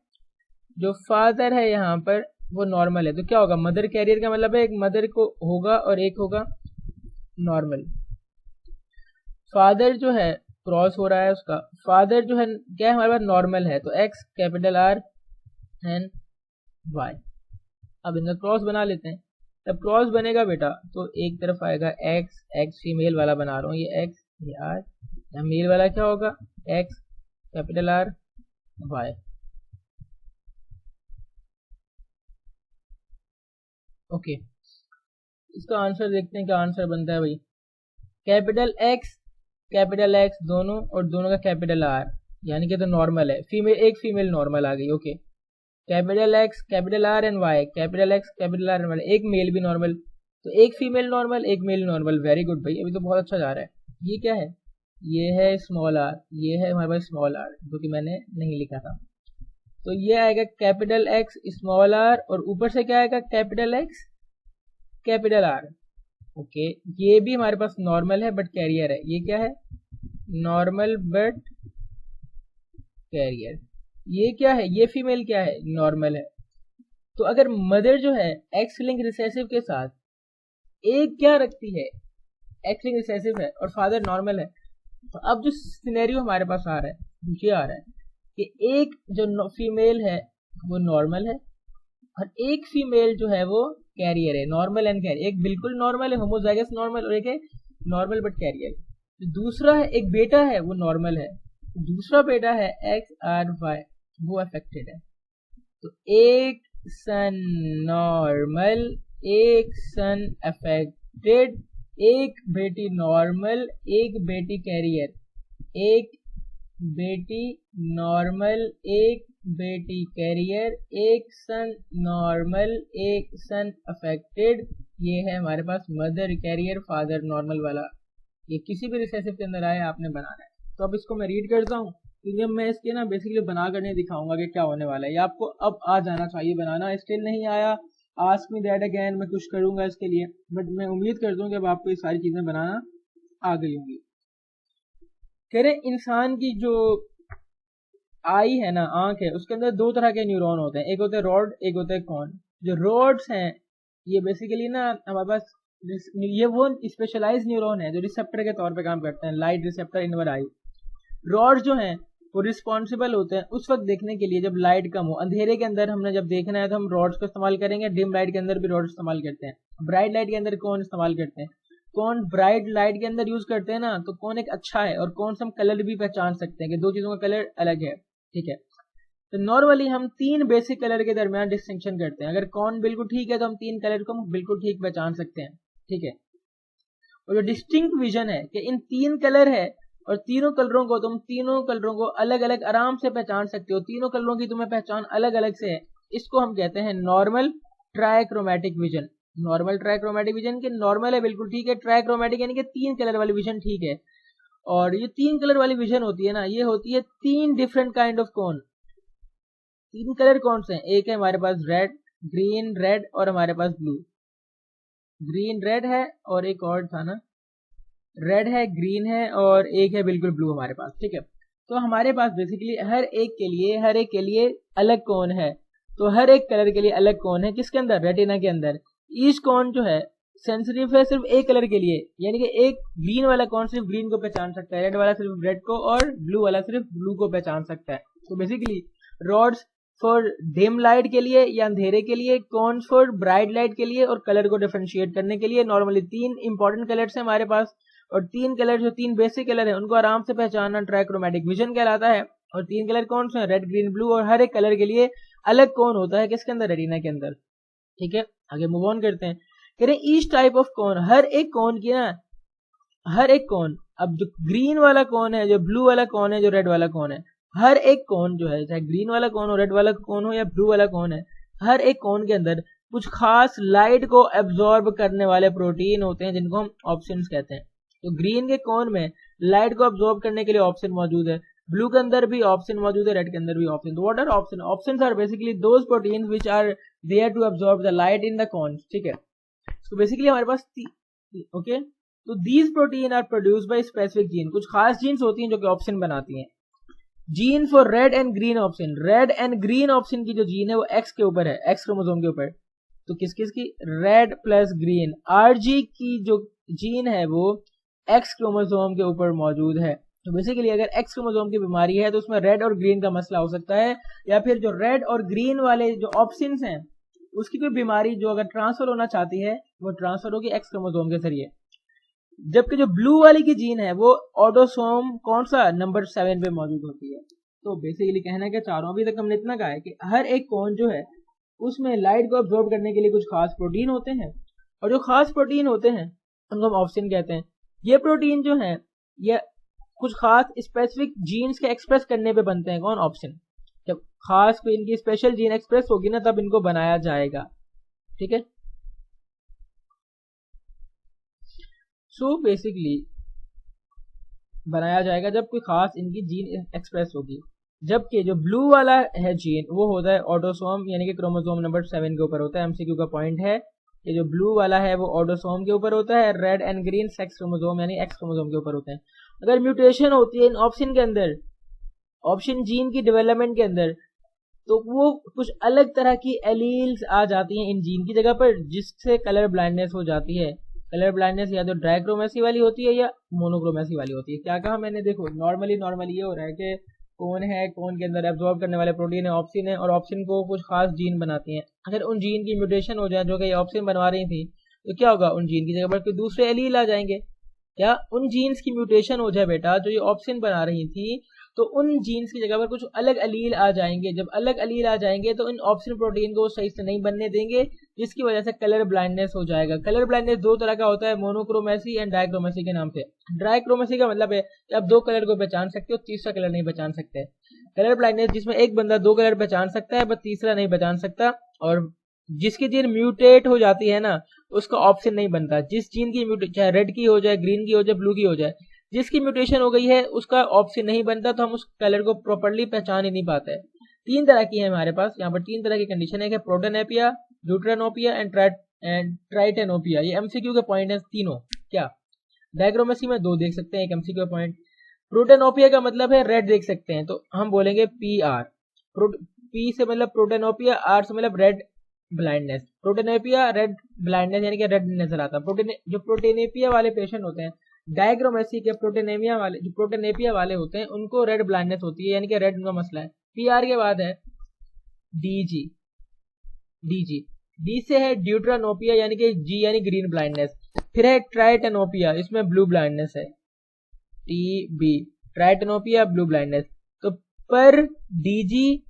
जो फादर है यहाँ पर वो नॉर्मल है। तो क्या होगा, मदर कैरियर का मतलब है एक मदर को होगा और एक होगा नॉर्मल। फादर जो है क्रॉस हो रहा है उसका, फादर जो है क्या है हमारे पास नॉर्मल है, तो X capital R and Y. अब इनका क्रॉस बना लेते हैं। जब क्रॉस बनेगा बेटा तो एक तरफ आएगा एक्स, एक्स फीमेल वाला बना रहा हूँ, ये एक्स ये आर, या मेल वाला क्या होगा X capital R Y. Okay, इसका आंसर देखते हैं क्या आंसर बनता है भाई। कैपिटल एक्स दोनों और दोनों का कैपिटल आर, यानी कि तो नॉर्मल है, एक फीमेल नॉर्मल आ गई। Okay, capital X capital R and Y, capital X capital R and Y, एक मेल भी नॉर्मल, तो एक फीमेल नॉर्मल एक मेल नॉर्मल। वेरी गुड भाई, अभी तो बहुत अच्छा जा रहा है। ये क्या है, ये है स्मॉल आर, ये है हमारे पास स्मॉल आर जो कि मैंने नहीं लिखा था। तो ये आएगा कैपिटल एक्स स्मॉल आर और ऊपर से क्या आएगा capital X capital R. Okay, ये भी हमारे पास नॉर्मल है बट कैरियर है। ये क्या है, नॉर्मल बट कैरियर। ये क्या है, ये फीमेल क्या है, नॉर्मल है। तो अगर मदर जो है एक्स लिंक रिसेसिव के साथ एक क्या रखती है, एक्स लिंक रिसेसिव है और फादर नॉर्मल है, तो अब जो सिनेरियो हमारे पास आ रहा है ये आ रहा है कि एक जो फीमेल है वो नॉर्मल है और एक फीमेल जो है वो कैरियर है, नॉर्मल एंड कैरियर। एक बिल्कुल नॉर्मल है होमोजाइगस नॉर्मल और एक है नॉर्मल बट कैरियर। दूसरा है एक बेटा है वो नॉर्मल है, दूसरा बेटा है एक्स आर वाई वो अफेक्टेड है। तो एक सन नॉर्मल एक सन अफेक्टेड, एक बेटी नॉर्मल एक बेटी कैरियर, एक बेटी नॉर्मल एक बेटी कैरियर, एक सन नॉर्मल एक सन अफेक्टेड। ये है हमारे पास मदर कैरियर फादर नॉर्मल वाला। ये किसी भी रिसेसिव के अंदर आए आपने बनाना है। तो अब इसको मैं रीड करता हूँ क्योंकि अब मैं इसके ना बेसिकली बना कर नहीं दिखाऊंगा कि क्या होने वाला है। ये आपको अब आ जाना चाहिए बनाना, स्टिल नहीं आया आस्क मी दैट अगेन, मैं कुछ करूंगा इसके लिए, बट मैं उम्मीद करता हूँ कि अब आपको ये सारी चीजें बनाना आ गई होंगी। कह रहे इंसान की जो आई है ना, आंख है, उसके अंदर दो तरह के न्यूरॉन होते हैं, एक होते हैं रॉड एक होते हैं कॉन। जो रॉड्स हैं ये बेसिकली ना हमारे पास ये वो स्पेशलाइज न्यूरॉन है जो रिसेप्टर के तौर पे काम करते हैं, light receptor in our eye. Rods जो हैं वो रिस्पॉन्सिबल होते हैं उस वक्त देखने के लिए जब लाइट कम हो, अंधेरे के अंदर हमने जब देखना है तो हम रॉड्स को इस्तेमाल करेंगे, डिम लाइट के अंदर भी रॉड्स इस्तेमाल करते हैं, ब्राइट लाइट के अंदर कौन इस्तेमाल करते हैं, कौन ब्राइट लाइट के अंदर यूज करते हैं ना, तो कौन एक अच्छा है और कौन से हम कलर भी पहचान सकते हैं कि दो चीजों का कलर अलग है। ठीक है, तो नॉर्मली हम तीन बेसिक कलर के दरमियान डिस्टिंक्शन करते हैं। अगर कौन बिल्कुल ठीक है तो हम तीन कलर को हम बिल्कुल ठीक पहचान सकते हैं। ठीक है, और जो डिस्टिंक्ट विजन है कि इन तीन कलर है और तीनों कलरों को तुम तीनों कलरों को अलग अलग आराम से पहचान सकते हो, तीनों कलरों की तुम्हें पहचान अलग अलग से है, इसको हम कहते हैं नॉर्मल ट्राइक्रोमैटिक विजन। नॉर्मल ट्राइक्रोमैटिक विजन के नॉर्मल है बिल्कुल ठीक है, ट्राइक्रोमैटिक यानी कि तीन कलर वाली विजन ठीक है। और ये तीन कलर वाली विजन होती है ना, ये होती है तीन डिफरेंट काइंड ऑफ कौन। तीन कलर कौन से हैं, एक है हमारे पास रेड ग्रीन रेड और हमारे पास ब्लू। ग्रीन रेड है और एक और था ना, रेड है ग्रीन है और एक है बिल्कुल ब्लू हमारे पास। ठीक है, तो हमारे पास बेसिकली हर एक के लिए अलग कौन है, तो हर एक कलर के लिए अलग कौन है किसके अंदर, रेटिना के अंदर। ईच कौन जो है सेंसिटिव है सिर्फ एक कलर के लिए, यानी कि एक ग्रीन वाला कौन सिर्फ ग्रीन को पहचान सकता है, रेड वाला सिर्फ रेड को और ब्लू वाला सिर्फ ब्लू को पहचान सकता है। तो basically rods for dim light के लिए या अंधेरे के लिए, कौन फॉर ब्राइट लाइट के लिए और कलर को डिफरेंशिएट करने के लिए। नॉर्मली तीन इंपॉर्टेंट कलर्स हैं हमारे पास और तीन कलर जो तीन बेसिक कलर है उनको आराम से पहचानना ट्राइक्रोमैटिक विजन कहलाता है। और 3 कलर कौन से हैं, रेड ग्रीन ब्लू, और हर एक कलर के लिए अलग कौन होता है किसके अंदर, रेटिना के अंदर। ठीक है, आगे मूव ऑन करते हैं। कह रहे ईच टाइप ऑफ कौन, हर एक कौन की ना, हर एक कौन, अब जो ग्रीन वाला कौन है, जो ब्लू वाला कौन है, जो रेड वाला कौन है, हर एक कौन जो है, चाहे ग्रीन वाला कौन हो, रेड वाला कौन हो या ब्लू वाला कौन है, हर एक कौन के अंदर कुछ खास लाइट को एब्जॉर्ब करने वाले प्रोटीन होते हैं जिनको हम ऑप्शंस कहते हैं। तो ग्रीन के कौन में लाइट को एब्जॉर्ब करने के लिए ऑप्शन मौजूद है, ब्लू के अंदर भी ऑप्शन मौजूद है, रेड के अंदर भी ऑप्शन। तो what are option, options are basically those proteins which are there to absorb the light in the cones. ठीक है, तो बेसिकली हमारे पास ओके, तो these protein are produced by specific gene, कुछ खास जीन्स होती हैं जो कि ऑप्शन बनाती हैं। Gene for red and green option, red and green option की जो जीन है वो एक्स के ऊपर है, एक्स क्रोमोसोम के ऊपर। तो किस किस की, रेड प्लस ग्रीन। आरजी की जो जीन है वो एक्स क्रोमोसोम के ऊपर मौजूद है। तो बेसिकली अगर एक्स क्रोमोसोम की बीमारी है तो उसमें रेड और ग्रीन का मसला हो सकता है, या फिर जो रेड और ग्रीन वाले जो ऑप्शंस हैं उसकी कोई बीमारी जो अगर ट्रांसफर होना चाहती है वो ट्रांसफर होगी एक्स क्रोमोसोम के जरिए। जबकि जो ब्लू वाली की जीन है वो ऑटोसोम कौन सा, नंबर 7 पे मौजूद होती है। तो बेसिकली कहना क्या चाह रहा हूं, अभी तक हमने इतना कहा है कि हर एक कौन जो है उसमें लाइट को अब्जॉर्ब करने के लिए कुछ खास प्रोटीन होते हैं, और जो खास प्रोटीन होते हैं उनको हम ऑप्शन कहते हैं। ये प्रोटीन जो है ये कुछ खास स्पेसिफिक जीन्स के एक्सप्रेस करने पे बनते हैं, कौन, ऑप्शन। जब खास कोई इनकी स्पेशल जीन एक्सप्रेस होगी ना तब इनको बनाया जाएगा। ठीक है, सो बेसिकली बनाया जाएगा जब कोई खास इनकी जीन एक्सप्रेस होगी। जबकि जो ब्लू वाला है जीन वो होता है ऑटोसोम यानी कि क्रोमोसोम नंबर 7 के ऊपर होता है। एमसीक्यू का पॉइंट है कि जो ब्लू वाला है वो ऑटोसोम के ऊपर होता है, red and green sex chromosome यानी एक्स क्रोमोसोम के ऊपर होते हैं। अगर म्यूटेशन होती है इन ऑप्शन के अंदर, ऑप्शन जीन की डेवलपमेंट के अंदर, तो वो कुछ अलग तरह की एलील्स आ जाती हैं इन जीन की जगह पर, जिससे कलर ब्लाइंडनेस हो जाती है। कलर ब्लाइंडनेस या तो ड्राइक्रोमेसी वाली होती है या मोनोक्रोमेसी वाली होती है। क्या कहा मैंने, देखो नॉर्मली ये हो रहा है कि कौन है, कौन के अंदर एब्जॉर्ब करने वाले प्रोटीन है, ऑप्शन है, और ऑप्शन को कुछ खास जीन बनाती हैं। अगर उन जीन की म्यूटेशन हो जाए जो कि ऑप्शन बनवा रही थी तो क्या होगा, उन जीन की जगह पर कोई दूसरे एलील आ जाएंगे। या उन जीन्स की म्यूटेशन हो जाए बेटा जो ये ऑप्शन बना रही थी, तो उन जीन्स की जगह पर कुछ अलग अलील आ जाएंगे। जब अलग अलील आ जाएंगे तो इन ऑप्शन प्रोटीन को सही से नहीं बनने देंगे, जिसकी वजह से कलर ब्लाइंडनेस हो जाएगा। कलर ब्लाइंडनेस दो तरह का होता है, मोनोक्रोमेसी एंड डाइक्रोमेसी के नाम से। डाइक्रोमेसी का मतलब है कि आप दो कलर को पहचान सकते हो, तीसरा कलर नहीं पहचान सकते। कलर ब्लाइंडनेस जिसमें एक बंदा दो कलर पहचान सकता है बट तीसरा नहीं पहचान सकता, और जिसकी जीन म्यूटेट हो जाती है ना उसका ऑप्शन नहीं बनता। जिस जीन की चाहे रेड की हो जाए, ग्रीन की हो जाए, ब्लू की हो जाए, जिसकी म्यूटेशन हो गई है उसका ऑप्शन नहीं बनता, तो हम उस कलर को प्रॉपर्ली पहचान ही नहीं पाते। तीन तरह की है हमारे पास यहाँ पर, तीन तरह की कंडीशन है कि प्रोटोनेपिया, ड्यूटेरोनोपिया एंड ट्राइटेनोपिया। ये एमसीक्यू के पॉइंट है तीनों। क्या डायग्रोमेसी में दो देख सकते हैं, एक एमसीक्यू का पॉइंट। प्रोटेनोपिया का मतलब है रेड देख सकते हैं, तो हम बोलेंगे पी आर। पी से मतलब प्रोटेनोपिया, आर से मतलब रेड ब्लाइंडनेस। प्रोटेनेपिया रेड ब्लाइंडनेस यानी कि रेड नजर आता है। जो प्रोटेनेपिया वाले पेशेंट होते हैं, डायग्रोमेसी के प्रोटेनेमिया वाले, जो प्रोटेनेपिया वाले होते हैं उनको रेड ब्लाइंडनेस होती है यानी कि रेड उनका मसला है। पीआर के बाद है डीजी। डी से है ड्यूट्रानोपिया यानी कि जी यानी ग्रीन ब्लाइंडनेस। फिर है ट्राइटेनोपिया, इसमें ब्लू ब्लाइंडनेस है, टीबी। Tritanopia blue blindness. तो पर डीजी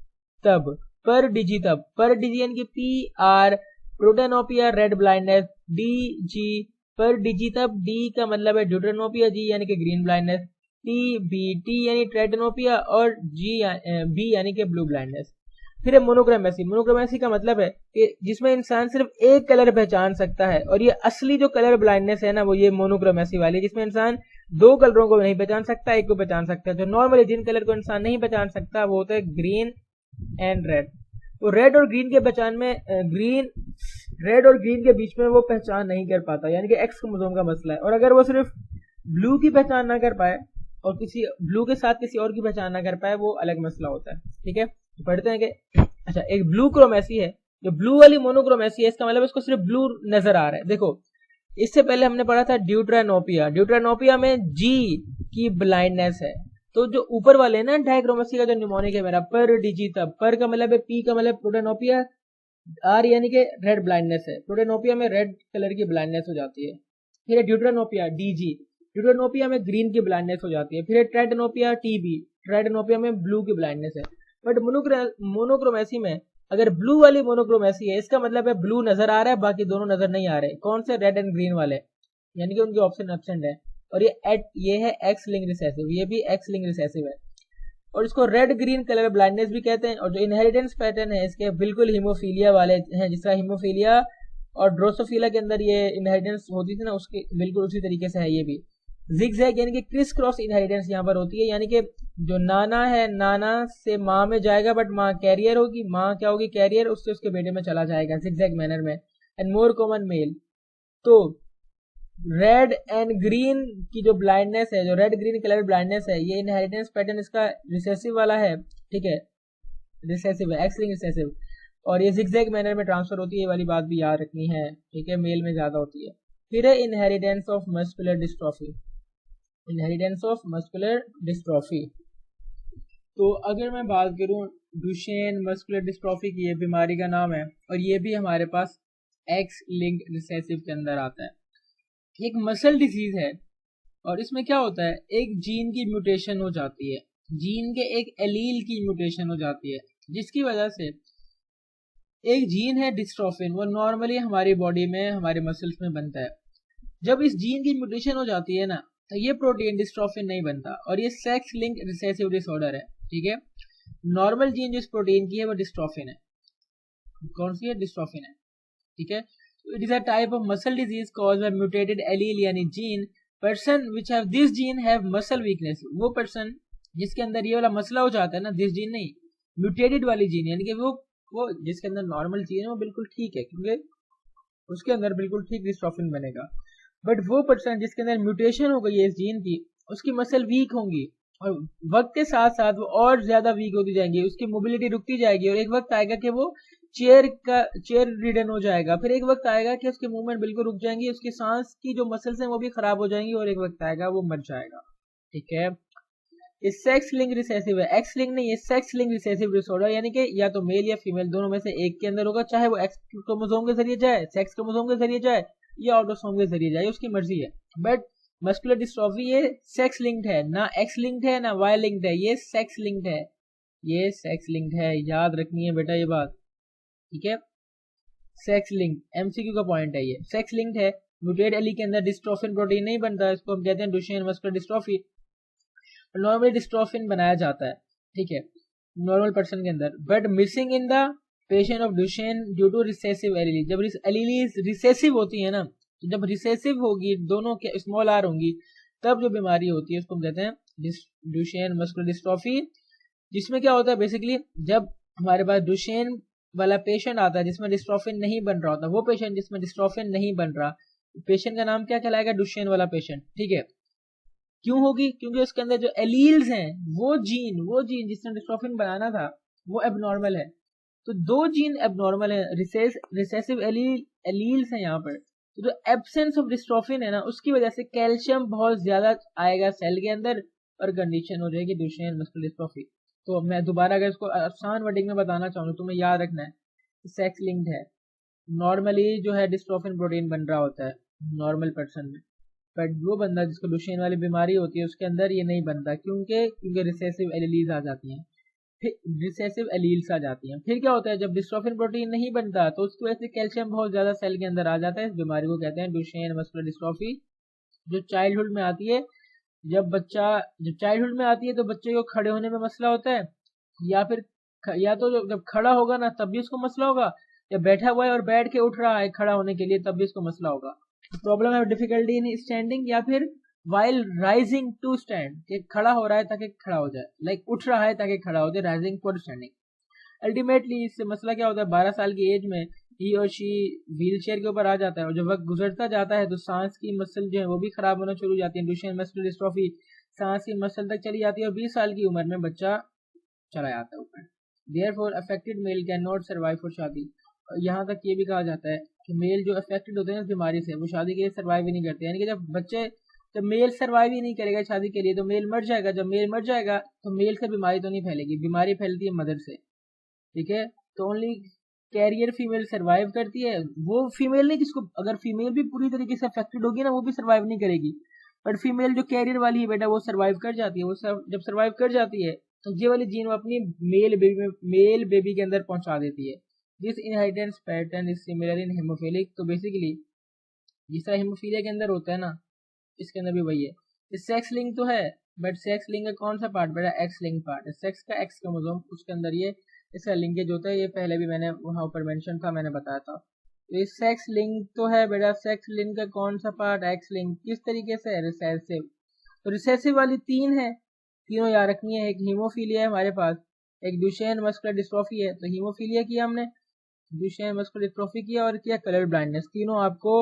तब, पर डीजी यानी कि P R protanopia red blindness, D G पर डीजी तब। डी का मतलब है ड्यूटेरोनोपिया, जी यानी कि green blindness, T B, T यानी ट्राइटेनोपिया और जी बी यानी कि ब्लू ब्लाइंडनेस। फिर है मोनोक्रोमेसी। मोनोक्रोमेसी का मतलब है कि जिसमें इंसान सिर्फ एक कलर पहचान सकता है, और ये असली जो कलर ब्लाइंडनेस है ना वो ये मोनोक्रोमेसी वाली, जिसमें इंसान दो कलरों को नहीं पहचान सकता, एक को पहचान सकता है। जो नॉर्मली जिन कलर को इंसान नहीं पहचान सकता वो होता है ग्रीन एंड रेड। तो रेड और ग्रीन के पहचान में रेड और ग्रीन के बीच में वो पहचान नहीं कर पाता, यानी कि एक्स क्रोमोसोम का मसला है। और अगर वो सिर्फ ब्लू की पहचान ना कर पाए और किसी ब्लू के साथ किसी और की पहचान ना कर पाए, वो अलग मसला होता है। ठीक है, तो पढ़ते हैं कि अच्छा एक ब्लू क्रोमेसी है, जो ब्लू वाली मोनोक्रोमेसी है, इसका मतलब इसको सिर्फ ब्लू नजर आ रहा है। देखो इससे पहले हमने पढ़ा था ड्यूटेरोनोपिया में जी की ब्लाइंडनेस है। तो जो ऊपर वाले ना डायग्रोमेसी का जो निमोनिक है मेरा, पर डीजी तब, पर का मतलब है पी का मतलब प्रोटेनोपिया, आर यानी कि रेड ब्लाइंडनेस है। प्रोटेनोपिया में रेड कलर की ब्लाइंडनेस हो जाती है। फिर ड्यूटेरोनोपिया डीजी, ड्यूटेरोनोपिया में ग्रीन की ब्लाइंडनेस हो जाती है। फिर ट्राइटेनोपिया टीबी, ट्राइडेनोपिया में ब्लू की ब्लाइंडनेस है। बट मोनोक्रोमेसी में अगर ब्लू वाली मोनोक्रोमेसी है, इसका मतलब है ब्लू नजर आ रहा है, बाकी दोनों नजर नहीं आ रहे। कौन से? रेड एंड ग्रीन वाले, यानी कि उनके ऑप्शन एब्सेंट है। और ये है एक्स लिंक रिसेसिव, ये भी एक्स लिंक रिसेसिव है, और इसको रेड ग्रीन कलर ब्लाइंडनेस भी कहते हैं। और जो इनहेरिटेंस पैटर्न है इसके बिल्कुल हीमोफीलिया वाले हैं, जिसका हीमोफीलिया और ड्रोसोफिला के अंदर ये इनहेरिटेंस होती थी ना, उसके बिल्कुल उसी तरीके से है ये भी। जिगजैग यानी कि क्रिस क्रॉस इनहेरिटेंस यहाँ पर होती है, यानी कि जो नाना है, नाना से माँ में जाएगा, बट माँ कैरियर होगी, माँ क्या होगी? कैरियर, उससे उसके बेटे में चला जाएगा जिगजैग मैनर में। And more common male. तो रेड एंड ग्रीन की जो ब्लाइंडनेस है, जो रेड ग्रीन कलर ब्लाइंडनेस है, ये इनहेरिटेंस पैटर्न इसका रिसेसिव वाला है, ठीक है, रिसेसिव है, एक्स लिंक रिसेसिव, और ये जिगजैग मैनर में ट्रांसफर होती है, ये वाली बात भी याद रखनी है, ठीक है, मेल में ज्यादा होती है। फिर है inheritance of muscular dystrophy, inheritance of muscular dystrophy. तो अगर मैं बात करूं डुशेन मस्कुलर डिस्ट्रॉफी की, ये बीमारी का नाम है, और ये भी हमारे पास एक्स लिंक रिसेसिव के अंदर आता है। एक मसल डिजीज है, और इसमें क्या होता है, एक जीन की म्यूटेशन हो जाती है, जीन के एक एलील की म्यूटेशन हो जाती है, जिसकी वजह से एक जीन है डिस्ट्रोफिन, वो नॉर्मली हमारी बॉडी में, हमारे मसल्स में बनता है। जब इस जीन की म्यूटेशन हो जाती है ना, तो ये प्रोटीन डिस्ट्रोफिन नहीं बनता, और ये सेक्स लिंक रिसेसिव डिसऑर्डर है, ठीक है। नॉर्मल जीन जो इस प्रोटीन की है वो डिस्ट्रोफिन है। कौन सी है? डिस्ट्रोफिन है, ठीक है। It is a type of muscle disease caused by mutated allele यानी gene. Person which have this gene have muscle weakness, वो person जिसके अंदर ये वाला मसला हो जाता है ना, this gene नहीं, म्यूटेटेड वाली जीन, यानी कि वो जिसके अंदर नॉर्मल जीन है वो बिल्कुल ठीक है, क्योंकि उसके अंदर बिल्कुल ठीक डिस्ट्रोफिन बनेगा। बट वो पर्सन जिसके अंदर म्यूटेशन हो गई है इस जीन की, उसकी मसल वीक होंगी, और वक्त के साथ साथ वो और ज्यादा वीक होती जाएंगी, उसकी मोबिलिटी रुकती जाएगी, और एक वक्त आएगा कि वो चेयर रिडन हो जाएगा। फिर एक वक्त आएगा कि उसकी मूवमेंट बिल्कुल रुक जाएंगी, उसकी सांस की जो मसल्स हैं वो भी खराब हो जाएंगी, और एक वक्त आएगा वो मर जाएगा, ठीक है। ये सेक्स लिंक रिसेसिव है, एक्स लिंक नहीं, ये सेक्स लिंक रिसेसिव डिसऑर्डर, यानी कि या तो मेल या फीमेल दोनों में से एक के अंदर होगा, चाहे वो एक्स क्रोमोसोम के जरिए जाए, सेक्स क्रोमोसोम के जरिए जाए, या ऑटोसोम के जरिए जाए, उसकी मर्जी है। बट मस्कुलर डिस्ट्रॉफी ये सेक्स लिंक्ड है, ना एक्स लिंक्ड है ना वाई लिंक्ड है, ये सेक्स लिंक्ड है, ये सेक्स लिंक्ड है, याद रखनी है बेटा ये बात, ठीक है। सेक्स लिंक एमसीक्यू का पॉइंट है, ये सेक्स लिंक्ड है। म्यूटेड एली के अंदर डिस्ट्रोफिन प्रोटीन नहीं बनता, इसको हम कहते हैं Duchenne muscular dystrophy. Normally dystrophin बनाया जाता है, ठीक है, नॉर्मल पर्सन के अंदर, but missing in the patient of Duchenne due to recessive allele. जब एलीलीज रिसेसिव होती है ना, तो जब रिसेसिव होगी, दोनों के स्मॉल आर होंगी, तब जो बीमारी होती है उसको हम कहते हैं डुशेन मस्कुलर डिस्ट्रॉफी। जिसमें क्या होता है बेसिकली, जब हमारे पास डुशेन वाला पेशेंट आता है जिसमें डिस्ट्रोफिन नहीं बन रहा होता, वो पेशेंट जिसमें डिस्ट्रोफिन नहीं बन रहा, पेशेंट का नाम क्या कहलाएगा? डुशेन वाला पेशेंट, ठीक है। क्यों होगी? क्योंकि उसके अंदर जो एलील्स हैं, वो जीन जिसने डिस्ट्रोफिन बनाना था वो एबनॉर्मल है। तो दो जीन एबनॉर्मल है, रिसेसिव एलील्स हैं यहाँ पर। तो जो एब्सेंस ऑफ डिस्ट्रोफिन है ना, उसकी वजह से कैल्शियम बहुत ज्यादा आएगा सेल के अंदर, और कंडीशन हो जाएगी डुशेन मस्कुलर डिस्ट्रॉफी। तो मैं दोबारा अगर इसको आसान वर्डिंग में बताना चाहूँ तो तुम्हें याद रखना है, सेक्स लिंक्ड है। नॉर्मली जो है डिस्ट्रोफिन प्रोटीन बन रहा होता है नॉर्मल पर्सन में, बट वो बंदा जिसको डुशेन वाली बीमारी होती है उसके अंदर ये नहीं बनता, क्योंकि रिसेसिव एलील्स आ जाती हैं, फिर रिसेसिव एलील्स आ जाती हैं। फिर क्या होता है, जब डिस्ट्रोफिन प्रोटीन नहीं बनता तो उसकी वजह से कैल्शियम बहुत ज्यादा सेल के अंदर आ जाता है। इस बीमारी को कहते हैं डुशेन मस्कुलर डिस्ट्रॉफी, जो चाइल्डहुड में आती है। जब चाइल्डहुड में आती है तो बच्चे को खड़े होने में मसला होता है, या तो जब खड़ा होगा ना तब भी उसको मसला होगा, या बैठा हुआ है और बैठ के उठ रहा है खड़ा होने के लिए तब भी उसको मसला होगा। प्रॉब्लम है डिफिकल्टी इन स्टैंडिंग, या फिर वाइल राइजिंग टू स्टैंड, कि खड़ा हो रहा है ताकि खड़ा हो जाए, लाइक उठ रहा है ताकि खड़ा हो जाए, राइजिंग फॉर स्टैंडिंग। अल्टीमेटली इससे मसला क्या होता है, 12 साल की एज में ही और शी व्हील चेयर के ऊपर आ जाता है, और जब वक्त गुजरता जाता है तो सांस की मसल जो है वो भी खराब होना शुरू हो जाती है। डुशेन मस्कुलर डिस्ट्रॉफी सांस की मसल तक चली जाती है, और 20 साल की उम्र में बच्चा चला जाता है ऊपर। Therefore affected mail can not survive for शादी। यहाँ तक ये भी कहा जाता है कि मेल जो अफेक्टेड होते हैं इस बीमारी से, वो शादी के लिए सर्वाइव ही नहीं करते, यानी कि जब मेल सर्वाइव ही नहीं करेगा शादी के लिए तो मेल मर जाएगा। जब मेल मर जाएगा तो मेल से बीमारी तो नहीं फैलेगी, बीमारी फैलती है मदर से, ठीक है। तो ओनली कैरियर फीमेल सर्वाइव करती है, वो फीमेल नहीं जिसको, अगर फीमेल भी पूरी तरीके से अफेक्टेड होगी ना वो भी सर्वाइव नहीं करेगी, बट फीमेल जो कैरियर वाली है बेटा वो सर्वाइव कर जाती है। वो जब सर्वाइव कर जाती है तो ये वाली जीन वो अपनी मेल बेबी के अंदर पहुंचा देती है। This inheritance pattern is similar in haemophilic. तो बेसिकली जिस तरह हेमोफीलिया के अंदर होता है ना, इसके अंदर भी वही है। सेक्स लिंक तो है, बट सेक्स लिंक का कौन सा पार्ट बेटा? एक्स लिंक पार्ट है। सेक्स का एक्स क्रोमोसोम, उसके अंदर ये इसका लिंकेज होता है। ये पहले भी मैंने वहां ऊपर मेंशन था, मैंने बताया था। तो ये सेक्स लिंक तो है बेटा। सेक्स लिंक का कौन सा पार्ट? X link. किस तरीके से है? रिसेसिव। तो रिसेसिव वाली 3 है, तीनों याद रखनी है। एक हीमोफीलिया है हमारे पास, एक ड्यूशेन मस्कुलर डिस्ट्रॉफी है। तो हीमोफीलिया किया हमने, ड्यूशेन मस्कुलर डिस्ट्रॉफी किया और किया कलर ब्लाइंडनेस। तीनों आपको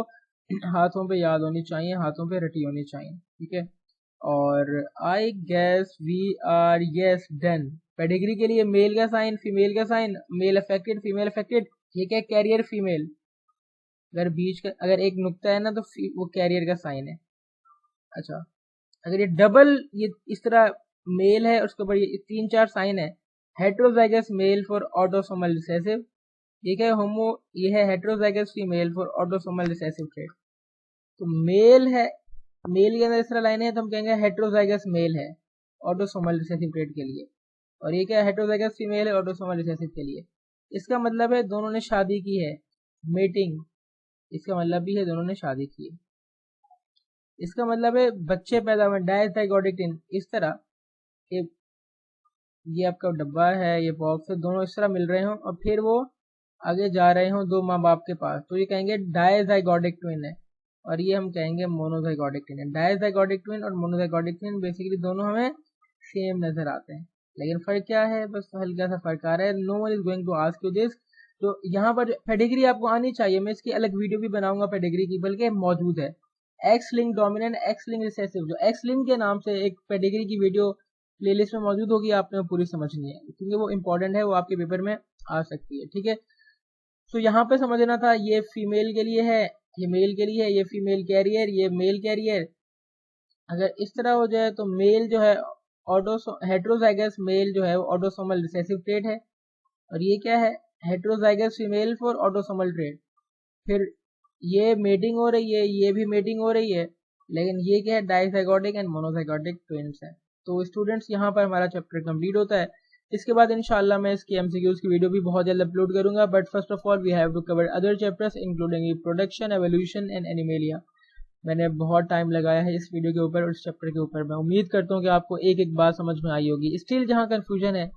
हाथों पे याद होनी चाहिए, हाथों पे रटी होनी चाहिए, ठीक है। और I guess we are yes done. Pedigree के लिए मेल का साइन, फीमेल का sign, male affected, female affected. ये क्या? Carrier female. अगर बीच का अगर एक नुक्ता है ना तो वो कैरियर का साइन है। अच्छा, अगर ये डबल ये इस तरह मेल है, उसके ऊपर ये 3-4 साइन है। Heterozygous male for autosomal recessive. ये क्या है? ये है heterozygous female for autosomal recessive trait. तो मेल है, मेल के अंदर इस तरह लाइन है तो हम कहेंगे हेट्रोजाइगस मेल है ऑटोसोमल रिसेसिव ट्रेट के लिए। और ये क्या? हेट्रोजाइगस फीमेल है ऑटोसोमल रिसेसिव के लिए। इसका मतलब है दोनों ने शादी की है, मेटिंग। इसका मतलब भी है दोनों ने शादी की है। इसका मतलब है बच्चे पैदा हुए, डायजाइगोटिक ट्विन। इस तरह ये आपका डब्बा है, ये बॉक्स है, दोनों इस तरह मिल रहे हों और फिर वो आगे जा रहे हों 2 माँ बाप के पास, तो ये कहेंगे डायजाइगोटिक ट्विन है। और ये हम कहेंगे मोनोजाइगोटिक ट्विन है। डायजाइगोटिक ट्विन और मोनोजाइगोटिक ट्विन बेसिकली दोनों हमें सेम नजर आते हैं, लेकिन फर्क क्या है? बस हल्का सा फर्क आ रहा है। No one is going to ask you this. तो यहाँ पर पेडिग्री आपको आनी चाहिए, मैं इसकी अलग वीडियो भी बनाऊंगा पेडिग्री की, बल्कि मौजूद है। X link dominant, x link recessive. जो एक्स लिंक के नाम से एक पेडिग्री की वीडियो प्लेलिस्ट में मौजूद होगी, आपने पूरी समझनी है क्योंकि वो इंपॉर्टेंट है, वो आपके पेपर में आ सकती है, ठीक है। तो यहाँ पे समझना था, ये फीमेल के लिए है, ये मेल के लिए है, ये फीमेल कैरियर, ये मेल कैरियर। अगर इस तरह हो जाए तो मेल जो है हेट्रोजाइगस मेल जो है वो ऑटोसोमल रिसेसिव ट्रेट है। और ये क्या है? Heterozygous female for autosomal trait. फिर ये मेटिंग हो रही है, ये भी मेटिंग हो रही है, लेकिन ये क्या है? डाइजाइगोटिक एंड मोनोजाइगोटिक ट्विन्स है। तो स्टूडेंट्स यहाँ पर हमारा चैप्टर कंप्लीट होता है। इसके बाद इंशाल्लाह मैं इसकी एमसीक्यूज की वीडियो भी बहुत जल्द अपलोड करूंगा, but first of all we have to cover other chapters including reproduction, evolution and animalia. मैंने बहुत टाइम लगाया है इस वीडियो के ऊपर और इस चैप्टर के ऊपर। मैं उम्मीद करता हूँ कि आपको एक एक बात समझ में आई होगी। स्टिल जहाँ कंफ्यूजन है,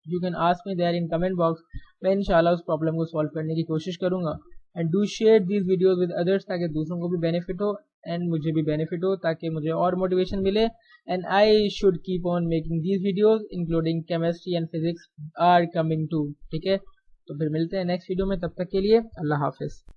you can ask me there in comment box. मैं इंशाल्लाह उस प्रॉब्लम को सॉल्व करने की कोशिश करूंगा। And do share these videos with others, ताकि दूसरों को भी बेनिफिट हो एंड मुझे भी बेनिफिट हो, ताकि मुझे और मोटिवेशन मिले। And I should keep on making these videos including chemistry and physics are coming too, ठीक है। तो फिर मिलते हैं नेक्स्ट वीडियो में, तब तक के लिए अल्लाह हाफिज।